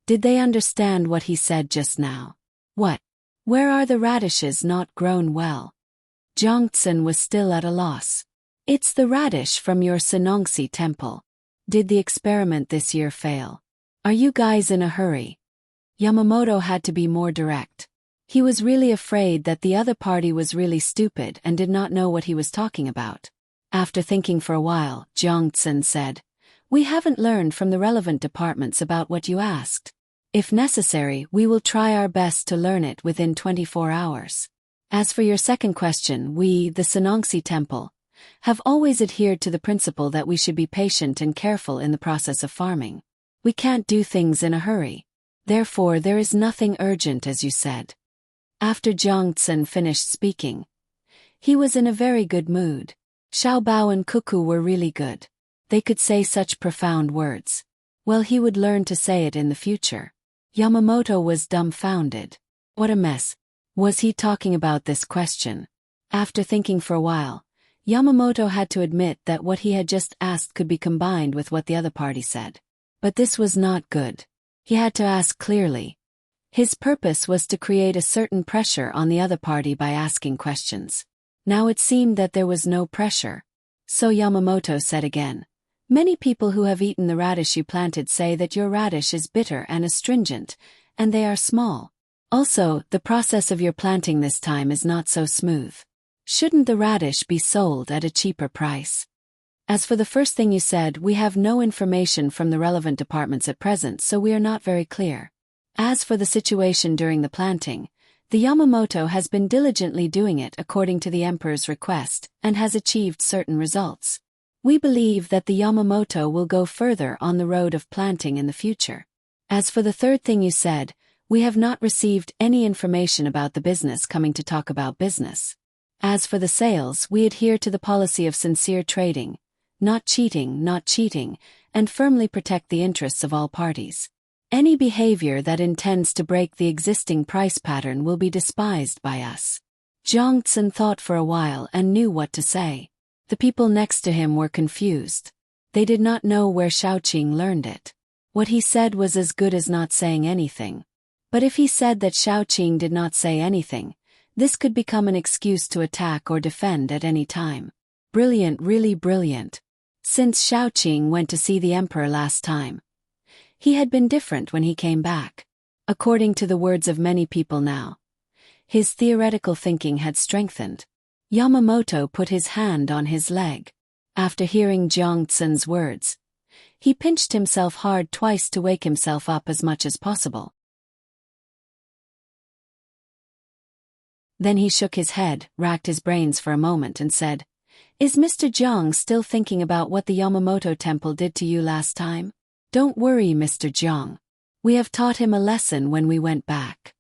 S1: Did they understand what he said just now? What? Where are the radishes not grown well? Jiangtsen was still at a loss. "It's the radish from your Senongsi temple. Did the experiment this year fail? Are you guys in a hurry? Yamamoto had to be more direct. He was really afraid that the other party was really stupid and did not know what he was talking about. After thinking for a while, Jiang said, "We haven't learned from the relevant departments about what you asked. If necessary, we will try our best to learn it within 24 hours. As for your second question, we, the Sanongsi Temple, have always adhered to the principle that we should be patient and careful in the process of farming. We can't do things in a hurry. Therefore, there is nothing urgent, as you said." After Jiang finished speaking, he was in a very good mood. Xiaobao and Cuckoo were really good. They could say such profound words. Well, he would learn to say it in the future. Yamamoto was dumbfounded. What a mess. Was he talking about this question? After thinking for a while, Yamamoto had to admit that what he had just asked could be combined with what the other party said. But this was not good. He had to ask clearly. His purpose was to create a certain pressure on the other party by asking questions. Now it seemed that there was no pressure. So Yamamoto said again, "Many people who have eaten the radish you planted say that your radish is bitter and astringent, and they are small. Also, the process of your planting this time is not so smooth. Shouldn't the radish be sold at a cheaper price? As for the first thing you said, we have no information from the relevant departments at present, so we are not very clear. As for the situation during the planting, the Yamamoto has been diligently doing it according to the Emperor's request and has achieved certain results. We believe that the Yamamoto will go further on the road of planting in the future. As for the third thing you said, we have not received any information about the business coming to talk about business. As for the sales, we adhere to the policy of sincere trading, not cheating, and firmly protect the interests of all parties. Any behavior that intends to break the existing price pattern will be despised by us." Jiang thought for a while and knew what to say. The people next to him were confused. They did not know where Xiaoqing learned it. What he said was as good as not saying anything. But if he said that Xiaoqing did not say anything, this could become an excuse to attack or defend at any time. Brilliant, really brilliant. Since Xiaoqing went to see the Emperor last time, he had been different when he came back. According to the words of many people now, his theoretical thinking had strengthened. Yamamoto put his hand on his leg. After hearing Jiang words, he pinched himself hard twice to wake himself up as much as possible. Then he shook his head, racked his brains for a moment and said, "Is Mr. Jiang still thinking about what the Yamamoto temple did to you last time? Don't worry, Mr. Jiang. We have taught him a lesson when we went back.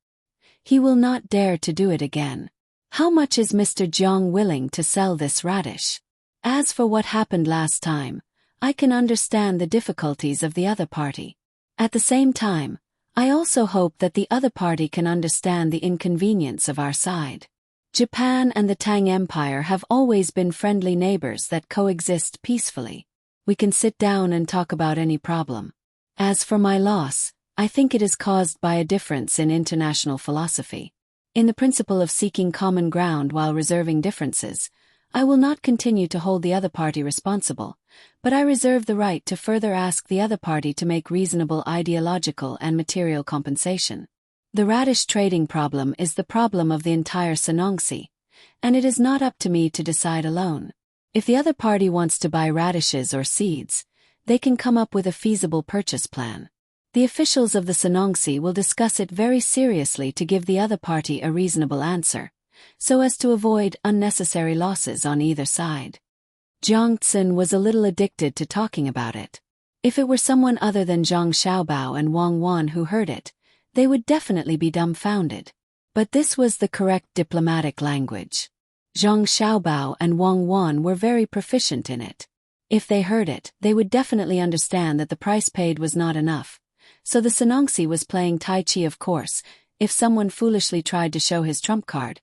S1: He will not dare to do it again. How much is Mr. Jiang willing to sell this radish? As for what happened last time, I can understand the difficulties of the other party. At the same time, I also hope that the other party can understand the inconvenience of our side. Japan and the Tang Empire have always been friendly neighbors that coexist peacefully. We can sit down and talk about any problem. As for my loss, I think it is caused by a difference in international philosophy. In the principle of seeking common ground while reserving differences, I will not continue to hold the other party responsible, but I reserve the right to further ask the other party to make reasonable ideological and material compensation. The radish trading problem is the problem of the entire Sanongsi, and it is not up to me to decide alone. If the other party wants to buy radishes or seeds, they can come up with a feasible purchase plan. The officials of the Sanongsi will discuss it very seriously to give the other party a reasonable answer, so as to avoid unnecessary losses on either side." Jiang was a little addicted to talking about it. If it were someone other than Zhang Xiaobao and Wang Wan who heard it, they would definitely be dumbfounded. But this was the correct diplomatic language. Zhang Xiaobao and Wang Wan were very proficient in it. If they heard it, they would definitely understand that the price paid was not enough. So the Sanongsi was playing Tai Chi, of course. If someone foolishly tried to show his trump card,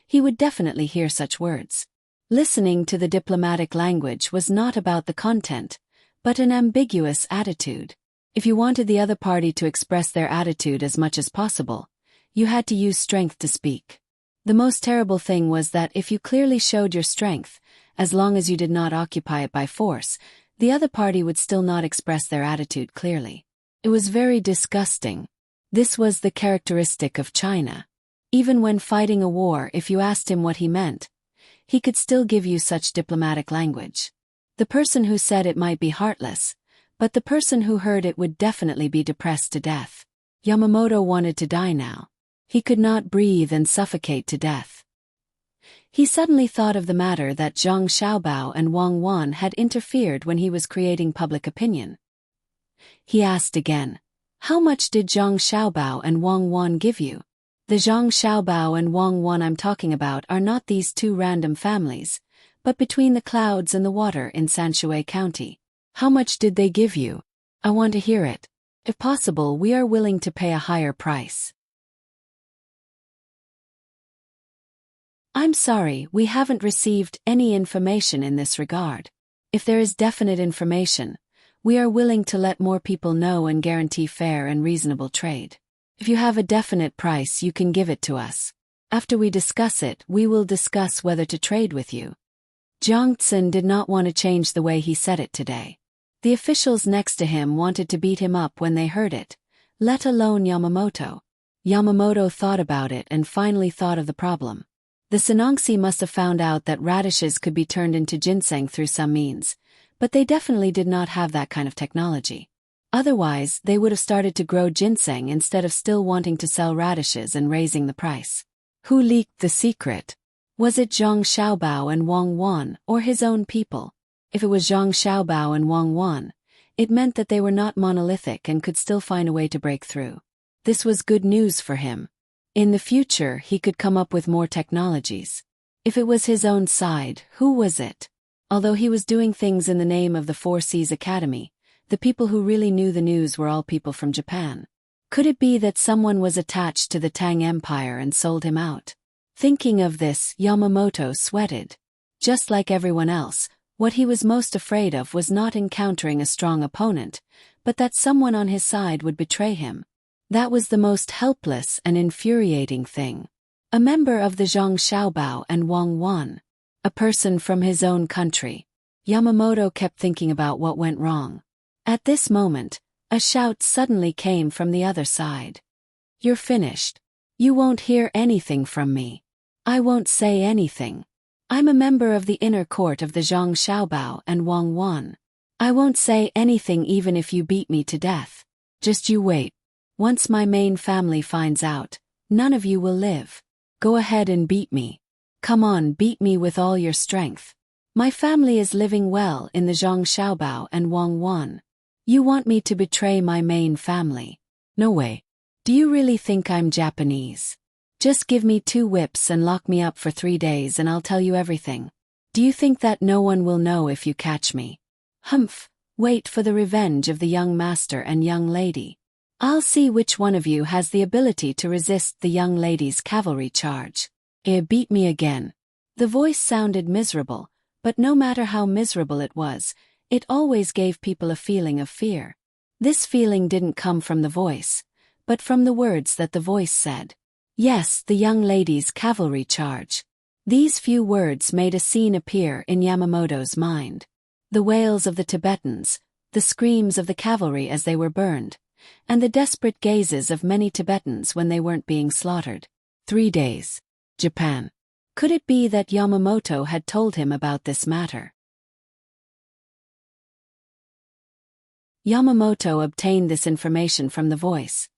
S1: he would definitely hear such words. Listening to the diplomatic language was not about the content, but an ambiguous attitude. If you wanted the other party to express their attitude as much as possible, you had to use strength to speak. The most terrible thing was that if you clearly showed your strength, as long as you did not occupy it by force, The other party would still not express their attitude clearly. It was very disgusting. This was the characteristic of China. Even when fighting a war, if you asked him what he meant, he could still give you such diplomatic language. The person who said it might be heartless, but the person who heard it would definitely be depressed to death. Yamamoto wanted to die now. He could not breathe and suffocate to death. He suddenly thought of the matter that Zhang Xiaobao and Wang Wan had interfered when he was creating public opinion. He asked again, "How much did Zhang Xiaobao and Wang Wan give you?" The Zhang Xiaobao and Wang Wan I'm talking about are not these two random families, but between the clouds and the water in Sanshui County. How much did they give you? I want to hear it. If possible, we are willing to pay a higher price. I'm sorry, we haven't received any information in this regard. If there is definite information, we are willing to let more people know and guarantee fair and reasonable trade. If you have a definite price, you can give it to us. After we discuss it, we will discuss whether to trade with you. Jiang Tsun did not want to change the way he said it today. The officials next to him wanted to beat him up when they heard it, let alone Yamamoto. Yamamoto thought about it and finally thought of the problem. The Sinangsi must have found out that radishes could be turned into ginseng through some means, but they definitely did not have that kind of technology. Otherwise, they would have started to grow ginseng instead of still wanting to sell radishes and raising the price. Who leaked the secret? Was it Zhang Xiaobao and Wang Wan, or his own people? If it was Zhang Xiaobao and Wang Wan, it meant that they were not monolithic and could still find a way to break through. This was good news for him. In the future, he could come up with more technologies. If it was his own side, who was it? Although he was doing things in the name of the Four Seas Academy, the people who really knew the news were all people from Japan. Could it be that someone was attached to the Tang Empire and sold him out? Thinking of this, Yamamoto sweated. Just like everyone else, what he was most afraid of was not encountering a strong opponent, but that someone on his side would betray him. That was the most helpless and infuriating thing. A member of the Zhang Xiaobao and Wang Wan. A person from his own country. Yamamoto kept thinking about what went wrong. At this moment, a shout suddenly came from the other side. "You're finished. You won't hear anything from me. I won't say anything. I'm a member of the inner court of the Zhang Xiaobao and Wang Wan. I won't say anything even if you beat me to death. Just you wait. Once my main family finds out, none of you will live. Go ahead and beat me. Come on, beat me with all your strength. My family is living well in the Zhang Xiaobao and Wang Wan. You want me to betray my main family? No way. Do you really think I'm Japanese? Just give me 2 whips and lock me up for 3 days and I'll tell you everything. Do you think that no one will know if you catch me? Humph, wait for the revenge of the young master and young lady. I'll see which one of you has the ability to resist the young lady's cavalry charge. Beat me again. The voice sounded miserable, but no matter how miserable it was, it always gave people a feeling of fear. This feeling didn't come from the voice, but from the words that the voice said. Yes, the young lady's cavalry charge. These few words made a scene appear in Yamamoto's mind. The wails of the Tibetans, the screams of the cavalry as they were burned, and the desperate gazes of many Tibetans when they weren't being slaughtered. 3 days. Japan. Could it be that Yamamoto had told him about this matter? Yamamoto obtained this information from the voice,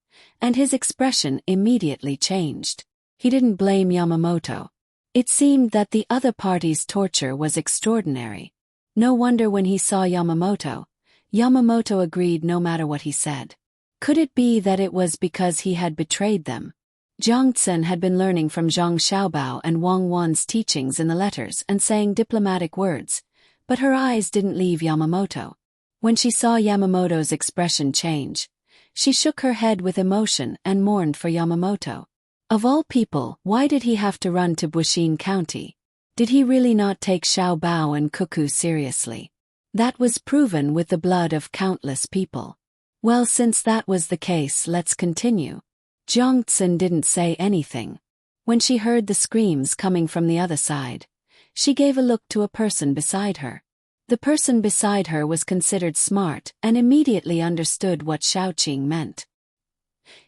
S1: and his expression immediately changed. He didn't blame Yamamoto. It seemed that the other party's torture was extraordinary. No wonder when he saw Yamamoto, Yamamoto agreed no matter what he said. Could it be that it was because he had betrayed them? Jiang Tsun had been learning from Zhang Xiaobao and Wang Wan's teachings in the letters and saying diplomatic words, but her eyes didn't leave Yamamoto. When she saw Yamamoto's expression change, she shook her head with emotion and mourned for Yamamoto. Of all people, why did he have to run to Buishin County? Did he really not take Xiaobao and Cuckoo seriously? That was proven with the blood of countless people. Well, since that was the case, let's continue. Jiang Tsun didn't say anything. When she heard the screams coming from the other side, she gave a look to a person beside her. The person beside her was considered smart and immediately understood what Shaoqing meant.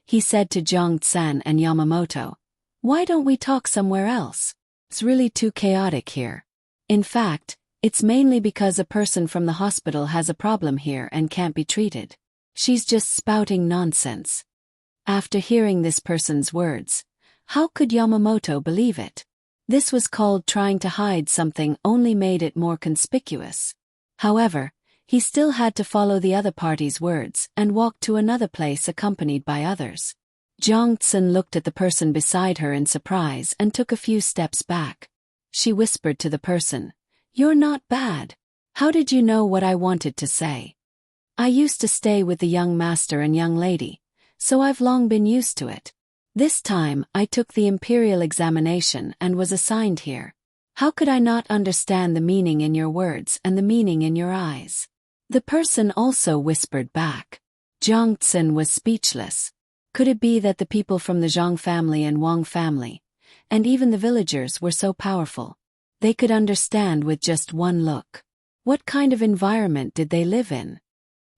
S1: He said to Zhang and Yamamoto, "Why don't we talk somewhere else? It's really too chaotic here. In fact, it's mainly because a person from the hospital has a problem here and can't be treated. She's just spouting nonsense." After hearing this person's words, how could Yamamoto believe it? This was called trying to hide something only made it more conspicuous. However, he still had to follow the other party's words and walk to another place accompanied by others. Zhang Tsun looked at the person beside her in surprise and took a few steps back. She whispered to the person, "You're not bad. How did you know what I wanted to say? I used to stay with the young master and young lady, so I've long been used to it. This time I took the imperial examination and was assigned here. How could I not understand the meaning in your words and the meaning in your eyes?" The person also whispered back. Zhang Tsun was speechless. Could it be that the people from the Zhang family and Wang family, and even the villagers, were so powerful? They could understand with just one look. What kind of environment did they live in?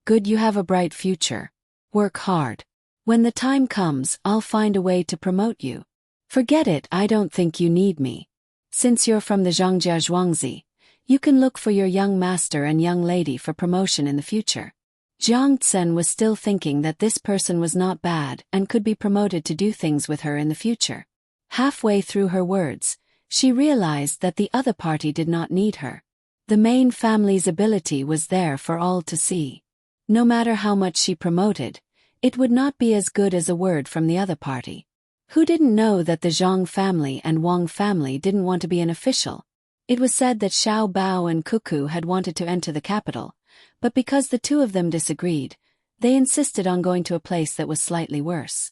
S1: "Good, you have a bright future. Work hard. When the time comes, I'll find a way to promote you. Forget it, I don't think you need me. Since you're from the Zhangjia Zhuangzi, you can look for your young master and young lady for promotion in the future." Zhang Tsun was still thinking that this person was not bad and could be promoted to do things with her in the future. Halfway through her words, she realized that the other party did not need her. The main family's ability was there for all to see. No matter how much she promoted, it would not be as good as a word from the other party. Who didn't know that the Zhang family and Wang family didn't want to be an official? It was said that Xiao Bao and Cuckoo had wanted to enter the capital, but because the two of them disagreed, they insisted on going to a place that was slightly worse.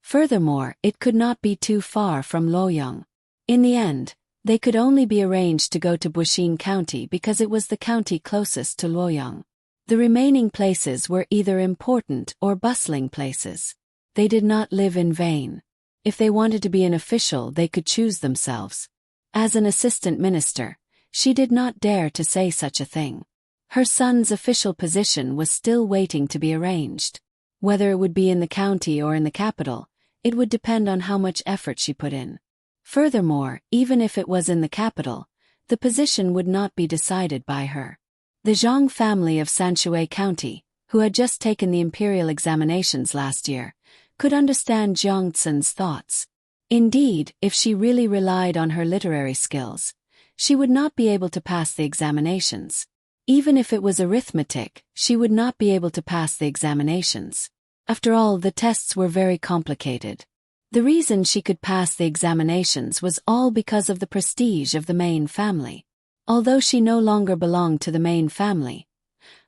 S1: Furthermore, it could not be too far from Luoyang. In the end, they could only be arranged to go to Buxin County because it was the county closest to Luoyang. The remaining places were either important or bustling places. They did not live in vain. If they wanted to be an official, they could choose themselves. As an assistant minister, she did not dare to say such a thing. Her son's official position was still waiting to be arranged. Whether it would be in the county or in the capital, it would depend on how much effort she put in. Furthermore, even if it was in the capital, the position would not be decided by her. The Zhang family of Sanshui County, who had just taken the imperial examinations last year, could understand Zhang Tsun's thoughts. Indeed, if she really relied on her literary skills, she would not be able to pass the examinations. Even if it was arithmetic, she would not be able to pass the examinations. After all, the tests were very complicated. The reason she could pass the examinations was all because of the prestige of the main family. Although she no longer belonged to the main family,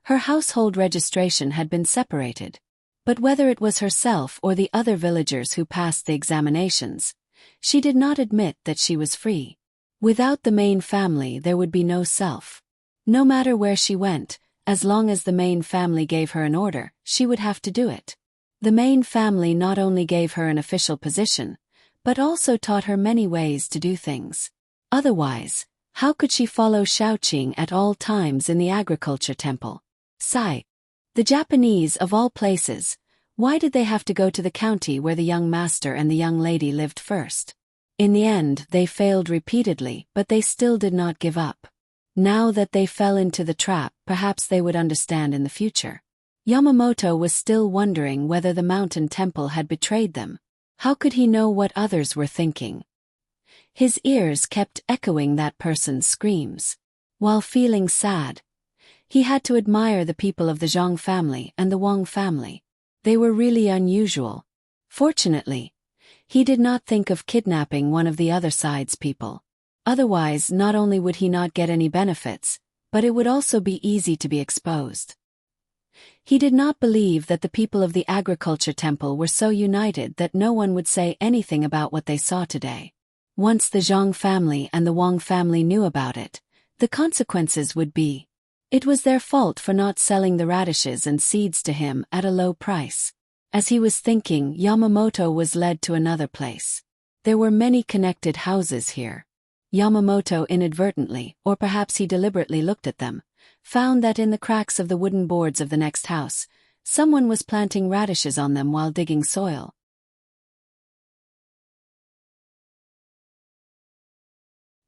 S1: her household registration had been separated. But whether it was herself or the other villagers who passed the examinations, she did not admit that she was free. Without the main family, there would be no self. No matter where she went, as long as the main family gave her an order, she would have to do it. The main family not only gave her an official position, but also taught her many ways to do things. Otherwise, how could she follow Shaoqing at all times in the agriculture temple? Sigh. The Japanese, of all places, why did they have to go to the county where the young master and the young lady lived first? In the end, they failed repeatedly, but they still did not give up. Now that they fell into the trap, perhaps they would understand in the future. Yamamoto was still wondering whether the mountain temple had betrayed them. How could he know what others were thinking? His ears kept echoing that person's screams. While feeling sad, he had to admire the people of the Zhang family and the Wang family. They were really unusual. Fortunately, he did not think of kidnapping one of the other side's people. Otherwise, not only would he not get any benefits, but it would also be easy to be exposed. He did not believe that the people of the agriculture temple were so united that no one would say anything about what they saw today. Once the Zhang family and the Wang family knew about it, the consequences would be. It was their fault for not selling the radishes and seeds to him at a low price. As he was thinking, Yamamoto was led to another place. There were many connected houses here. Yamamoto inadvertently, or perhaps he deliberately looked at them, found that in the cracks of the wooden boards of the next house, someone was planting radishes on them while digging soil.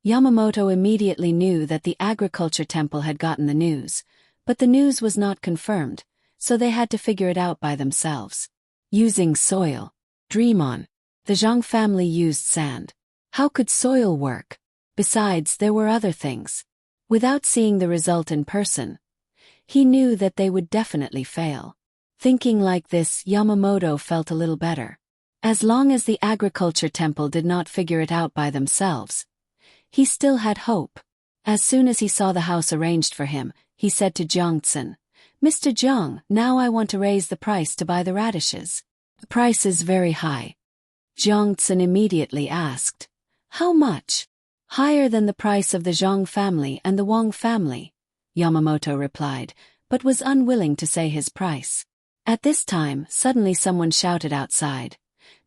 S1: Yamamoto immediately knew that the agriculture temple had gotten the news, but the news was not confirmed, so they had to figure it out by themselves. Using soil. Dream on. The Zhang family used sand. How could soil work? Besides, there were other things. Without seeing the result in person, he knew that they would definitely fail. Thinking like this, Yamamoto felt a little better. As long as the agriculture temple did not figure it out by themselves, he still had hope. As soon as he saw the house arranged for him, he said to Jiangtsen, "Mr. Jiang, now I want to raise the price to buy the radishes. The price is very high." Jiangtsen immediately asked, "How much?" "Higher than the price of the Zhang family and the Wang family," Yamamoto replied, but was unwilling to say his price. At this time, suddenly someone shouted outside,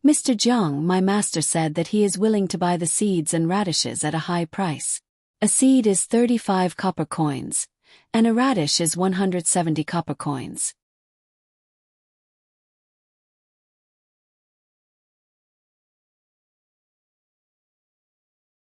S1: "Mr. Jiang, my master said that he is willing to buy the seeds and radishes at a high price. A seed is 35 copper coins, and a radish is 170 copper coins.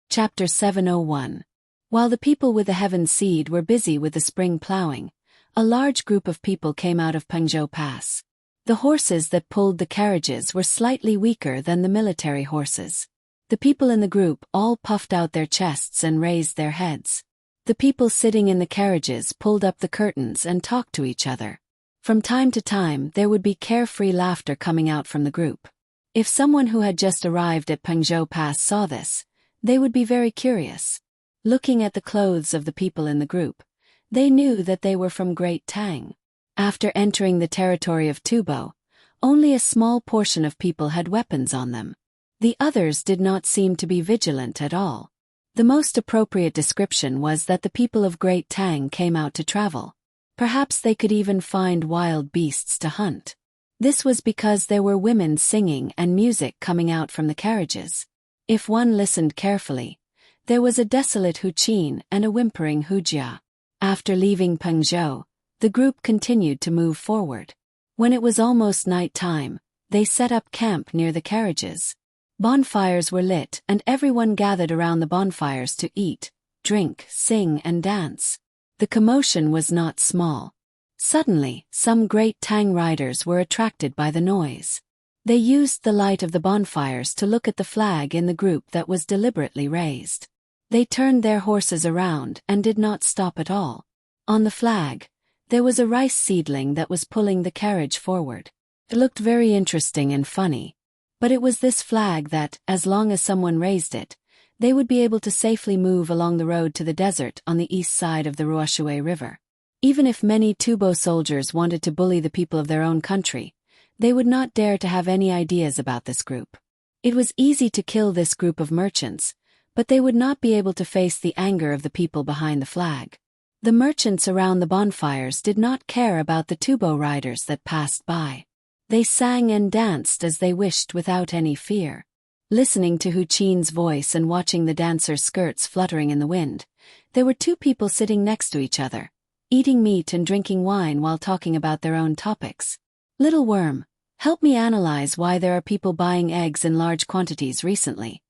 S1: Chapter 701. While the people with the heaven seed were busy with the spring plowing, a large group of people came out of Pengzhou Pass. The horses that pulled the carriages were slightly weaker than the military horses. The people in the group all puffed out their chests and raised their heads. The people sitting in the carriages pulled up the curtains and talked to each other. From time to time there would be carefree laughter coming out from the group. If someone who had just arrived at Pengzhou Pass saw this, they would be very curious. Looking at the clothes of the people in the group, they knew that they were from Great Tang. After entering the territory of Tubo, only a small portion of people had weapons on them. The others did not seem to be vigilant at all. The most appropriate description was that the people of Great Tang came out to travel. Perhaps they could even find wild beasts to hunt. This was because there were women singing and music coming out from the carriages. If one listened carefully, there was a desolate huqin and a whimpering hujia. After leaving Pengzhou, the group continued to move forward. When it was almost night time, they set up camp near the carriages. Bonfires were lit and everyone gathered around the bonfires to eat, drink, sing and dance. The commotion was not small. Suddenly, some Great Tang riders were attracted by the noise. They used the light of the bonfires to look at the flag in the group that was deliberately raised. They turned their horses around and did not stop at all. On the flag, there was a rice seedling that was pulling the carriage forward. It looked very interesting and funny. But it was this flag that, as long as someone raised it, they would be able to safely move along the road to the desert on the east side of the Ruoshui River. Even if many Tubo soldiers wanted to bully the people of their own country, they would not dare to have any ideas about this group. It was easy to kill this group of merchants, but they would not be able to face the anger of the people behind the flag. The merchants around the bonfires did not care about the Tubo riders that passed by. They sang and danced as they wished without any fear. Listening to Huqin's voice and watching the dancers' skirts fluttering in the wind, there were two people sitting next to each other, eating meat and drinking wine while talking about their own topics. "Little worm, help me analyze why there are people buying eggs in large quantities recently,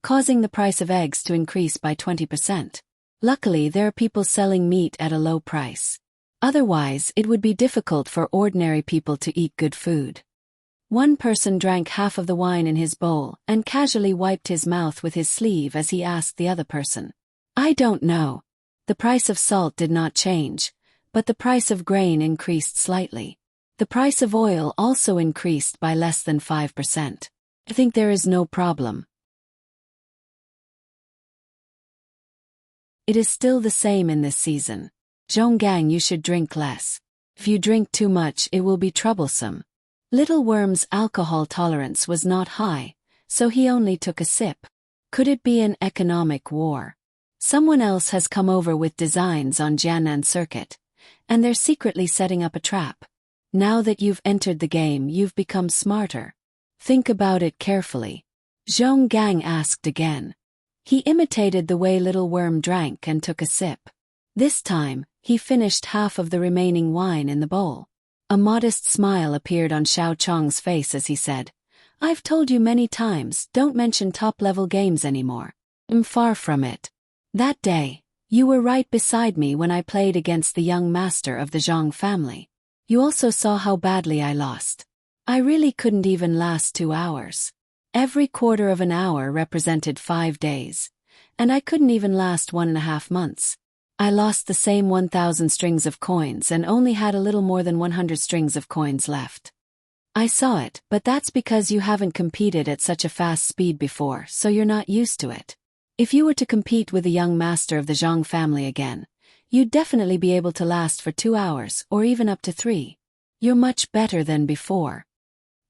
S1: causing the price of eggs to increase by 20%. Luckily, there are people selling meat at a low price. Otherwise, it would be difficult for ordinary people to eat good food." One person drank half of the wine in his bowl and casually wiped his mouth with his sleeve as he asked the other person, "I don't know." The price of salt did not change, but the price of grain increased slightly. The price of oil also increased by less than 5%. "I think there is no problem. It is still the same in this season. Zhonggang, you should drink less. If you drink too much, it will be troublesome." Little Worm's alcohol tolerance was not high, so he only took a sip. Could it be an economic war? Someone else has come over with designs on Jiannan Circuit, and they're secretly setting up a trap. Now that you've entered the game, you've become smarter. Think about it carefully. Zhonggang asked again. He imitated the way Little Worm drank and took a sip. This time, he finished half of the remaining wine in the bowl. A modest smile appeared on Xiao Chong's face as he said, "I've told you many times, don't mention top-level games anymore. I'm far from it. That day, you were right beside me when I played against the young master of the Zhang family. You also saw how badly I lost. I really couldn't even last 2 hours. Every quarter of an hour represented 5 days. And I couldn't even last 1.5 months. I lost the same 1,000 strings of coins and only had a little more than 100 strings of coins left. I saw it, but that's because you haven't competed at such a fast speed before, so you're not used to it. If you were to compete with a young master of the Zhang family again, you'd definitely be able to last for 2 hours or even up to 3. You're much better than before."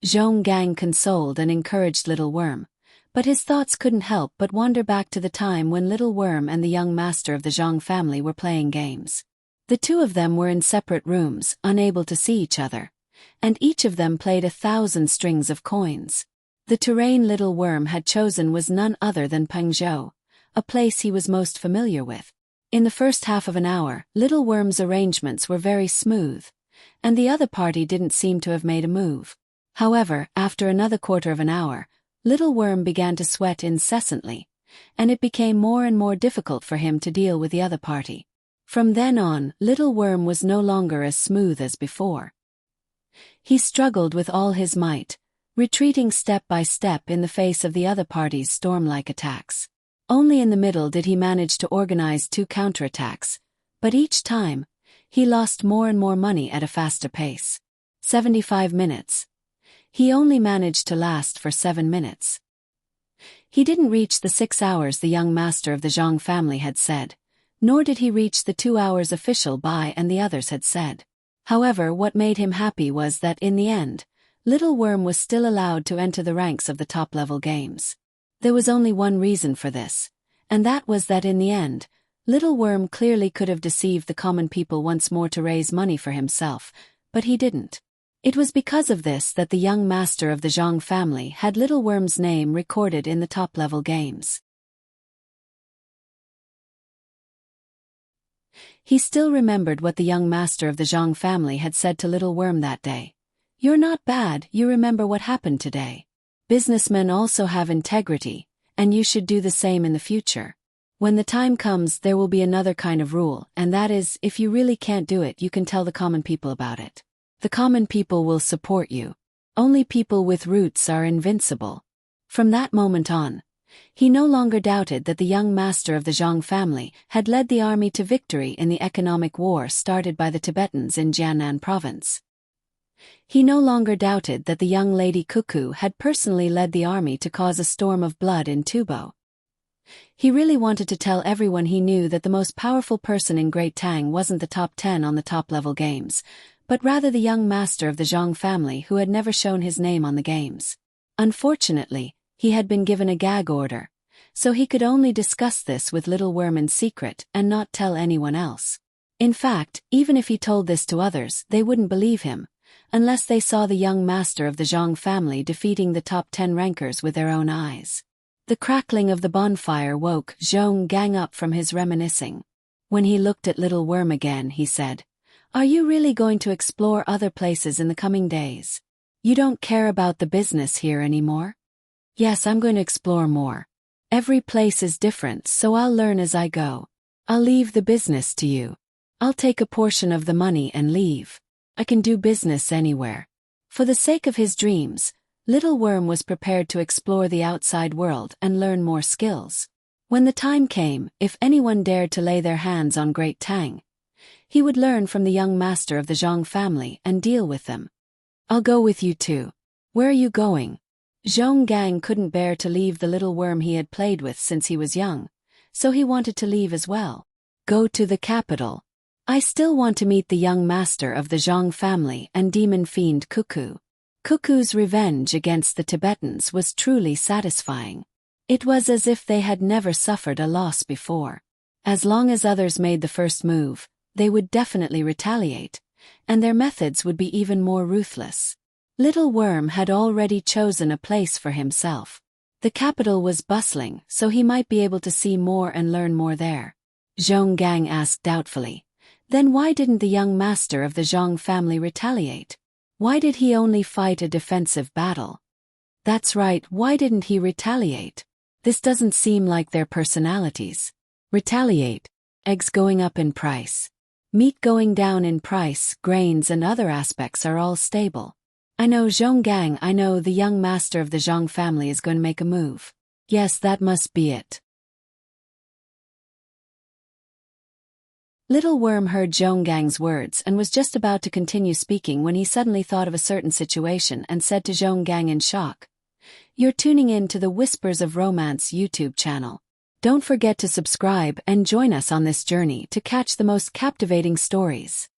S1: Zhong Gang consoled and encouraged Little Worm, but his thoughts couldn't help but wander back to the time when Little Worm and the young master of the Zhang family were playing games. The two of them were in separate rooms, unable to see each other, and each of them played 1,000 strings of coins. The terrain Little Worm had chosen was none other than Pengzhou, a place he was most familiar with. In the first half of an hour, Little Worm's arrangements were very smooth, and the other party didn't seem to have made a move. However, after another quarter of an hour, Little Worm began to sweat incessantly, and it became more and more difficult for him to deal with the other party. From then on, Little Worm was no longer as smooth as before. He struggled with all his might, retreating step by step in the face of the other party's storm-like attacks. Only in the middle did he manage to organize 2 counterattacks, but each time, he lost more and more money at a faster pace. 75 minutes. He only managed to last for 7 minutes. He didn't reach the 6 hours the young master of the Zhang family had said, nor did he reach the 2 hours official Bai and the others had said. However, what made him happy was that in the end, Little Worm was still allowed to enter the ranks of the top-level games. There was only one reason for this, and that was that in the end, Little Worm clearly could have deceived the common people once more to raise money for himself, but he didn't. It was because of this that the young master of the Zhang family had Little Worm's name recorded in the top-level games. He still remembered what the young master of the Zhang family had said to Little Worm that day. "You're not bad, you remember what happened today. Businessmen also have integrity, and you should do the same in the future. When the time comes, there will be another kind of rule, and that is, if you really can't do it, you can tell the common people about it. The common people will support you. Only people with roots are invincible." From that moment on, he no longer doubted that the young master of the Zhang family had led the army to victory in the economic war started by the Tibetans in Jiannan province. He no longer doubted that the young lady Cuckoo had personally led the army to cause a storm of blood in Tubo. He really wanted to tell everyone he knew that the most powerful person in Great Tang wasn't the top 10 on the top-level games, but rather the young master of the Zhang family who had never shown his name on the games. Unfortunately, he had been given a gag order, so he could only discuss this with Little Worm in secret and not tell anyone else. In fact, even if he told this to others, they wouldn't believe him, unless they saw the young master of the Zhang family defeating the top 10 rankers with their own eyes. The crackling of the bonfire woke Zhong Gang up from his reminiscing. When he looked at Little Worm again, he said, "Are you really going to explore other places in the coming days? You don't care about the business here anymore?" "Yes, I'm going to explore more. Every place is different, so I'll learn as I go. I'll leave the business to you. I'll take a portion of the money and leave. I can do business anywhere." For the sake of his dreams, Little Worm was prepared to explore the outside world and learn more skills. When the time came, if anyone dared to lay their hands on Great Tang, he would learn from the young master of the Zhang family and deal with them. "I'll go with you too." "Where are you going?" Zhong Gang couldn't bear to leave the Little Worm he had played with since he was young, so he wanted to leave as well. "Go to the capital. I still want to meet the young master of the Zhang family and demon fiend Cuckoo." Cuckoo's revenge against the Tibetans was truly satisfying. It was as if they had never suffered a loss before. As long as others made the first move, they would definitely retaliate, and their methods would be even more ruthless. Little Worm had already chosen a place for himself. The capital was bustling, so he might be able to see more and learn more there. Zhong Gang asked doubtfully. Then why didn't the young master of the Zhong family retaliate? Why did he only fight a defensive battle? That's right, why didn't he retaliate? This doesn't seem like their personalities. Retaliate. Eggs going up in price. Meat going down in price, grains and other aspects are all stable. I know Zhonggang, I know the young master of the Zhong family is going to make a move. Yes, that must be it. Little Worm heard Zhonggang's words and was just about to continue speaking when he suddenly thought of a certain situation and said to Zhonggang in shock, "You're tuning in to the Whispers of Romance YouTube channel. Don't forget to subscribe and join us on this journey to catch the most captivating stories."